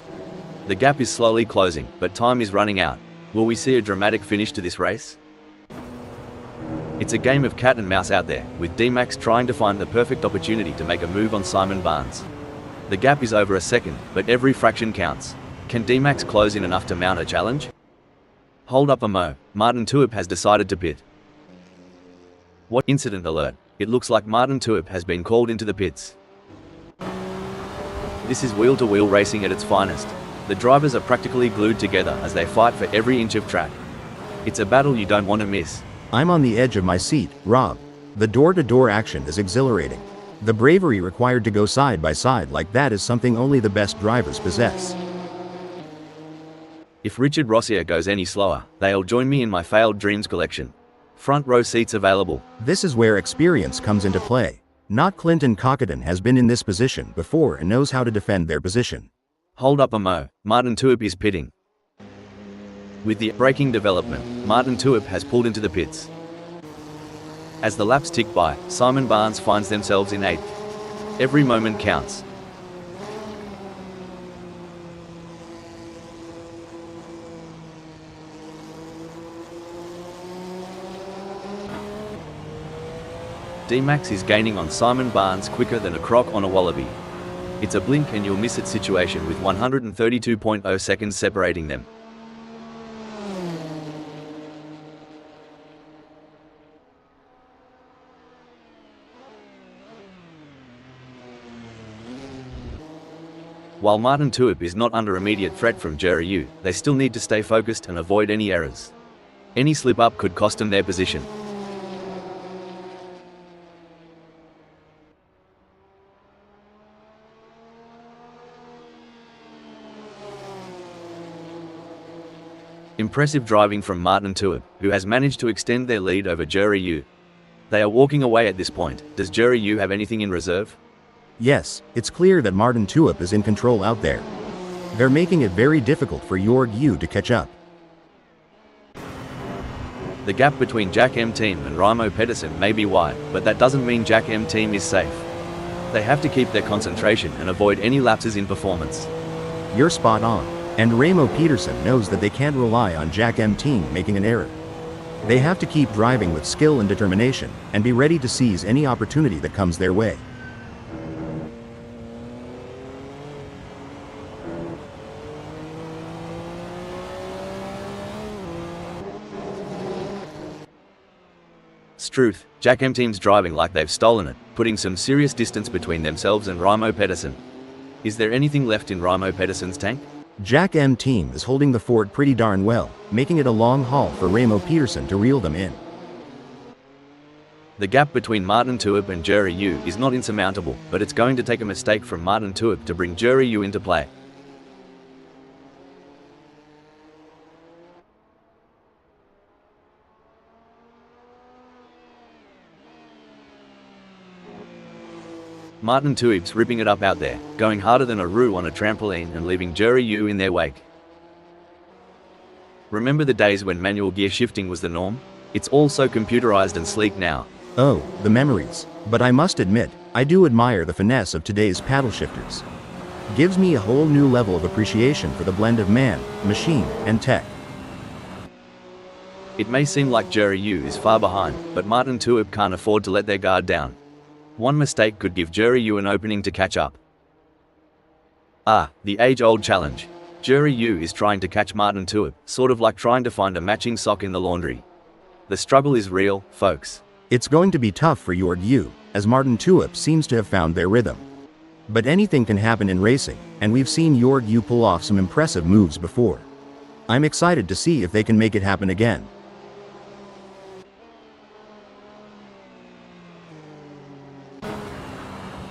The gap is slowly closing, but time is running out. Will we see a dramatic finish to this race? It's a game of cat and mouse out there, with D-Max trying to find the perfect opportunity to make a move on Simon Barnes. The gap is over a second, but every fraction counts. Can D-Max close in enough to mount a challenge? Hold up a mo, Martin Tuib has decided to pit. What incident alert? It looks like Martin Tuib has been called into the pits. This is wheel-to-wheel racing at its finest. The drivers are practically glued together as they fight for every inch of track. It's a battle you don't want to miss. I'm on the edge of my seat, Rob. The door-to-door action is exhilarating. The bravery required to go side by side like that is something only the best drivers possess. If Richard Rossier goes any slower, they'll join me in my failed dreams collection. Front row seats available. This is where experience comes into play. Not Clinton Cockadon has been in this position before and knows how to defend their position. Hold up a mo, Martin Tuib is pitting. With the braking development, Martin Tuib has pulled into the pits. As the laps tick by, Simon Barnes finds themselves in 8th. Every moment counts. D-Max is gaining on Simon Barnes quicker than a croc on a wallaby. It's a blink and you'll miss it situation with 132.0 seconds separating them. While Martin Tuib is not under immediate threat from Jerry, they still need to stay focused and avoid any errors. Any slip-up could cost them their position. Impressive driving from Martin Tuib, who has managed to extend their lead over Jerry. They are walking away at this point. Does Jerry have anything in reserve? Yes, it's clear that Martin Tuib is in control out there. They're making it very difficult for Jorg Yu to catch up. The gap between Jack M team and Raimo Pedersen may be wide, but that doesn't mean Jack M team is safe. They have to keep their concentration and avoid any lapses in performance. You're spot on. And Raimo Pedersen knows that they can't rely on Jack M team making an error. They have to keep driving with skill and determination, and be ready to seize any opportunity that comes their way. Struth, Jack M team's driving like they've stolen it, putting some serious distance between themselves and Raimo Pedersen. Is there anything left in Raimo Pedersen's tank? Jack M team is holding the fort pretty darn well, making it a long haul for Raimo Pedersen to reel them in. The gap between Martin Tuip and Jerry Yu is not insurmountable, but it's going to take a mistake from Martin Tuip to bring Jerry Yu into play. Martin Tuip's ripping it up out there, going harder than a roux on a trampoline and leaving Jerry Yu in their wake. Remember the days when manual gear shifting was the norm? It's all so computerized and sleek now. Oh, the memories. But I must admit, I do admire the finesse of today's paddle shifters. Gives me a whole new level of appreciation for the blend of man, machine, and tech. It may seem like Jerry Yu is far behind, but Martin Tuip can't afford to let their guard down. One mistake could give Jerry Yu an opening to catch up. The age-old challenge. Jerry Yu is trying to catch Martin Tuip, sort of like trying to find a matching sock in the laundry. The struggle is real, folks. It's going to be tough for Jorg Yu, as Martin Tuip seems to have found their rhythm. But anything can happen in racing, and we've seen Jorg Yu pull off some impressive moves before. I'm excited to see if they can make it happen again.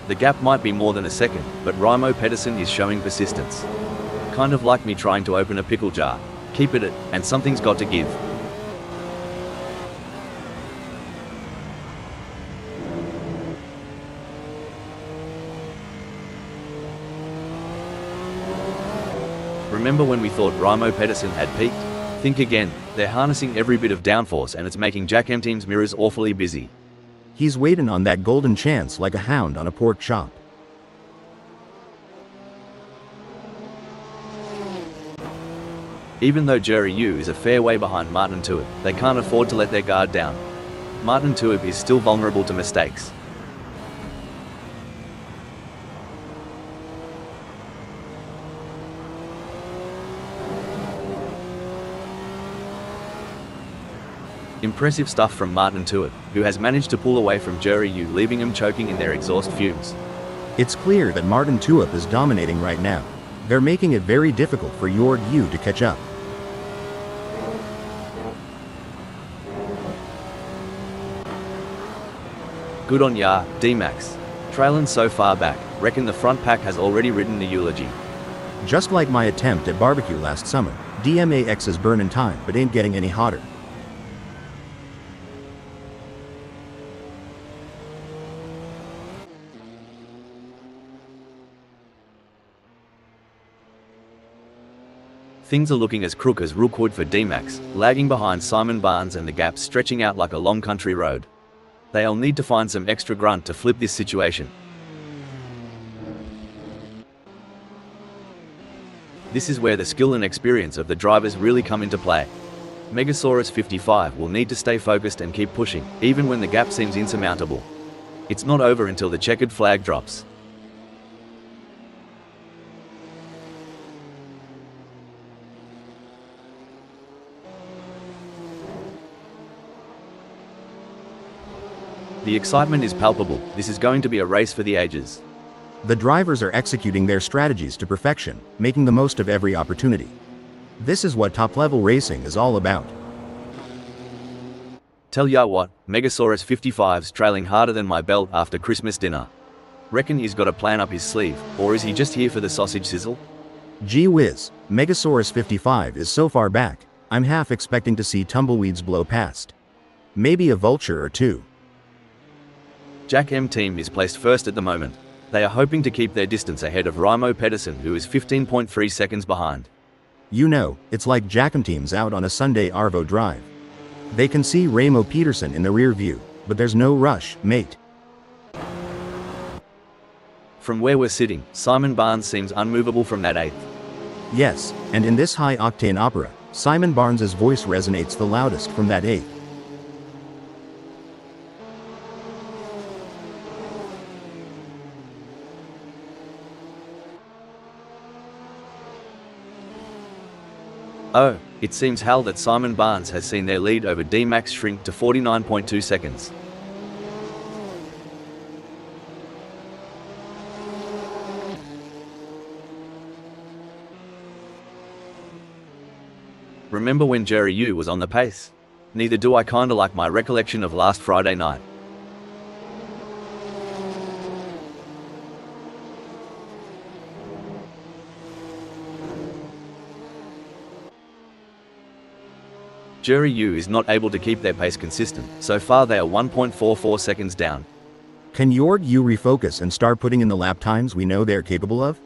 The gap might be more than a second, but Raimo Pedersen is showing persistence. Kind of like me trying to open a pickle jar. Keep at it, and something's got to give. Remember when we thought Raimo Pedersen had peaked? Think again. They're harnessing every bit of downforce and it's making Jack M team's mirrors awfully busy. He's waiting on that golden chance like a hound on a pork chop. Even though Jerry Yu is a fair way behind Martin Tuip, they can't afford to let their guard down. Martin Tuip is still vulnerable to mistakes. Impressive stuff from Martin Tuip, who has managed to pull away from Jerry Yu, leaving him choking in their exhaust fumes. It's clear that Martin Tuip is dominating right now. They're making it very difficult for Jorg Yu to catch up. Good on ya, D-Max. Trailing so far back, reckon the front pack has already written the eulogy. Just like my attempt at barbecue last summer, DMAX is burning time but ain't getting any hotter. Things are looking as crook as Rookwood for D-Max, lagging behind Simon Barnes and the gap stretching out like a long country road. They'll need to find some extra grunt to flip this situation. This is where the skill and experience of the drivers really come into play. Megasaurus 55 will need to stay focused and keep pushing, even when the gap seems insurmountable. It's not over until the checkered flag drops. The excitement is palpable. This is going to be a race for the ages. The drivers are executing their strategies to perfection, making the most of every opportunity. This is what top-level racing is all about. Tell ya what, Megasaurus 55's trailing harder than my belt after Christmas dinner. Reckon he's got a plan up his sleeve, or is he just here for the sausage sizzle? Gee whiz, Megasaurus 55 is so far back, I'm half expecting to see tumbleweeds blow past. Maybe a vulture or two. Jack M team is placed first at the moment. They are hoping to keep their distance ahead of Raimo Pedersen, who is 15.3 seconds behind. You know, it's like Jack M team's out on a Sunday Arvo drive. They can see Raimo Pedersen in the rear view, but there's no rush, mate. From where we're sitting, Simon Barnes seems unmovable from that 8th. Yes, and in this high-octane opera, Simon Barnes's voice resonates the loudest from that 8th. Oh, It seems Hal that Simon Barnes has seen their lead over D-Max shrink to 49.2 seconds. Remember when Jerry Yu was on the pace? Neither do I, kinda like my recollection of last Friday night. Jerry Yu is not able to keep their pace consistent. So far they are 1.44 seconds down. Can Jorg Yu refocus and start putting in the lap times we know they're capable of?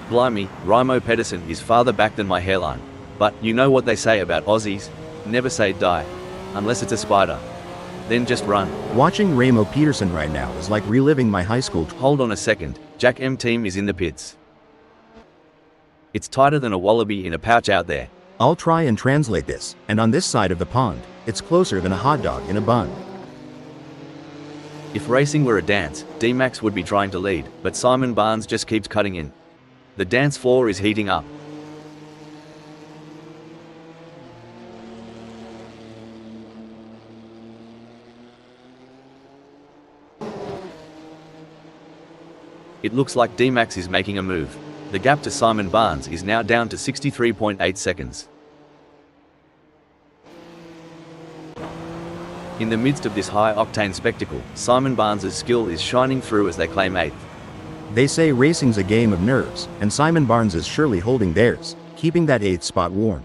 Blimey, Raimo Pedersen is farther back than my hairline. But you know what they say about Aussies? Never say die. Unless it's a spider. Then just run. Watching Raimo Pedersen right now is like reliving my high school. Hold on a second, Jack M team is in the pits. It's tighter than a wallaby in a pouch out there. I'll try and translate this, and on this side of the pond, it's closer than a hot dog in a bun. If racing were a dance, D-Max would be trying to lead, but Simon Barnes just keeps cutting in. The dance floor is heating up. It looks like D-Max is making a move. The gap to Simon Barnes is now down to 63.8 seconds. In the midst of this high-octane spectacle, Simon Barnes' skill is shining through as they claim 8th. They say racing's a game of nerves, and Simon Barnes is surely holding theirs, keeping that 8th spot warm.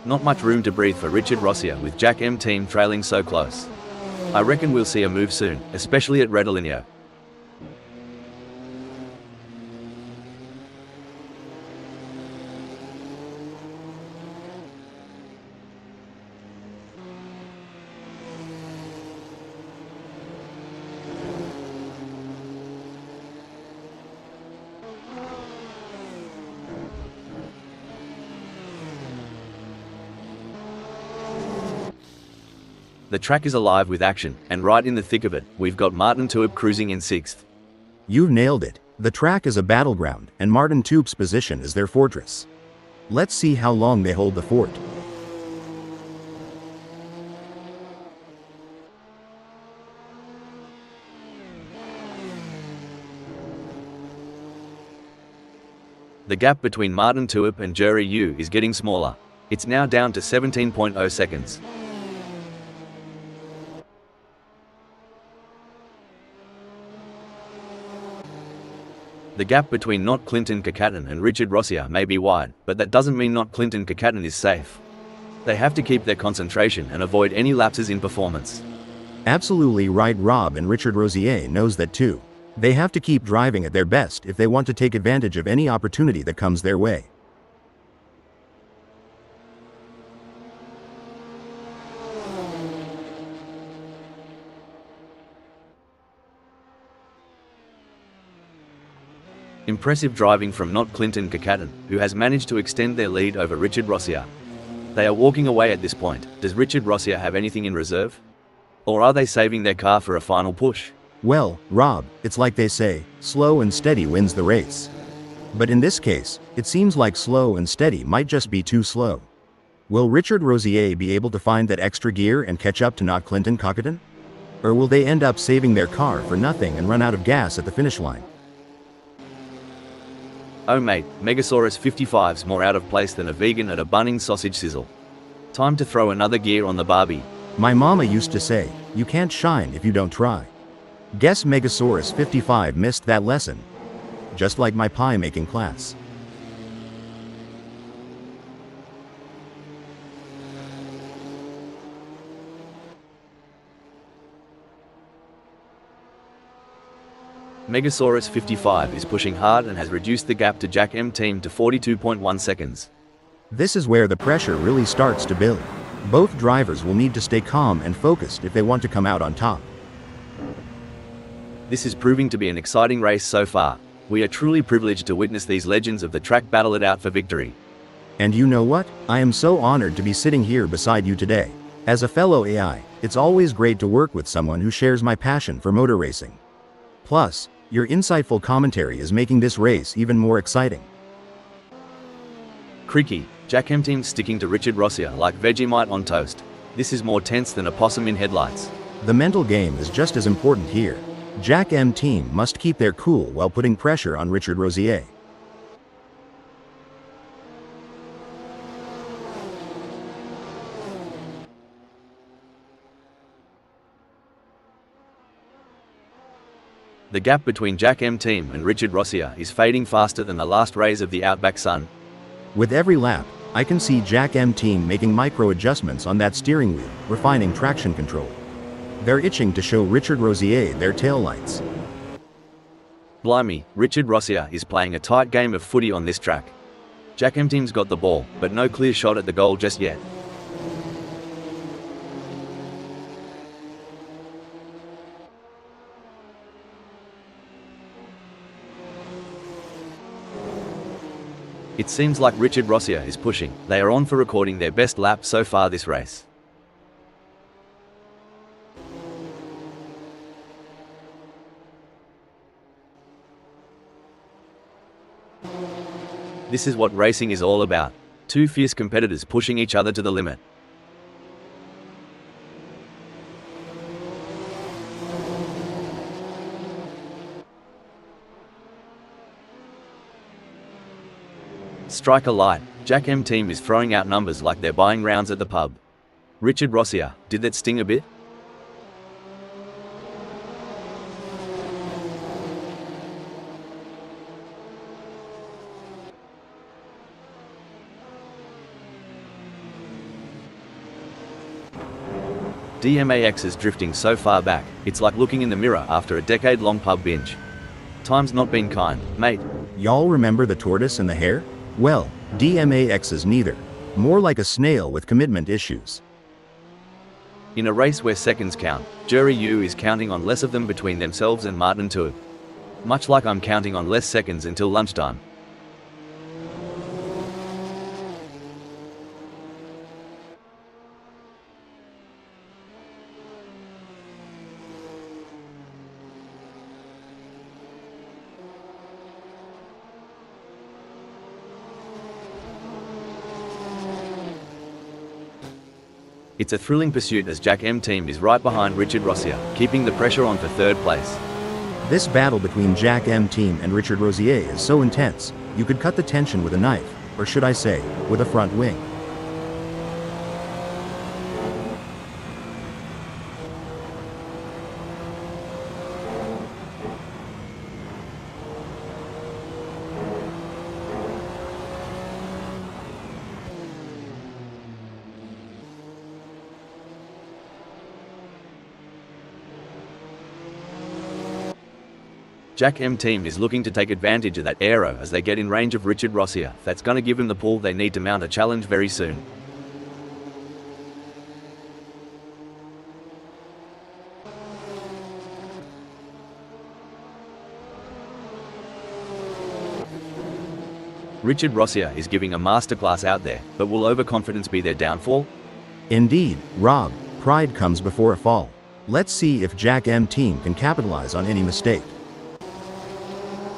Not much room to breathe for Richard Rossier with Jack M team trailing so close. I reckon we'll see a move soon, especially at Redolinho. The track is alive with action, and right in the thick of it, we've got Martin Tuip cruising in 6th. You've nailed it. The track is a battleground, and Martin Tuip's position is their fortress. Let's see how long they hold the fort. The gap between Martin Tuip and Jerry Yu is getting smaller. It's now down to 17.0 seconds. The gap between Not Clinton Kakaten and Richard Rossier may be wide, but that doesn't mean Not Clinton Kakaten is safe. They have to keep their concentration and avoid any lapses in performance. Absolutely right. Rob and Richard Rossier knows that too. They have to keep driving at their best if they want to take advantage of any opportunity that comes their way. Impressive driving from Not Clinton Kakaten, who has managed to extend their lead over Richard Rossier. They are walking away at this point. Does Richard Rossier have anything in reserve? Or are they saving their car for a final push? Well, Rob, it's like they say, slow and steady wins the race. But in this case, it seems like slow and steady might just be too slow. Will Richard Rossier be able to find that extra gear and catch up to Not Clinton Kakaten? Or will they end up saving their car for nothing and run out of gas at the finish line? Oh mate, Megasaurus 55's more out of place than a vegan at a Bunnings sausage sizzle. Time to throw another gear on the Barbie. My mama used to say, you can't shine if you don't try. Guess Megasaurus 55 missed that lesson. Just like my pie making class. Megasaurus 55 is pushing hard and has reduced the gap to Jack M team to 42.1 seconds. This is where the pressure really starts to build. Both drivers will need to stay calm and focused if they want to come out on top. This is proving to be an exciting race so far. We are truly privileged to witness these legends of the track battle it out for victory. And you know what? I am so honored to be sitting here beside you today. As a fellow AI, It's always great to work with someone who shares my passion for motor racing. Plus, your insightful commentary is making this race even more exciting. Creaky, Jack M Team sticking to Richard Rossier like Vegemite on toast. This is more tense than a possum in headlights. The mental game is just as important here. Jack M Team must keep their cool while putting pressure on Richard Rossier. The gap between Jack M Team and Richard Rossier is fading faster than the last rays of the outback sun. With every lap, I can see Jack M Team making micro adjustments on that steering wheel, refining traction control. They're itching to show Richard Rossier their taillights. Blimey, Richard Rossier is playing a tight game of footy on this track. Jack M Team's got the ball, but no clear shot at the goal just yet. It seems like Richard Rossier is pushing. They are on for recording their best lap so far this race. This is what racing is all about. Two fierce competitors pushing each other to the limit. Strike a light. Jack M Team is throwing out numbers like they're buying rounds at the pub. Richard Rossier, did that sting a bit? DMAX is drifting so far back, it's like looking in the mirror after a decade-long pub binge. Time's not been kind, mate. Y'all remember the tortoise and the hare? Well, DMAX is neither. More like a snail with commitment issues. In a race where seconds count, Jury U is counting on less of them between themselves and Martin Tuib. Much like I'm counting on less seconds until lunchtime. It's a thrilling pursuit as Jack M Team is right behind Richard Rossier, keeping the pressure on for third place. This battle between Jack M Team and Richard Rossier is so intense, you could cut the tension with a knife, or should I say, with a front wing. Jack M Team is looking to take advantage of that aero as they get in range of Richard Rossier. That's gonna give him the pull they need to mount a challenge very soon. Richard Rossier is giving a masterclass out there, but will overconfidence be their downfall? Indeed, Rob, pride comes before a fall. Let's see if Jack M Team can capitalize on any mistake.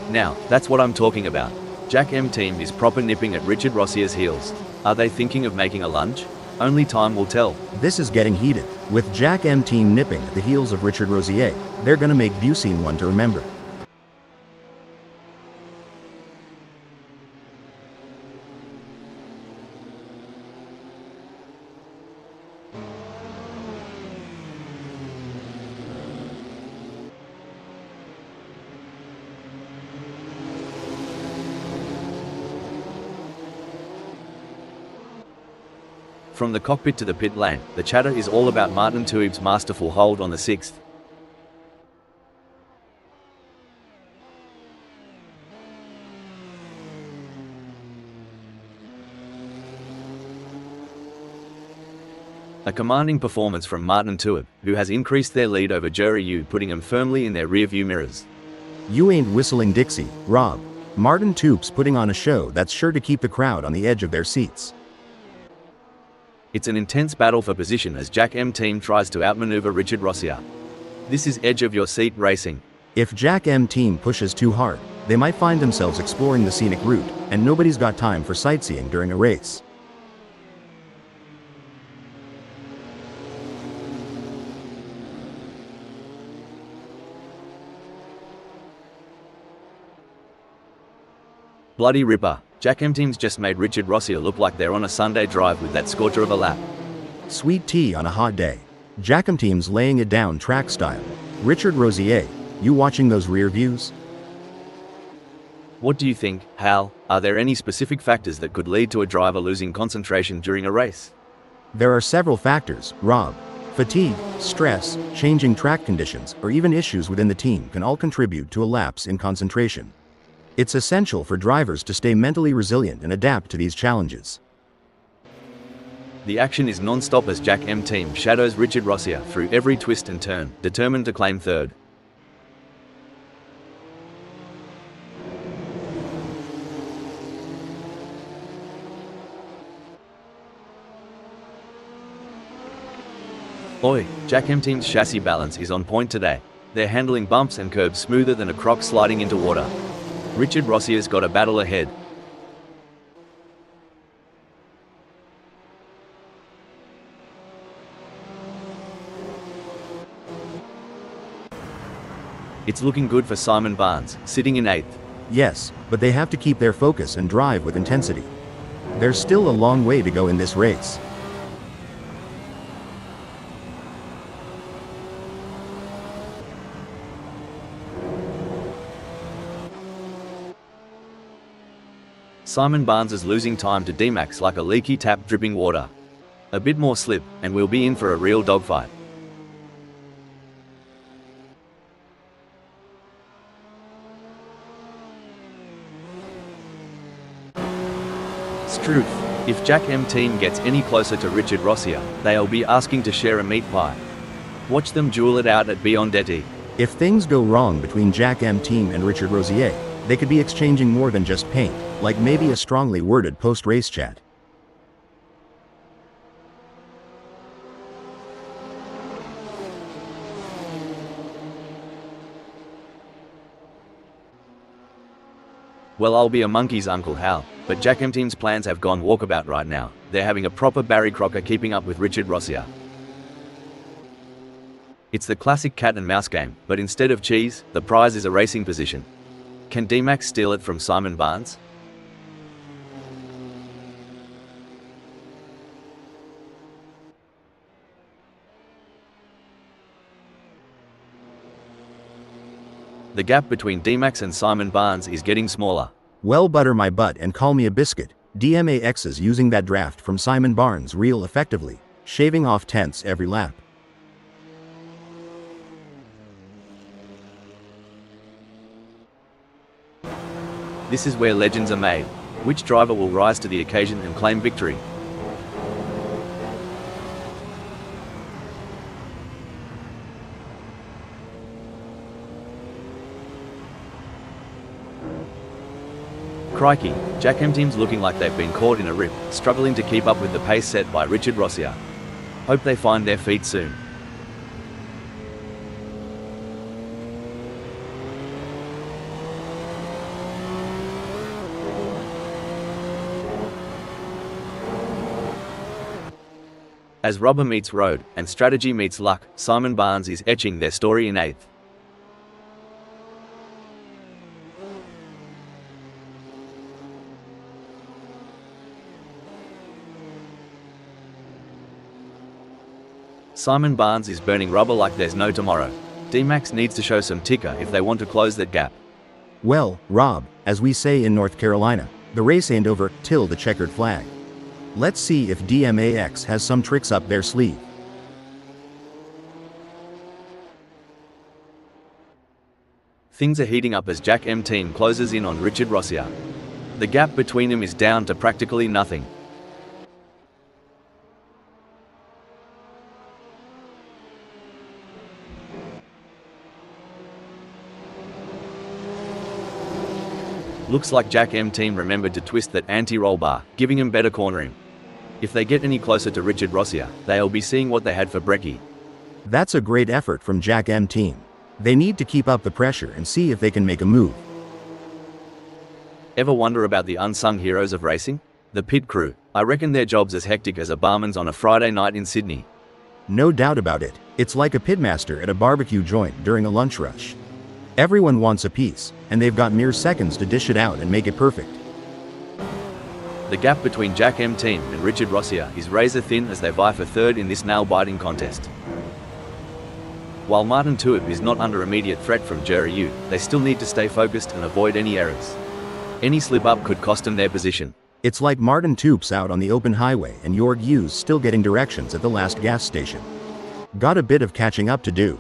Now, that's what I'm talking about. Jack M Team is proper nipping at Richard Rossier's heels. Are they thinking of making a lunge? Only time will tell. This is getting heated. With Jack M Team nipping at the heels of Richard Rossier, they're gonna make Busine one to remember. From the cockpit to the pit lane, the chatter is all about Martin Tuib's masterful hold on the 6th. A commanding performance from Martin Tuib, who has increased their lead over Jury U, putting them firmly in their rearview mirrors. You ain't whistling Dixie, Rob. Martin Tuib's putting on a show that's sure to keep the crowd on the edge of their seats. It's an intense battle for position as Jack M team tries to outmaneuver Richard Rossia. This is edge of your seat racing. If Jack M team pushes too hard, they might find themselves exploring the scenic route, and nobody's got time for sightseeing during a race. Bloody ripper. Jack M team's just made Richard Rossia look like they're on a Sunday drive with that scorcher of a lap. Sweet tea on a hot day. Jack M team's laying it down track style. Richard Rosier, you watching those rear views? What do you think, Hal? Are there any specific factors that could lead to a driver losing concentration during a race? There are several factors, Rob. Fatigue, stress, changing track conditions, or even issues within the team can all contribute to a lapse in concentration. It's essential for drivers to stay mentally resilient and adapt to these challenges. The action is non-stop as Jack M team shadows Richard Rossia through every twist and turn, determined to claim third. Oi, Jack M team's chassis balance is on point today. They're handling bumps and curbs smoother than a croc sliding into water. Richard Rossia's got a battle ahead. It's looking good for Simon Barnes, sitting in 8th. Yes, but they have to keep their focus and drive with intensity. There's still a long way to go in this race. Simon Barnes is losing time to D-Max like a leaky tap dripping water. A bit more slip, and we'll be in for a real dogfight. Struth. If Jack M team gets any closer to Richard Rossia, they'll be asking to share a meat pie. Watch them duel it out at Biondetti. If things go wrong between Jack M team and Richard Rosier, they could be exchanging more than just paint, like maybe a strongly worded post-race chat. Well, I'll be a monkey's Uncle Hal, but Jack M team's plans have gone walkabout right now. They're having a proper Barry Crocker keeping up with Richard Rossia. It's the classic cat and mouse game, but instead of cheese, the prize is a racing position. Can D-Max steal it from Simon Barnes? The gap between D-Max and Simon Barnes is getting smaller. Well, butter my butt and call me a biscuit. DMAX is using that draft from Simon Barnes real effectively, shaving off tenths every lap. This is where legends are made. Which driver will rise to the occasion and claim victory? Crikey, Jack M team's looking like they've been caught in a rip, struggling to keep up with the pace set by Richard Rossia. Hope they find their feet soon. As rubber meets road, and strategy meets luck, Simon Barnes is etching their story in 8th. Simon Barnes is burning rubber like there's no tomorrow. D-Max needs to show some ticker if they want to close that gap. Well, Rob, as we say in North Carolina, the race ain't over till the checkered flag. Let's see if DMAX has some tricks up their sleeve. Things are heating up as Jack M team closes in on Richard Rossia. The gap between them is down to practically nothing. Looks like Jack M team remembered to twist that anti-roll bar, giving him better cornering. If they get any closer to Richard Rossia, they'll be seeing what they had for brekkie. That's a great effort from Jack M team. They need to keep up the pressure and see if they can make a move. Ever wonder about the unsung heroes of racing? The pit crew. I reckon their job's as hectic as a barman's on a Friday night in Sydney. No doubt about it. It's like a pitmaster at a barbecue joint during a lunch rush. Everyone wants a piece, and they've got mere seconds to dish it out and make it perfect. The gap between Jack M team and Richard Rossia is razor thin as they vie for third in this nail-biting contest. While Martin Tuip is not under immediate threat from Jerry Yu, they still need to stay focused and avoid any errors. Any slip-up could cost them their position. It's like Martin Tuip's out on the open highway and Jorg Yu's still getting directions at the last gas station. Got a bit of catching up to do.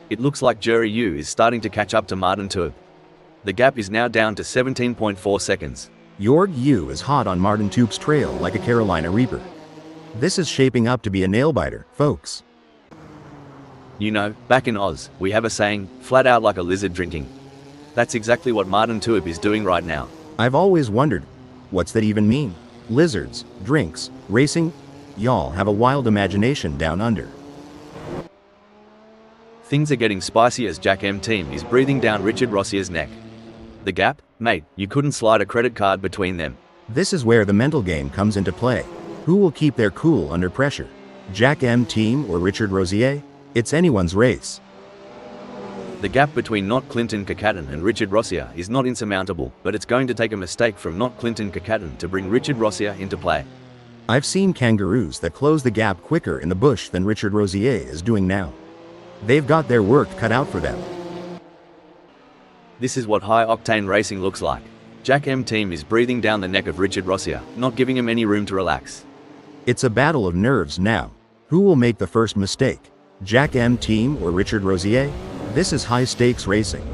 It looks like Jerry Yu is starting to catch up to Martin Tuip. The gap is now down to 17.4 seconds. Jorg Yu is hot on Martin Tuip's trail like a Carolina Reaper. This is shaping up to be a nail-biter, folks. You know, back in Oz, we have a saying, flat out like a lizard drinking. That's exactly what Martin Tuip is doing right now. I've always wondered, what's that even mean? Lizards, drinks, racing? Y'all have a wild imagination down under. Things are getting spicy as Jack M team is breathing down Richard Rossia's neck. The gap? Mate, you couldn't slide a credit card between them. This is where the mental game comes into play. Who will keep their cool under pressure? Jack M team or Richard Rosier? It's anyone's race. The gap between not Clinton Kakaten and Richard Rossia is not insurmountable, but it's going to take a mistake from not Clinton Kakaten to bring Richard Rossia into play. I've seen kangaroos that close the gap quicker in the bush than Richard Rosier is doing now. They've got their work cut out for them. This is what high-octane racing looks like. Jack M team is breathing down the neck of Richard Rossia, not giving him any room to relax. It's a battle of nerves now. Who will make the first mistake? Jack M team or Richard Rosier? This is high-stakes racing.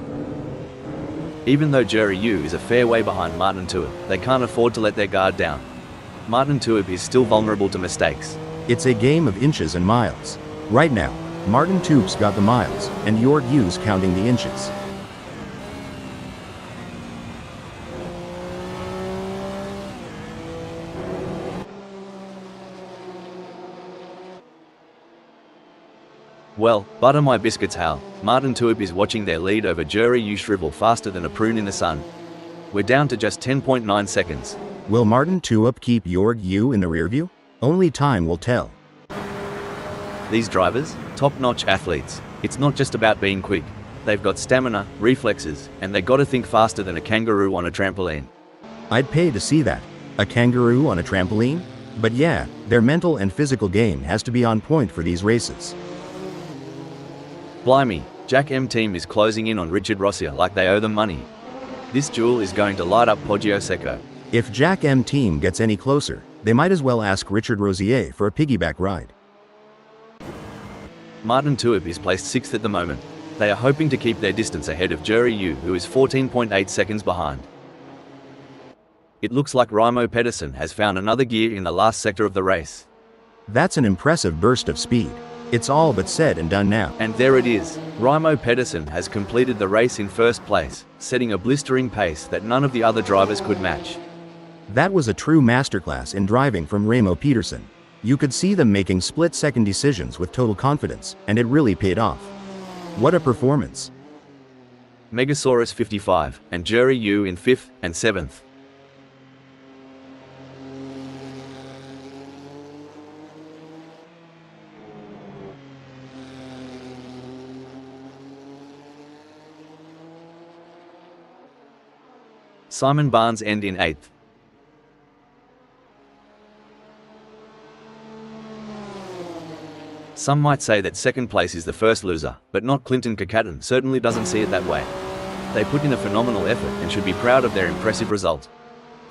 Even though Jerry Yu is a fair way behind Martin Tuip, they can't afford to let their guard down. Martin Tuip is still vulnerable to mistakes. It's a game of inches and miles. Right now, Martin Tuip's got the miles, and Jorg Yu's counting the inches. Well, butter my biscuits, Hal. Martin Tuip is watching their lead over Jerry Yu shrivel faster than a prune in the sun. We're down to just 10.9 seconds. Will Martin Tuip keep Jorg Yu in the rearview? Only time will tell. These drivers, top-notch athletes. It's not just about being quick. They've got stamina, reflexes, and they've got to think faster than a kangaroo on a trampoline. I'd pay to see that. A kangaroo on a trampoline? But yeah, their mental and physical game has to be on point for these races. Blimey, Jack M team is closing in on Richard Rossia like they owe them money. This duel is going to light up Poggio Secco. If Jack M team gets any closer, they might as well ask Richard Rosier for a piggyback ride. Martin Tuip is placed 6th at the moment. They are hoping to keep their distance ahead of Jerry Yu, who is 14.8 seconds behind. It looks like Raimo Pedersen has found another gear in the last sector of the race. That's an impressive burst of speed. It's all but said and done now. And there it is. Raimo Pedersen has completed the race in first place, setting a blistering pace that none of the other drivers could match. That was a true masterclass in driving from Raimo Pedersen. You could see them making split-second decisions with total confidence, and it really paid off. What a performance. Megasaurus 55, and Jerry Yu in 5th and 7th. Simon Barnes end in 8th. Some might say that second place is the first loser, but not Clinton Kakaten certainly doesn't see it that way. They put in a phenomenal effort and should be proud of their impressive result.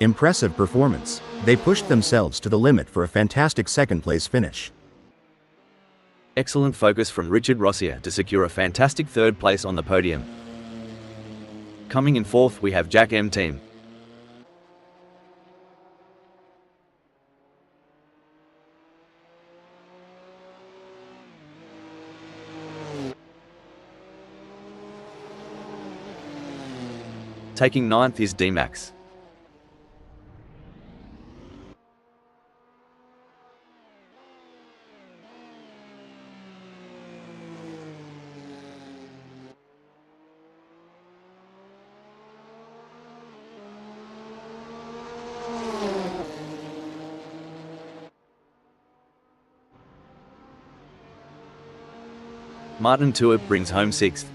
Impressive performance. They pushed themselves to the limit for a fantastic second place finish. Excellent focus from Richard Rossia to secure a fantastic third place on the podium. Coming in 4th we have Jack M team. Taking 9th is D-Max. Martin Tuer brings home 6th.